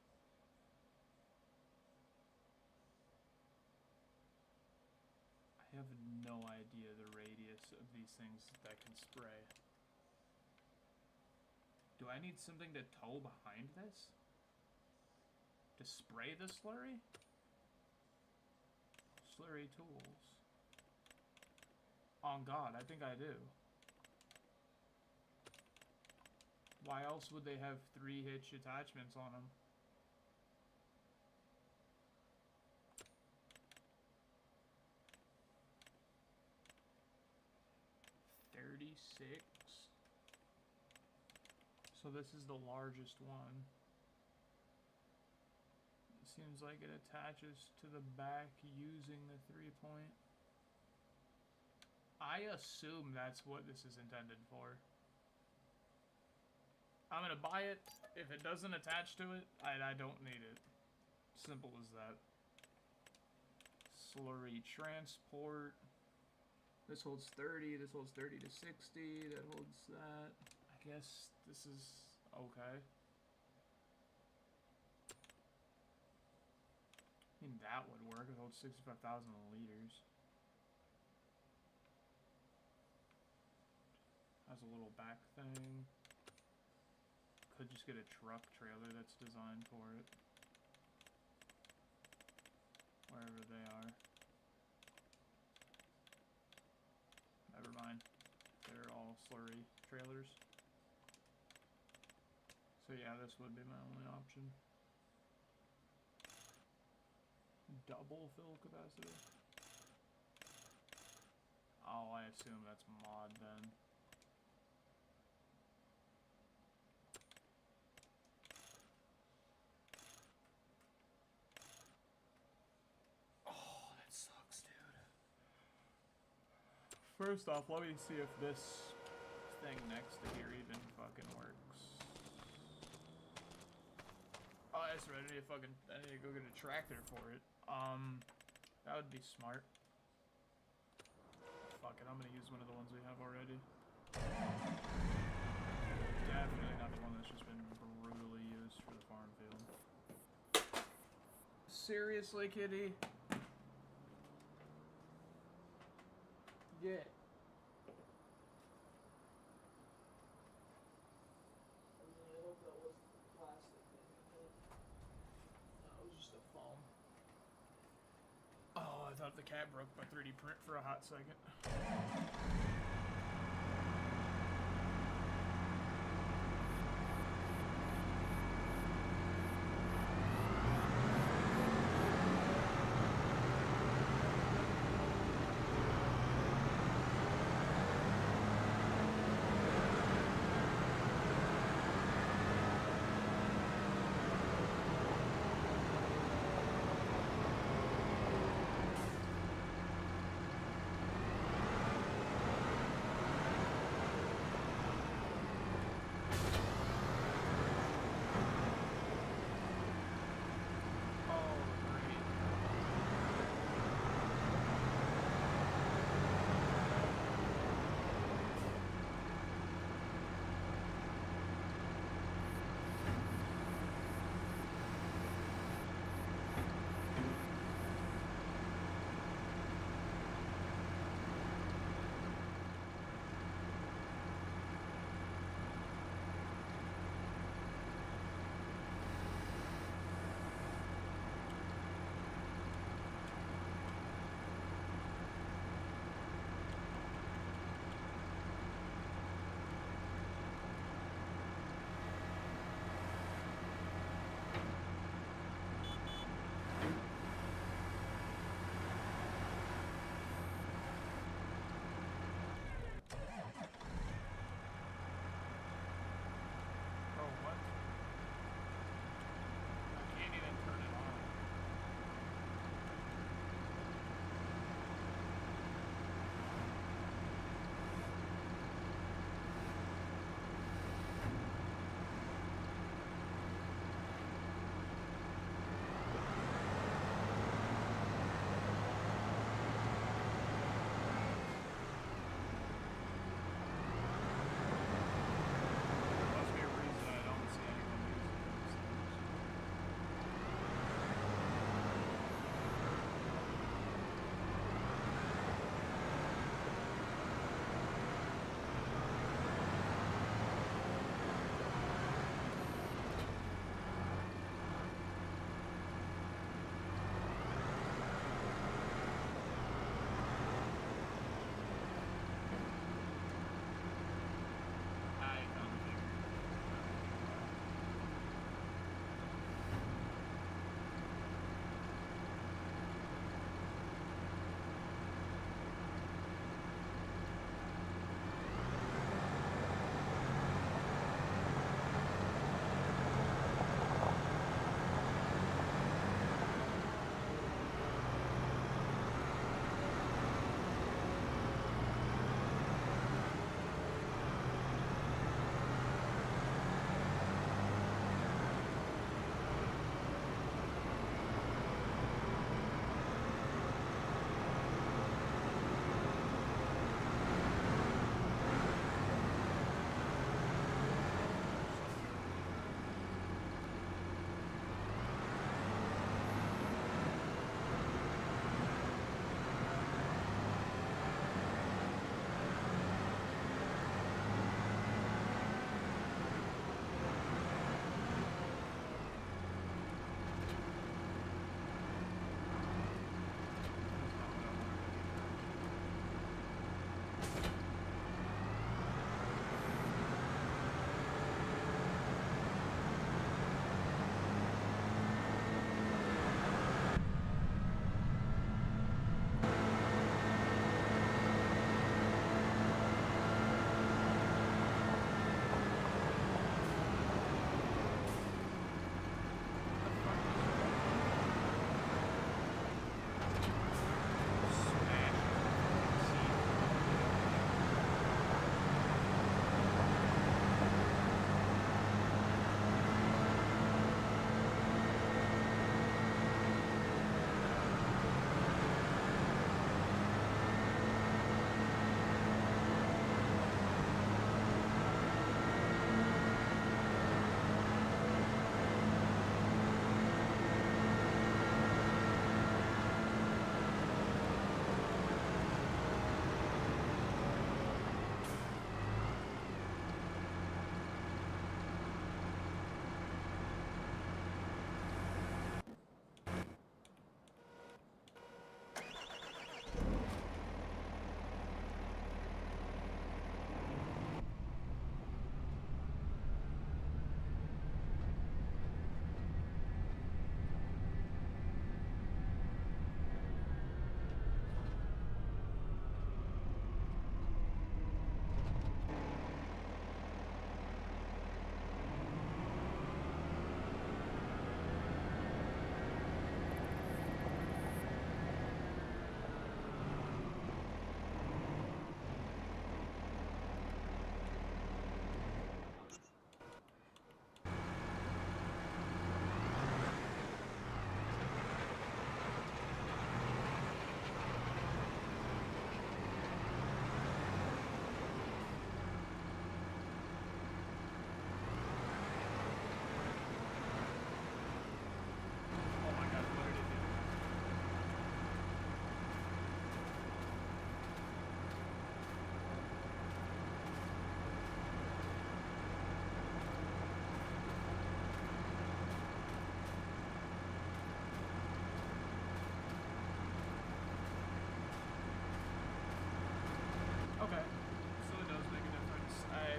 I have no idea the radius of these things that can spray. Do I need something to tow behind this? To spray the slurry? Slurry tools. On God, I think I do. Why else would they have 3 hitch attachments on them? 36. So this is the largest one. It seems like it attaches to the back using the 3-point. I assume that's what this is intended for. I'm gonna buy it. If it doesn't attach to it, I don't need it. Simple as that. Slurry transport. This holds 30, this holds 30 to 60, that holds that. I guess this is okay. I mean, that would work. It holds 65,000 liters. Has a little back thing. Could just get a truck trailer that's designed for it. Wherever they are. Never mind. They're all slurry trailers. So yeah, this would be my only option. Double fill capacity. Oh, I assume that's mod then. Oh, that sucks, dude. First off, let me see if this thing next to here even fucking works. Oh, that's right. I need to go get a tractor for it. That would be smart. Fuck it, I'm gonna use one of the ones we have already. Definitely not the one that's just been brutally used for the farm field. Seriously, kitty? Yeah. I hope that wasn't plastic. No, it was just a foam. Oh, I thought the cat broke my 3D print for a hot second.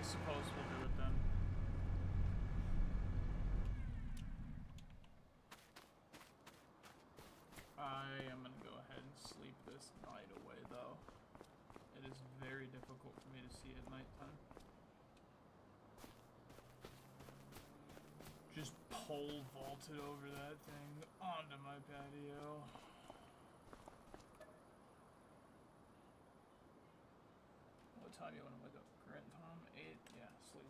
suppose we'll do it then. I am gonna go ahead and sleep this night away, though. It is very difficult for me to see at nighttime. Just pole vaulted over that thing onto my patio. What time you want to wake up? Current time? 8? Yeah, sleep.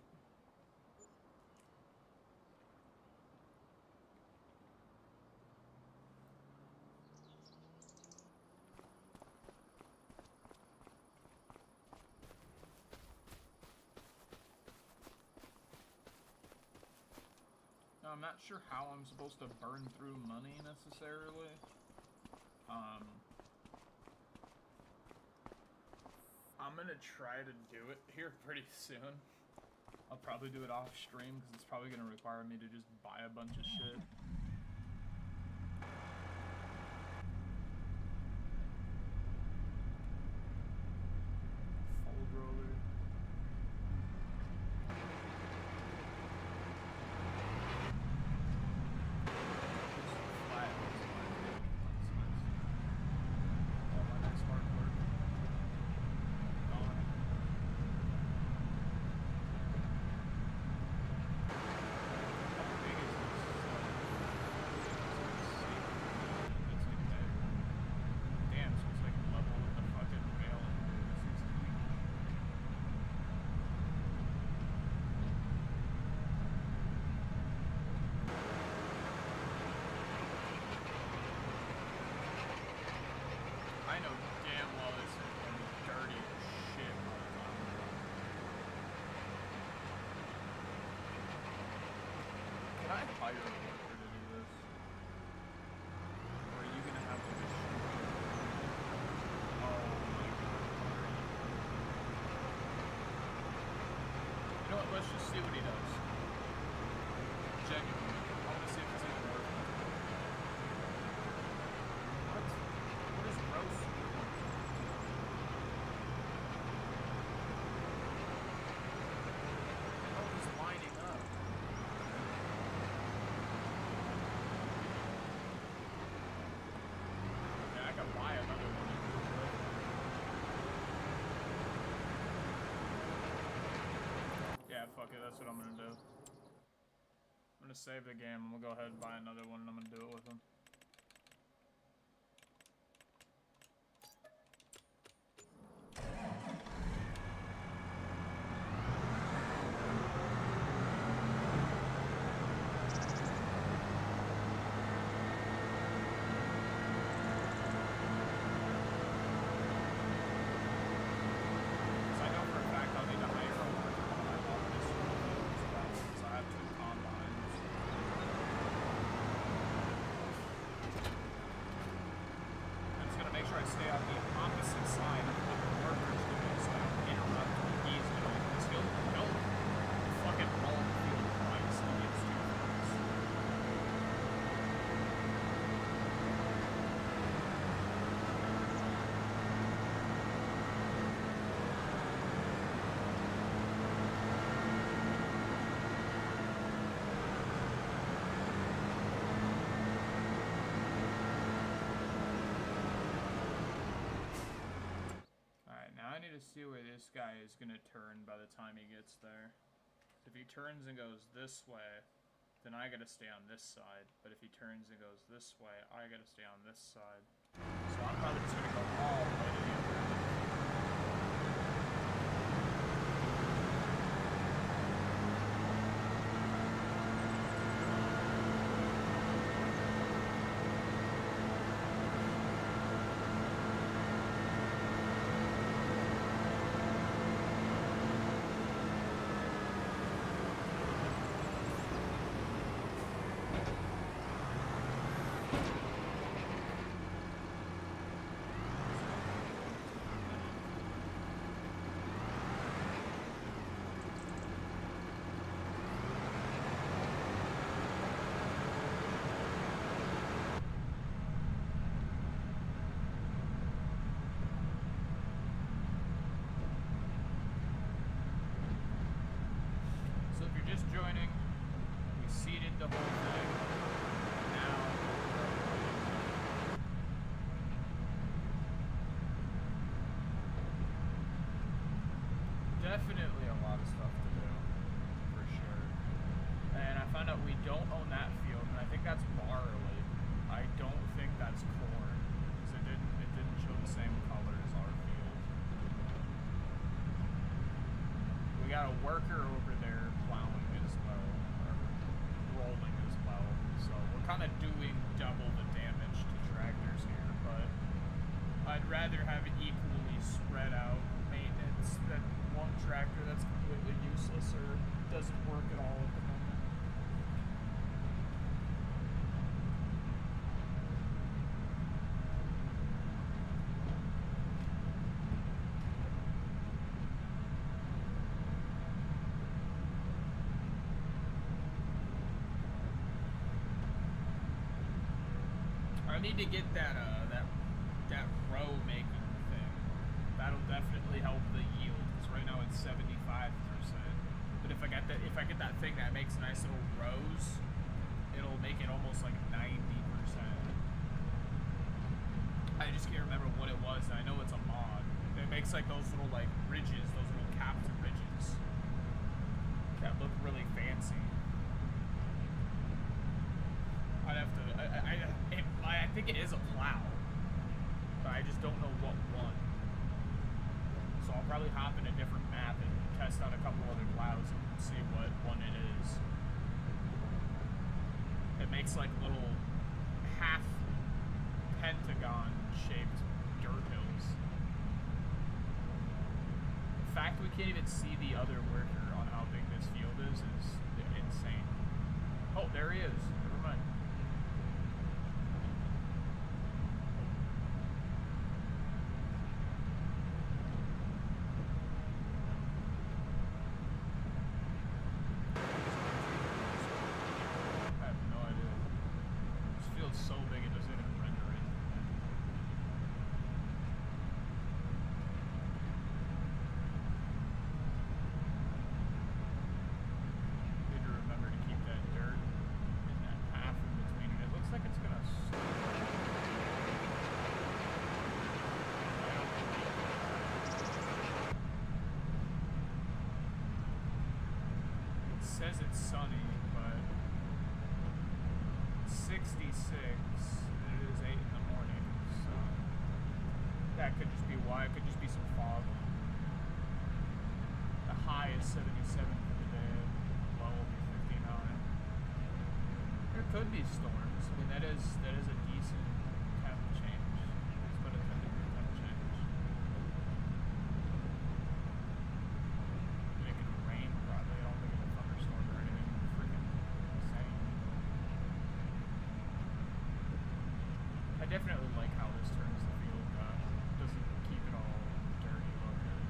Now, I'm not sure how I'm supposed to burn through money necessarily. I'm gonna try to do it here pretty soon. I'll probably do it off stream because it's probably gonna require me to just buy a bunch of shit. Fold roller. I know damn well this is gonna be dirty as shit by the time we're done. Can I hire a worker to do this? Or are you gonna have to just shoot me? Oh my god. You know what, let's just see what he does. Genuinely. I wanna see if it's even worth it. What? What is gross? Oh, he's lining up. Yeah, I can buy another one. Yeah, fuck it, that's what I'm gonna do. I'm gonna save the game, I'm gonna go ahead and buy another one, and I'm gonna do it with him. I know for a fact I'll need to hire a worker when I walk this field as well, because I have 2 combines. I'm just gonna make sure I stay on the opposite side of what the worker's doing, so I don't interrupt what he's doing, because he'll fucking roll the field twice and he gets 2 points. Alright, now I need to see where this guy is gonna turn by the time he gets there. If he turns and goes this way, then I gotta stay on this side. But if he turns and goes this way, I gotta stay on this side. So I'm probably just gonna go all the way to the other end. joining. We seeded the whole thing. Now, definitely a lot of stuff to do, for sure. And I found out we don't own that field, and I think that's barley. I don't think that's corn, because it didn't show the same color as our field. We got a worker over there plowing as well, or rolling as well. So we're kind of doing double the damage to tractors here, but I'd rather have it equally spread out maintenance than one tractor that's completely useless or doesn't work at all at the moment. I need to get that row making thing. That'll definitely help the yield, because right now it's 75%. But if I get that thing that makes nice little rows, it'll make it almost like 90%. I just can't remember what it was. I know it's a mod. It makes like those little like ridges, those little capped ridges that look really fancy. I'd have to. I think it is a plow, but I just don't know what one. So I'll probably hop in a different map and test out a couple other plows and see what one it is. It makes like little half pentagon shaped dirt hills. The fact we can't even see the other worker on how big this field is insane. Oh, there he is. Never mind. So big it doesn't even render it. Need to remember to keep that dirt in that half in between, and it looks like it's gonna It says it's sunny, but 66, and it is 8 in the morning, so that could just be why. It could just be some fog. The high is 77 for the day, low will be 59. There could be storms. I mean, that is a decent temp change. It's about a 10-degree temp change. It could rain probably. I don't think it's a thunderstorm or anything freaking insane. I definitely like how this turns the field. Doesn't keep it all dirty looking.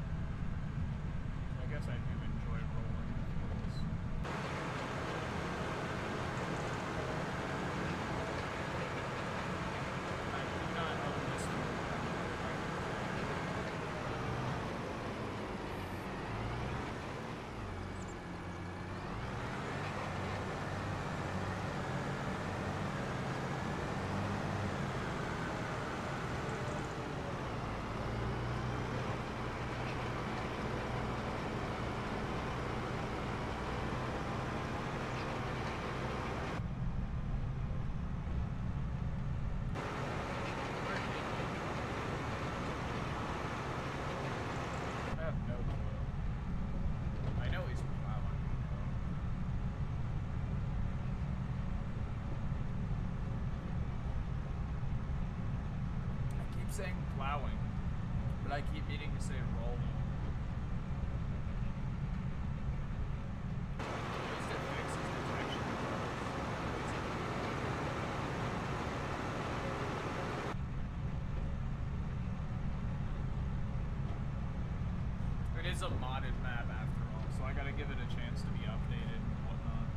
I guess I do enjoy rolling the fields. I do not own this one. I have no clue. I know he's plowing. I keep saying plowing, but I keep needing to say rolling. At least it fixes detection. It is a modded map after all, so I gotta give it a chance to be updated and whatnot.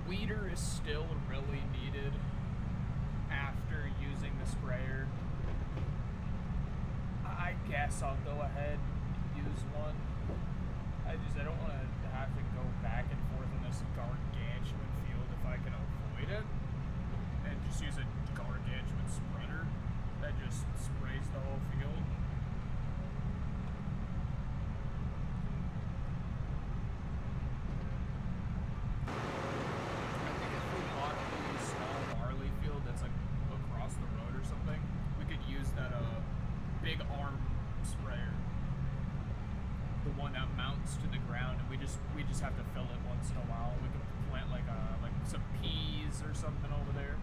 weeder is still really needed after using the sprayer. I guess I'll go ahead and use one. I don't want to have to go back and forth in this gargantuan field if I can avoid it. And just use a gargantuan spreader that just sprays the whole field. I think if we bought a small barley field that's like across the road or something, we could use that big arm sprayer. The one that mounts to the ground, and we just have to fill it once in a while. We could plant like some peas or something over there.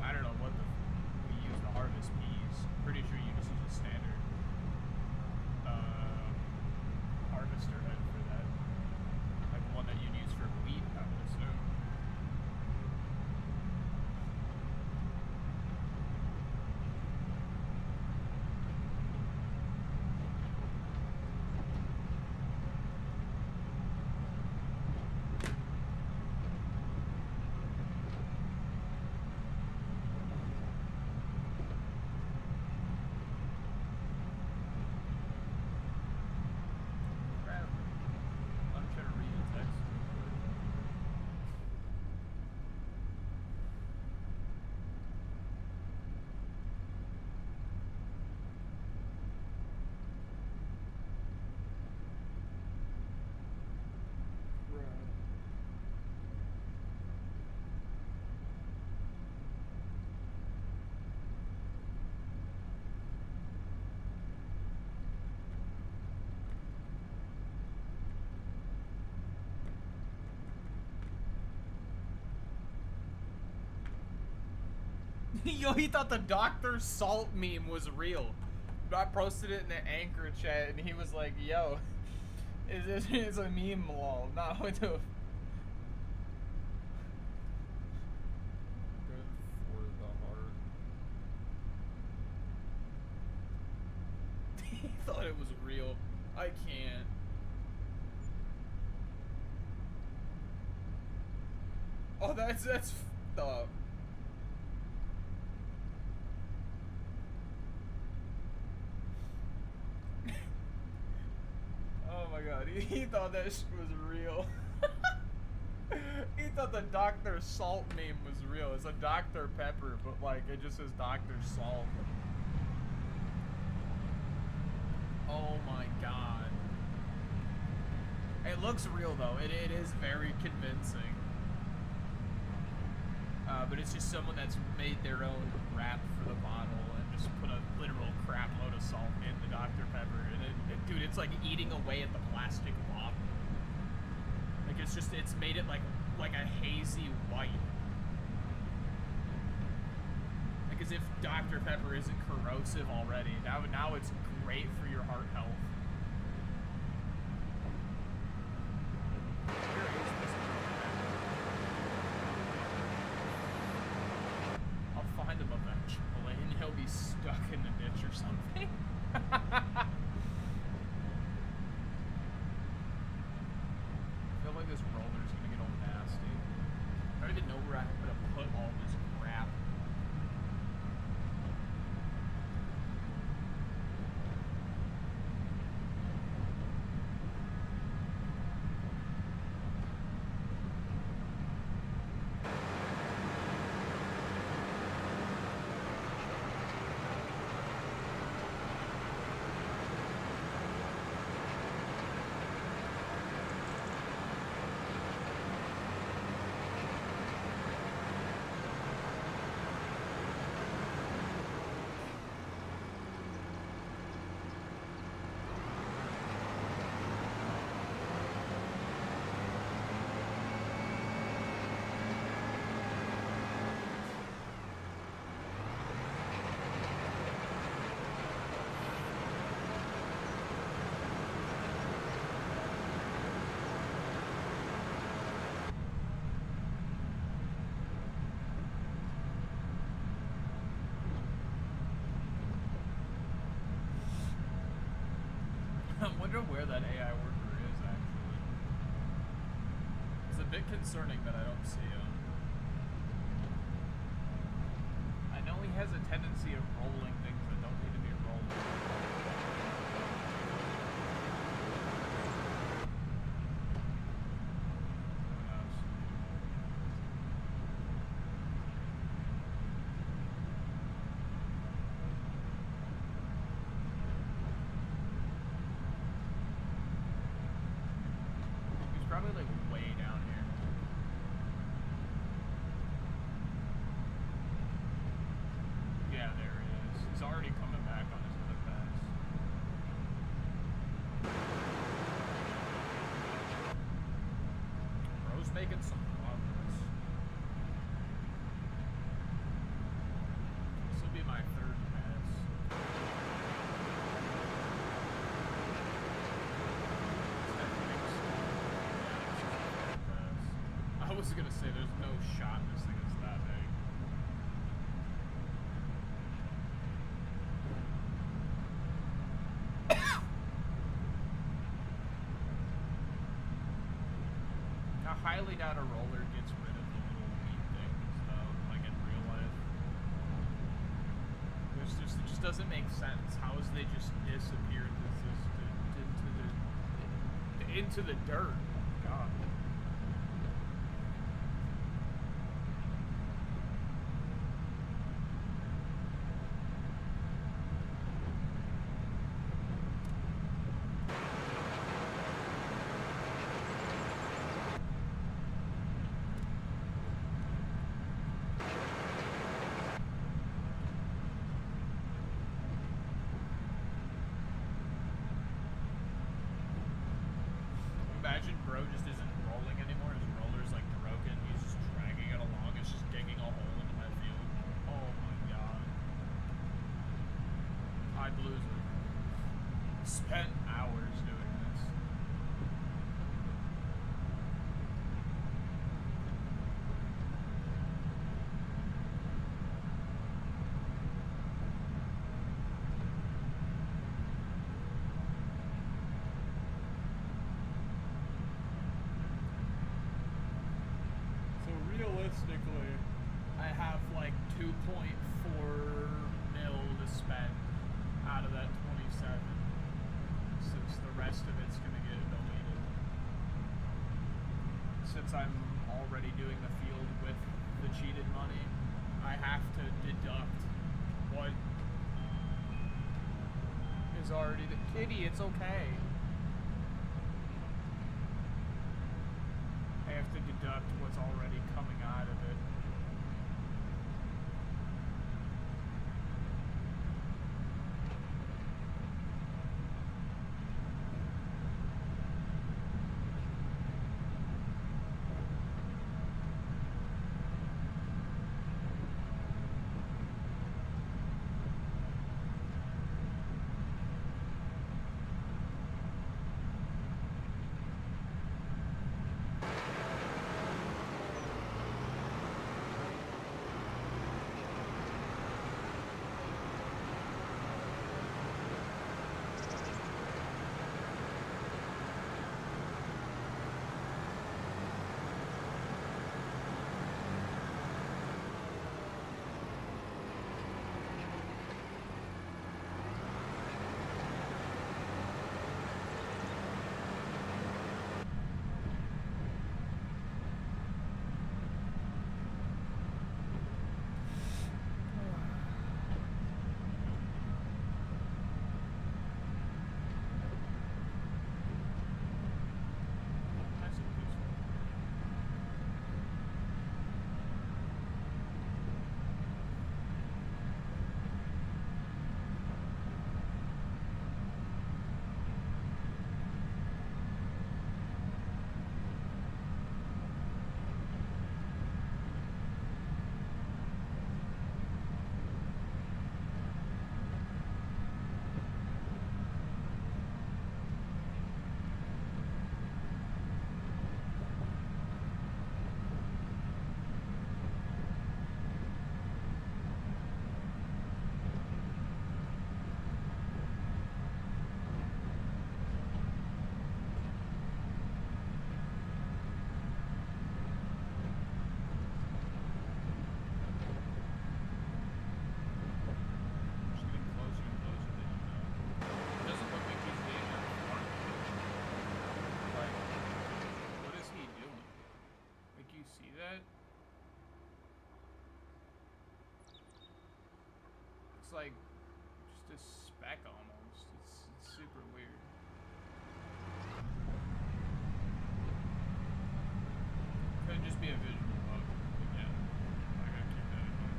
I don't know what we use to harvest peas. Pretty sure you just use a standard harvester head for that, like one that you'd use for wheat, I would assume. I'm trying to read a text. Yo, he thought the Dr. Salt meme was real. I posted it in the Anchor chat, and he was like, yo, it's a meme lol, not with the... Good for the heart. He thought it was real. I can't. Oh, that's fucked up. Oh my god, he thought that shit was real. He thought the Dr. Salt meme was real. It's a Dr. Pepper, but like it just says Dr. Salt. Oh my god. It looks real though. It is very convincing. But it's just someone that's made their own wrap for the bottle and just put a literal crap load of salt in the Dr. Pepper. And dude, it's like eating away at the plastic bottle. Like it's made it like a hazy white. Like as if Dr. Pepper isn't corrosive already. Now it's great for your heart health. Where is this? I'll find him eventually, and he'll be stuck in the ditch or something. I feel like this roller's gonna get all nasty. I don't even know where I'm gonna put all this crap. I wonder where that AI worker is, actually. It's a bit concerning that I don't see him. I know he has a tendency of rolling things that don't need to be rolled. Who knows? He's probably like way down here. Yeah, there he is. He's already coming back on his other pass. Bro's making some progress. This will be my third pass. I was gonna say there's no shot this thing is that big. I highly doubt a roller gets rid of the little weed things, though, like in real life. It just doesn't make sense. How is they just disappeared into the dirt? God. Imagine bro just isn't rolling anymore. His roller's like broken. He's just dragging it along. It's just digging a hole into my field. Oh my god. I'd lose it. Spent hours doing this. So realistically, I have like 2.4 mil to spend out of that 27, since the rest of it's gonna get deleted. Since I'm already doing the field with the cheated money, I have to deduct what is already the kitty. It's okay. I have to deduct what's already coming out of it. like just a speck almost. It's super weird. Could just be a visual bug. Again, I gotta keep that in mind.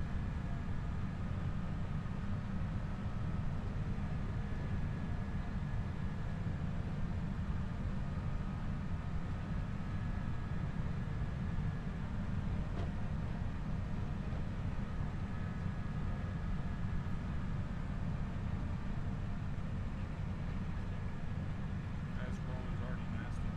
As roll is already nasty.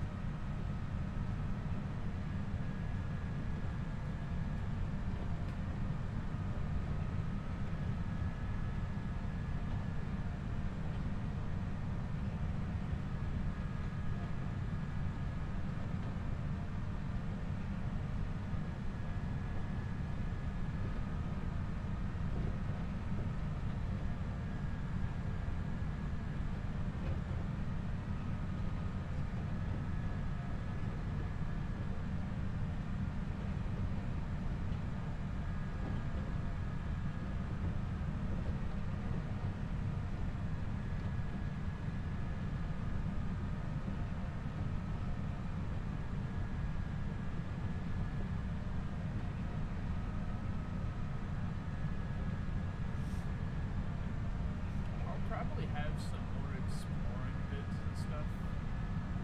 I'll probably have some more exploring bits and stuff,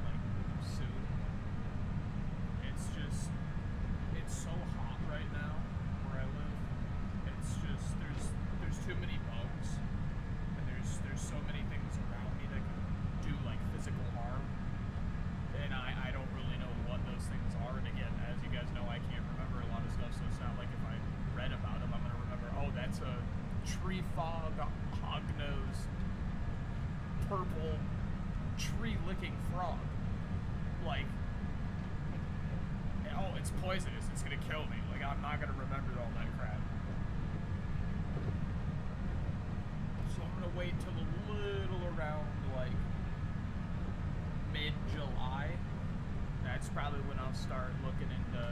like, soon. It's just, it's so hot right now where I live. It's just, there's too many bugs, and there's so many things around me that can do, like, physical harm, and I don't really know what those things are, and again, as you guys know, I can't remember a lot of stuff, so it's not like if I read about them, I'm gonna remember, oh, that's a tree frog, hog-nosed, purple, tree-licking frog. Like, oh, it's poisonous, it's gonna kill me. Like, I'm not gonna remember all that crap. So I'm gonna wait till a little around, like, mid-July. That's probably when I'll start looking into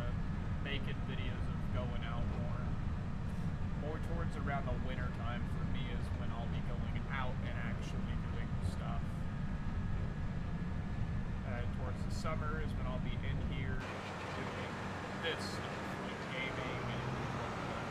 making videos of going out more. More towards around the winter time for me is when I'll be going out and actually doing stuff. Towards the summer is when I'll be in here doing this stuff, like gaming and whatnot.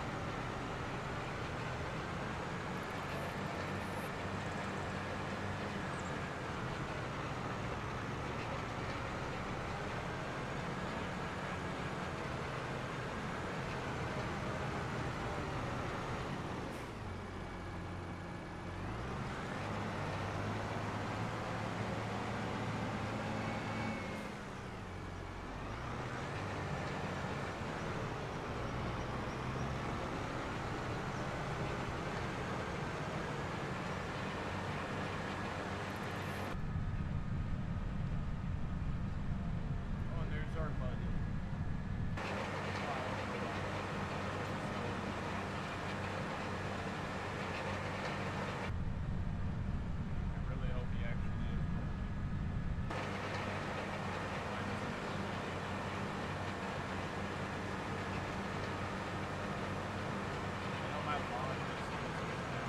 Oh, and there's our buddy. I really hope he actually is working. I know my lawn distance is now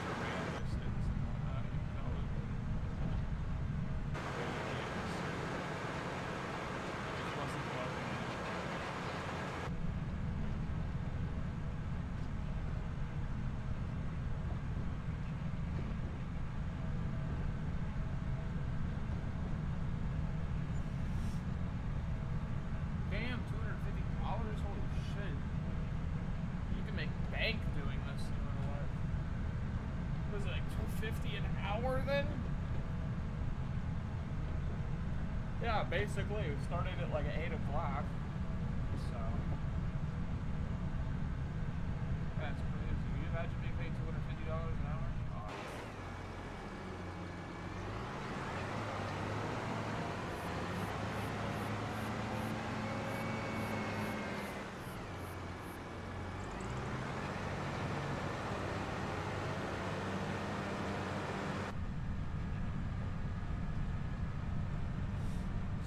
terrain distance and whatnot, you can call it. It just wasn't bugging me. Damn, $250? Holy shit. You can make bank doing this in real life. Was it like $250 an hour then? Yeah, basically. We started at like 8 o'clock. So. That's crazy. Can you imagine being paid $250 an hour? Oh.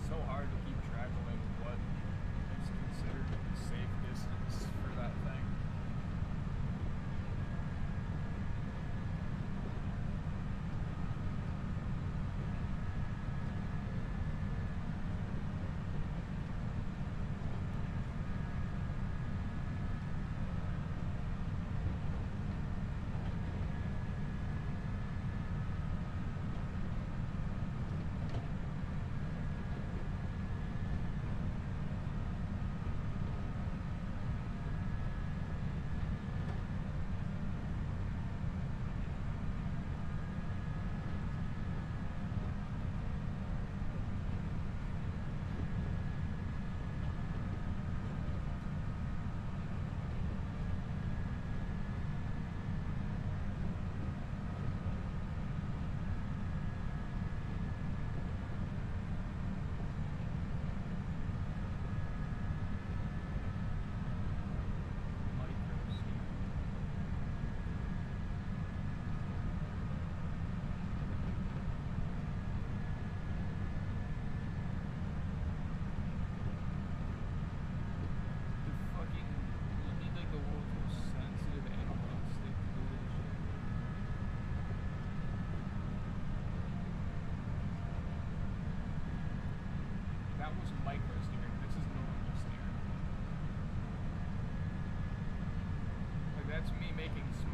So hard to keep track of like what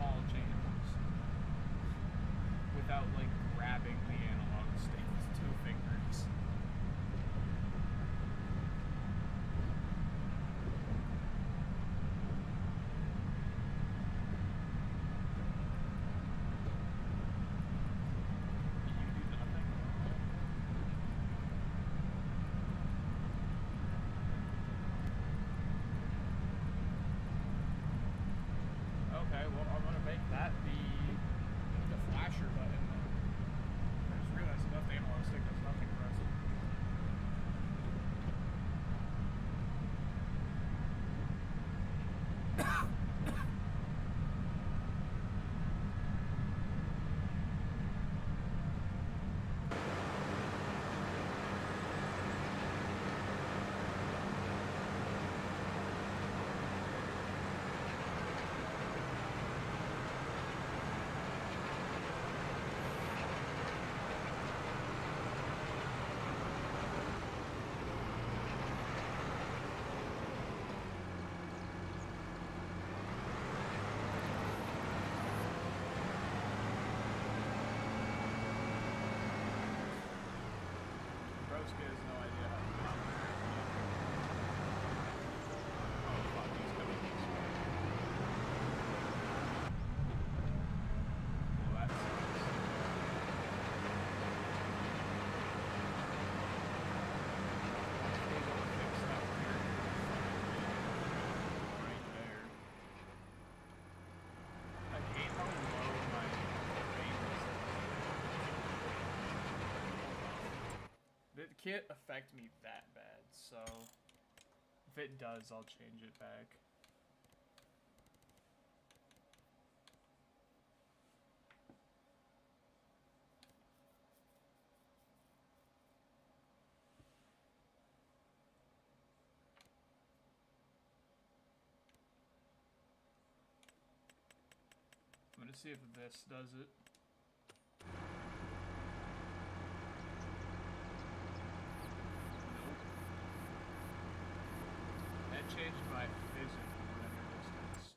small changes without like grabbing the analog stick with 2 fingers. Okay, well, I'm gonna make that the flasher button. I just realized the left analog stick does nothing for us. Broski has no idea how to get out there. Oh fuck, he's coming this way. Well, that sucks. He's gonna fix that weird right there. I hate how low my range is. It can't affect me that bad, so if it does, I'll change it back. I'm gonna see if this does it. That changed my physical render distance.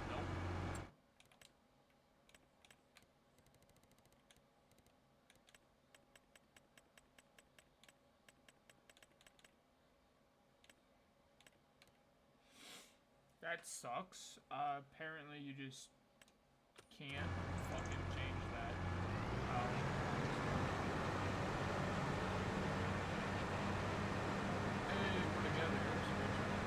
Nope. That sucks. Apparently you just can't fucking change that. Hey, we're together. Switch over.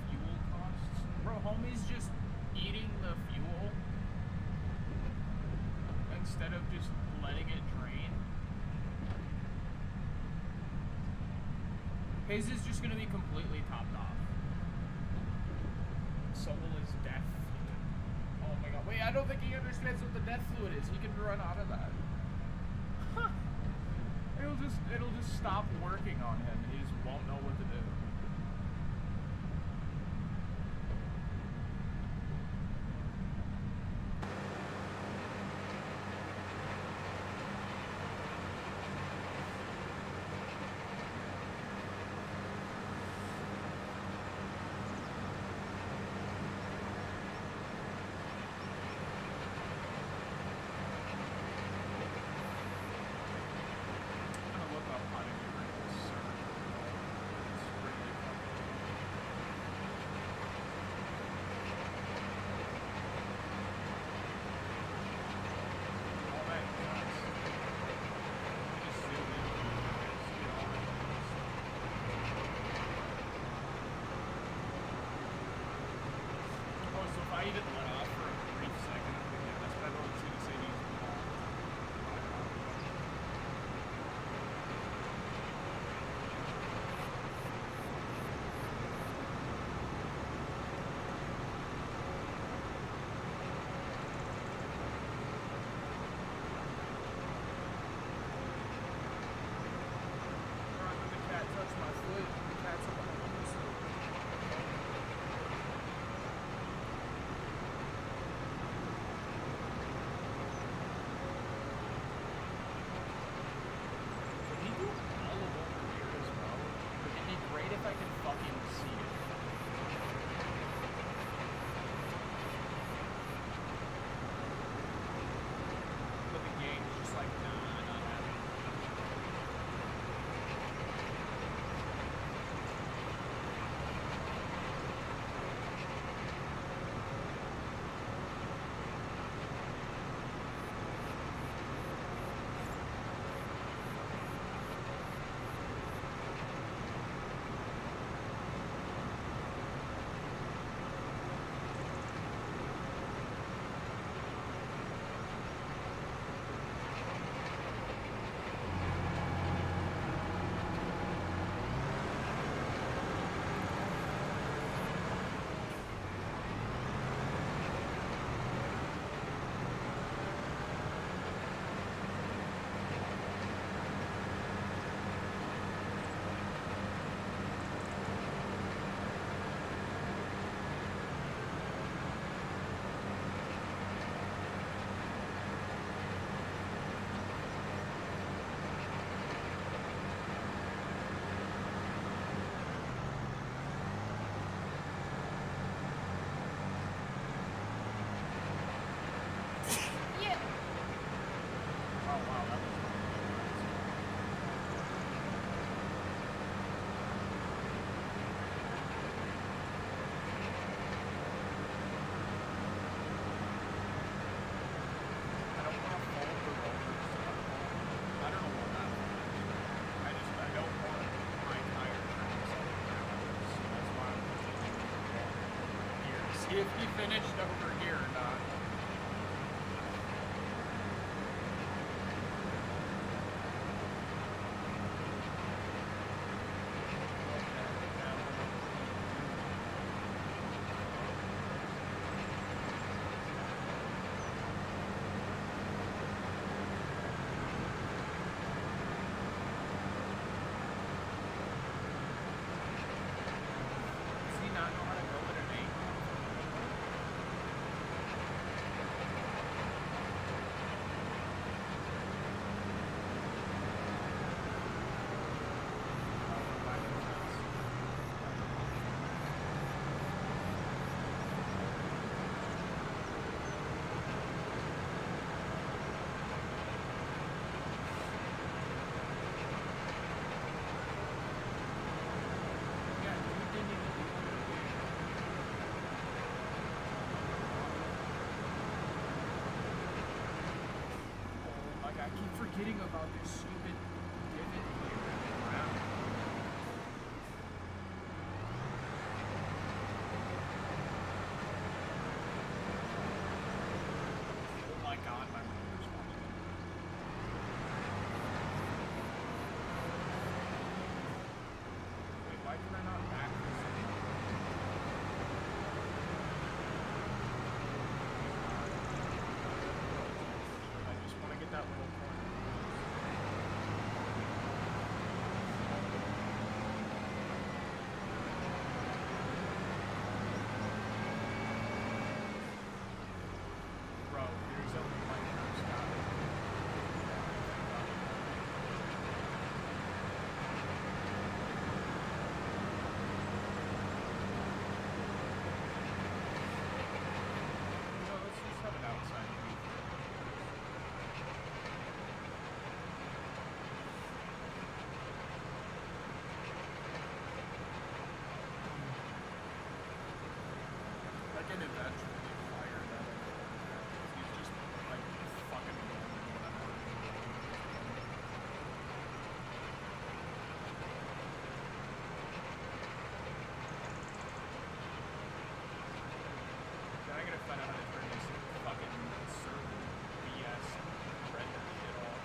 Fuel costs? Bro, homie's just eating the fuel instead of just letting it drain. His is just gonna be completely topped off. So will his death fluid. Oh my god. Wait, I don't think he understands what the death fluid is. He can run out of that. Huh. It'll just stop working on him and he just won't know what to do. I'm gonna look up how to get rid of this server. It's I even let off for a brief second. I'm thinking, that's what everyone's going to say to use the ball. The cat touched my foot. The cat's on the windowsill. Could he do all of over here as well? It'd be great if I could fucking see it. But the game's just like, nah, not happening. Oh wow, that was I don't want to fold the rollers. I don't know what that is. I don't want my tire tracks on the ground. So that's why I'm pushing here. See if he finished over here or not. Does he not know how to go at an angle? Yeah, dude didn't even do it. Like, I keep forgetting about this stupid divot here in the ground. Oh my god, my rollers falling in. Wait, why can I not back this in? I just want to get that little corner. find out how to turn this fucking server BS render shit off.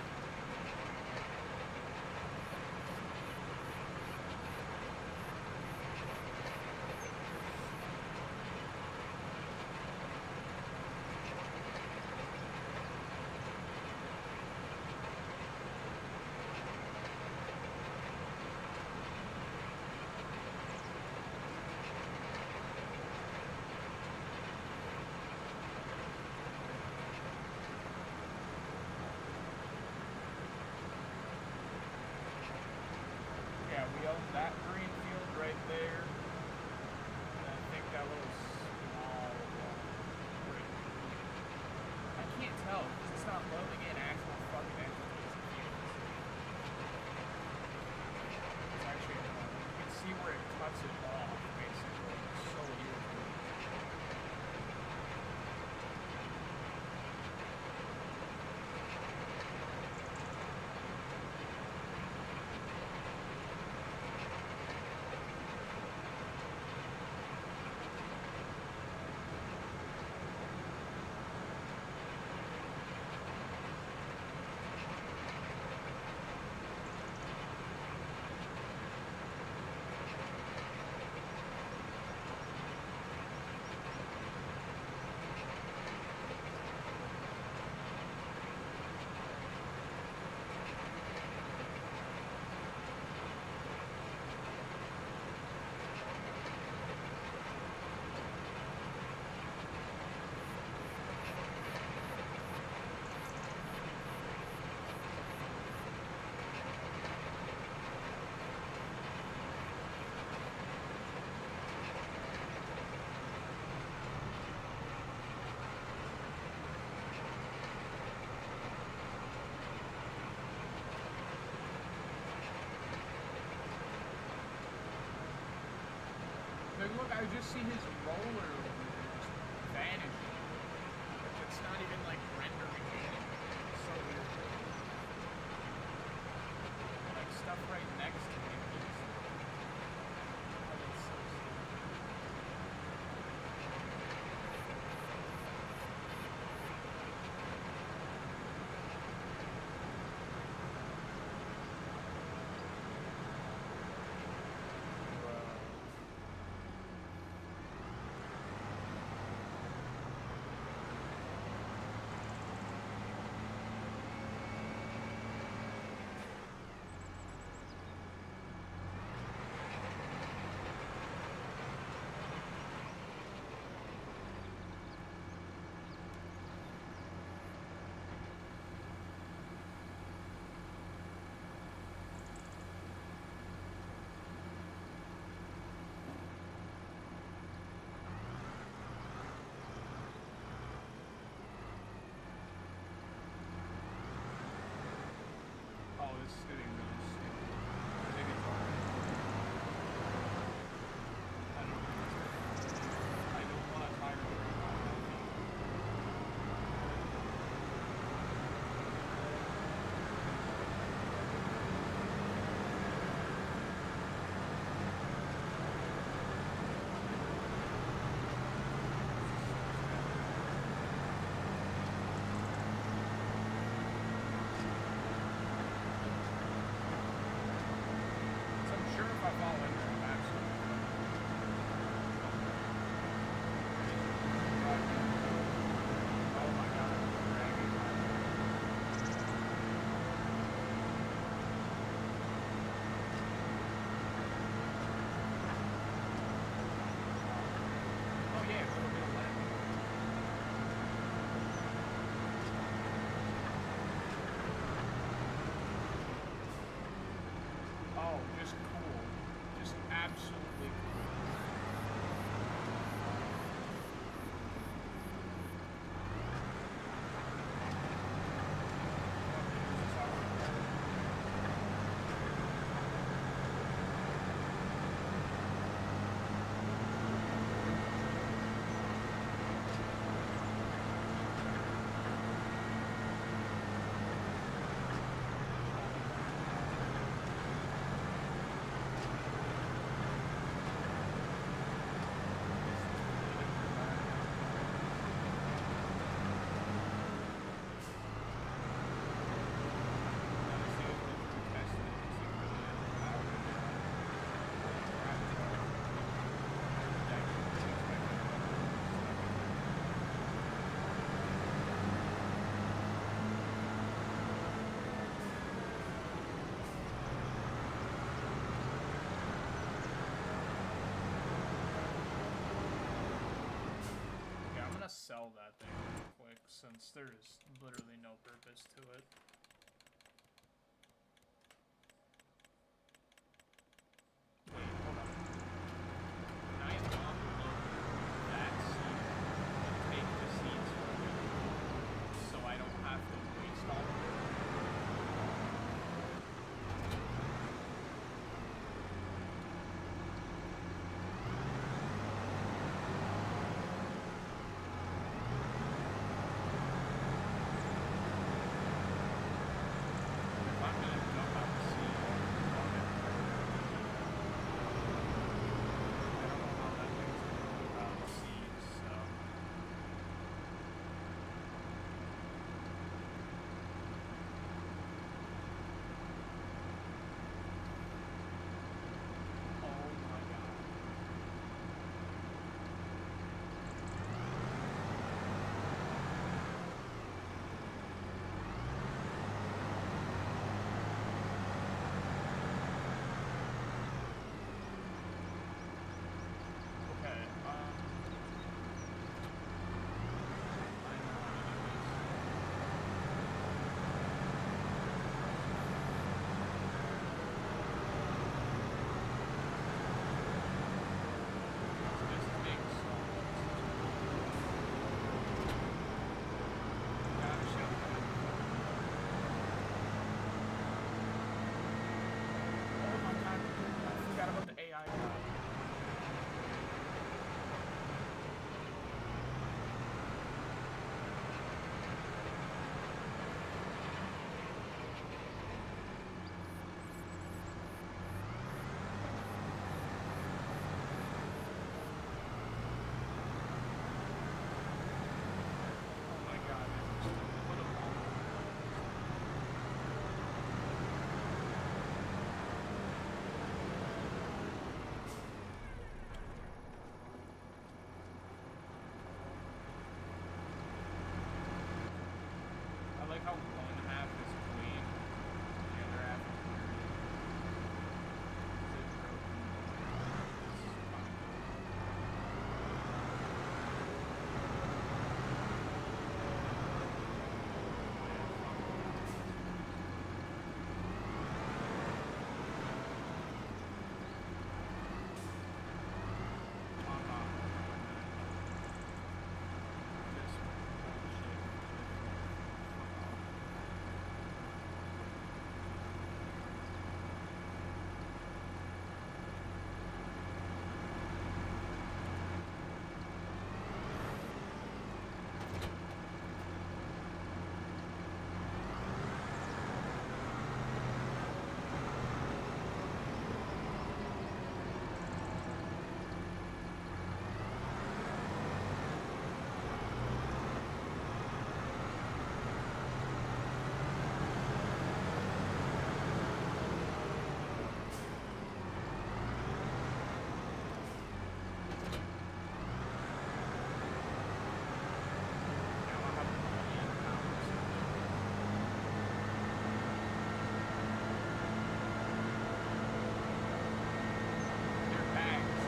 Yeah, we own that green field right there. And I think that little small one right here. I can't tell because it's not loading in actual fucking entities and fields. It's actually, you can see where it cuts it off, basically. It's so irritating. Like, look, I just see his roller over there just vanishing. Like, it's not even, like, rendering anything. It's so weird. Like, stuff right next to him is... Oh, that's so sad. Bro. sell that thing real quick, since there's literally no purpose to it. Wait, hold on. Can I unload that seed and take the seeds from it, so I don't have to waste all of it? If I'm gonna dump out the seed, I don't know how that thing's gonna go without seeds, so. Oh my god. Okay, I know this makes so gotta show that. Oh my god, I forgot about the AI guy. Oh my god, what a bummer. I like how one half is clean, the other half is dirty. It's broken. It's fine. Now I have £1 million. They're bags.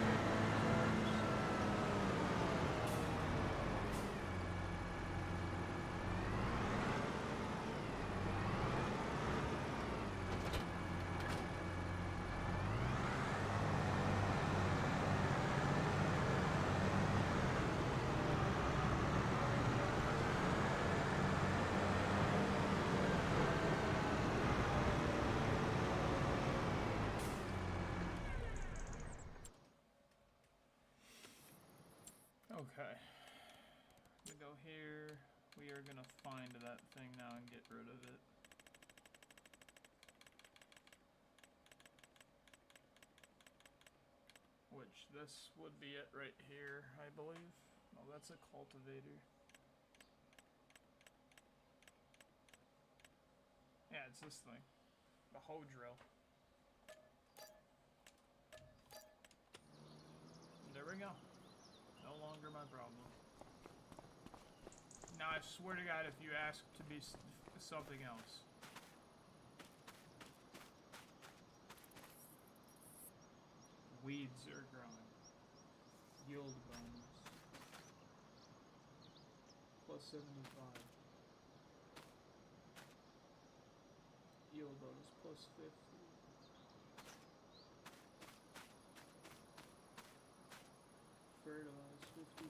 Okay. We go here. We are gonna find that thing now and get rid of it. Which this would be it right here, I believe. No, that's a cultivator. Yeah, it's this thing. The hoe drill. There we go. No longer my problem. Now I swear to God, if you ask to be something else. Weeds are growing. Yield bonus. plus 75. Yield bonus plus 50. Fertilize 50%.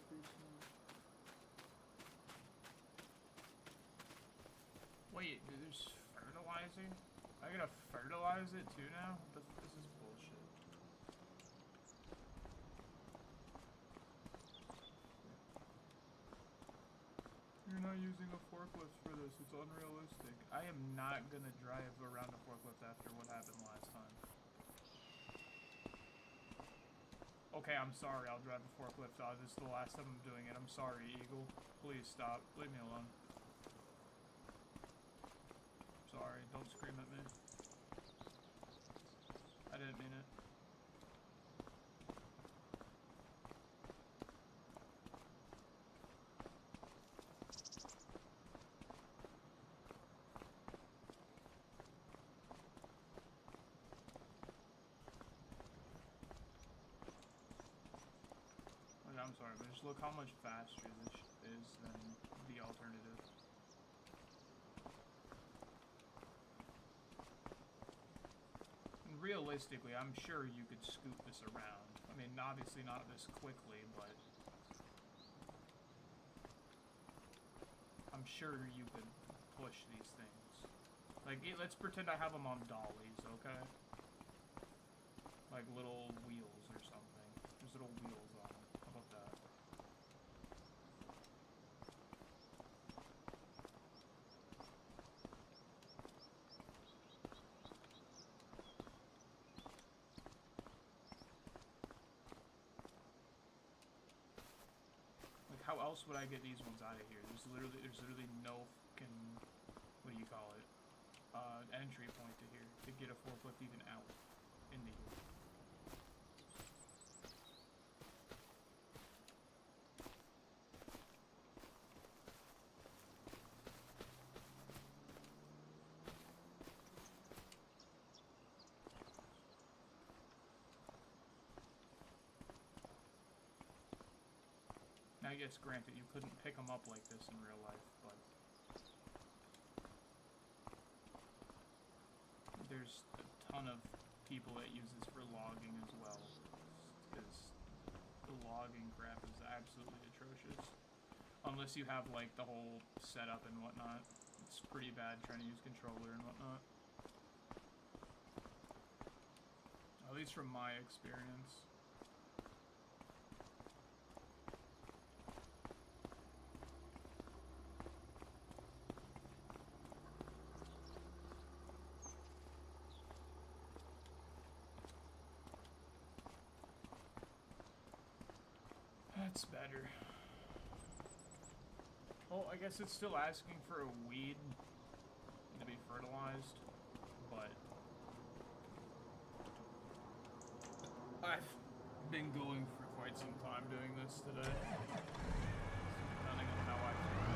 Wait, there's fertilizing? I gotta fertilize it too now? This is bullshit. You're not using a forklift for this, it's unrealistic. I am not gonna drive around a forklift after what happened last time. Okay, I'm sorry, I'll drive a forklift. This is the last time I'm doing it. I'm sorry, Eagle. Please stop. Leave me alone. Sorry, don't scream at me. I didn't mean it. I'm sorry, but just look how much faster this is than the alternative. And realistically, I'm sure you could scoot this around. I mean, obviously not this quickly, but I'm sure you could push these things. Like, let's pretend I have them on dollies, okay? Like little wheels or something. There's little wheels on them. How about that? Like, how else would I get these ones out of here? There's literally no fucking, what do you call it? Entry point to here to get a forklift even out into here. Now, yes, granted, you couldn't pick them up like this in real life, but there's a ton of people that use this for logging as well, because the logging crap is absolutely atrocious. Unless you have, like, the whole setup and whatnot. It's pretty bad trying to use controller and whatnot. At least from my experience. That's better. Oh, I guess it's still asking for a weed to be fertilized, but I've been going for quite some time doing this today, depending on how I feel.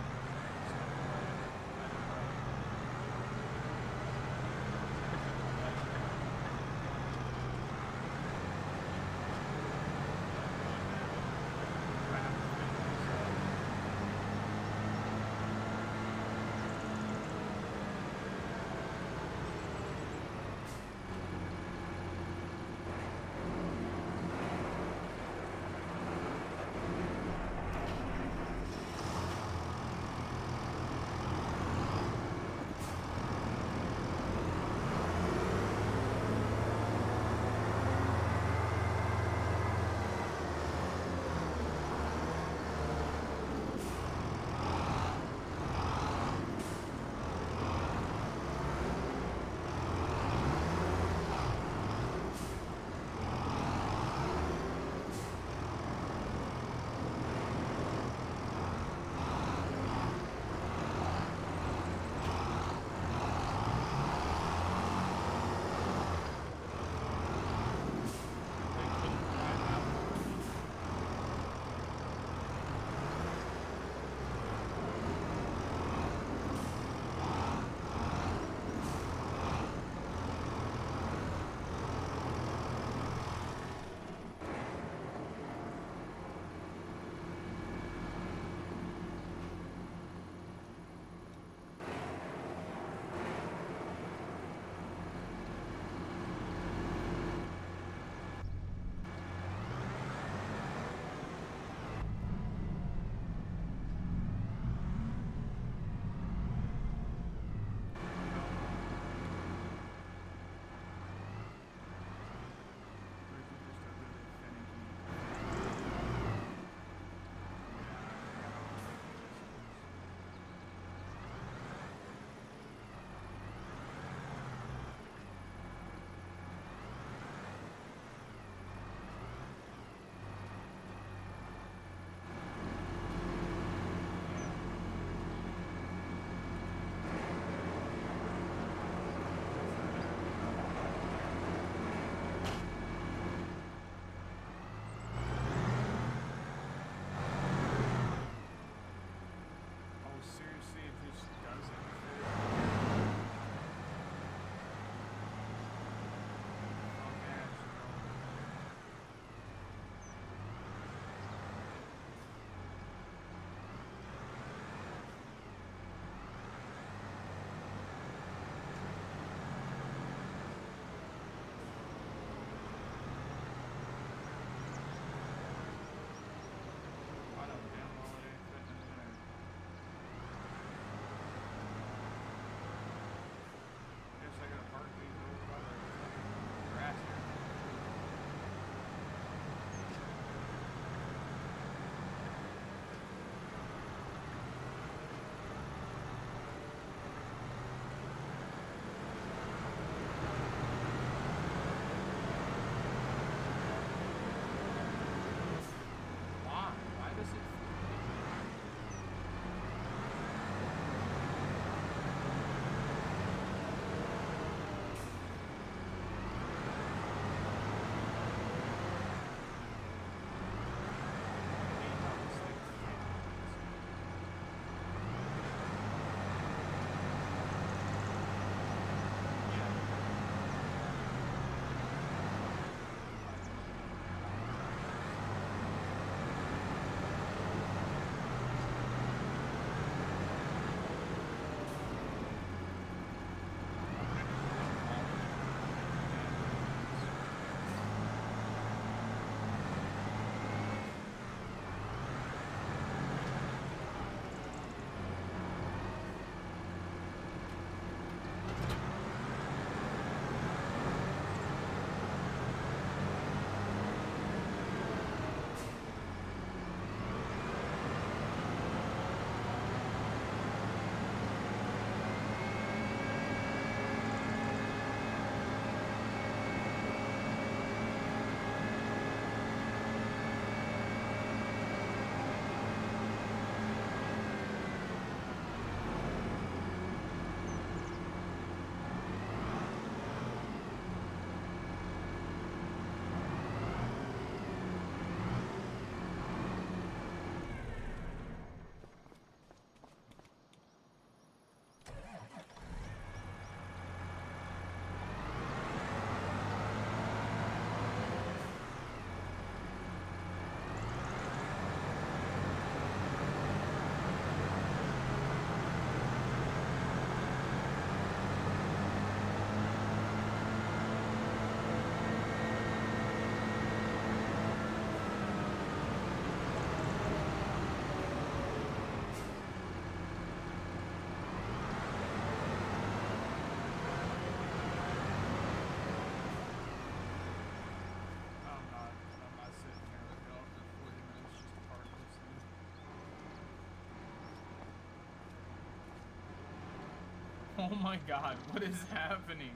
Oh my god, what is happening?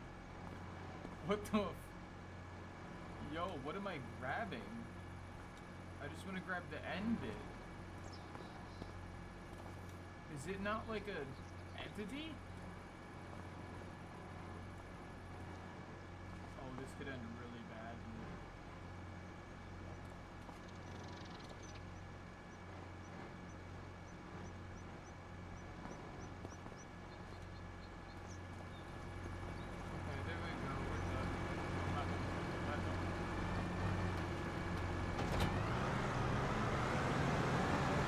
What the Yo, what am I grabbing? I just want to grab the end bit. Is it not like a entity? Oh, this could end really bad. Okay, there we go. We're done. I'm not done.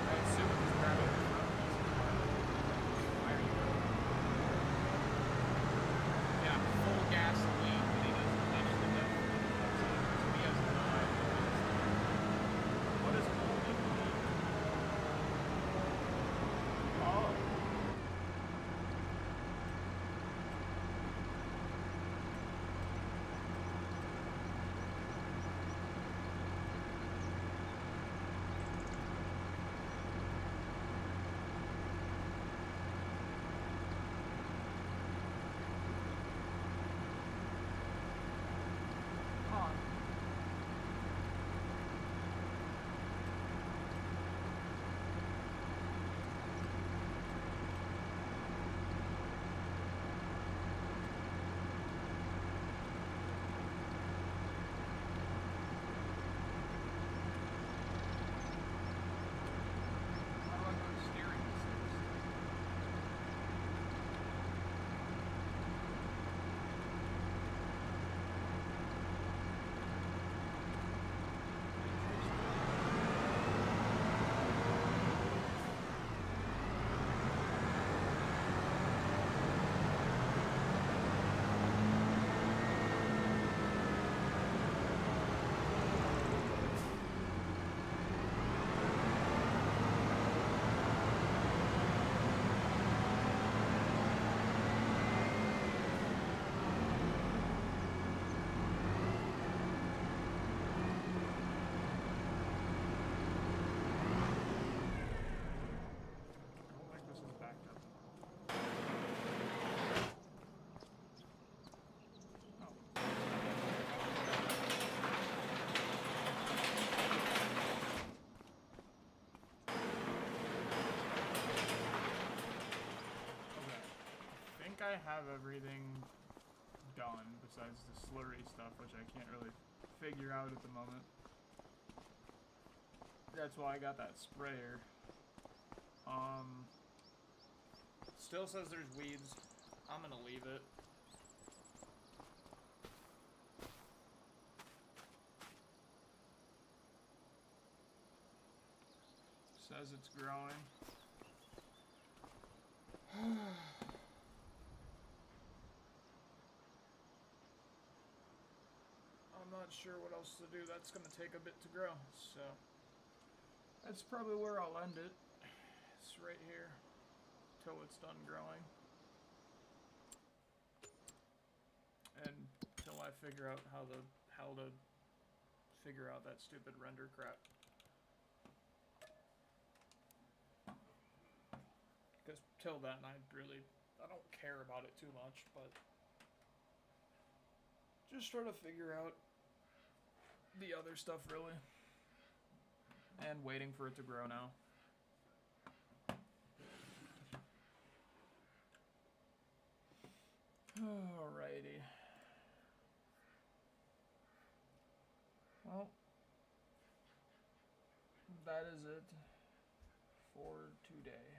I assume it was grabbing the front piece of the car. Why are you going? Yeah, full gasoline, but he doesn't touch the death. So he has no idea what is holding me. Oh. Huh. How do I go to steering assist? I don't think this is backed up. Oh. Okay. I think I have everything done besides the slurry stuff, which I can't really figure out at the moment. That's why I got that sprayer. Still says there's weeds. I'm gonna leave it. Says it's growing. I'm not sure what else to do. That's gonna take a bit to grow, so that's probably where I'll end it. It's right here till it's done growing, and till I figure out how to figure out that stupid render crap. Because till then, I don't care about it too much, but just trying to figure out the other stuff really, and waiting for it to grow now. Alrighty. Well, that is it for today.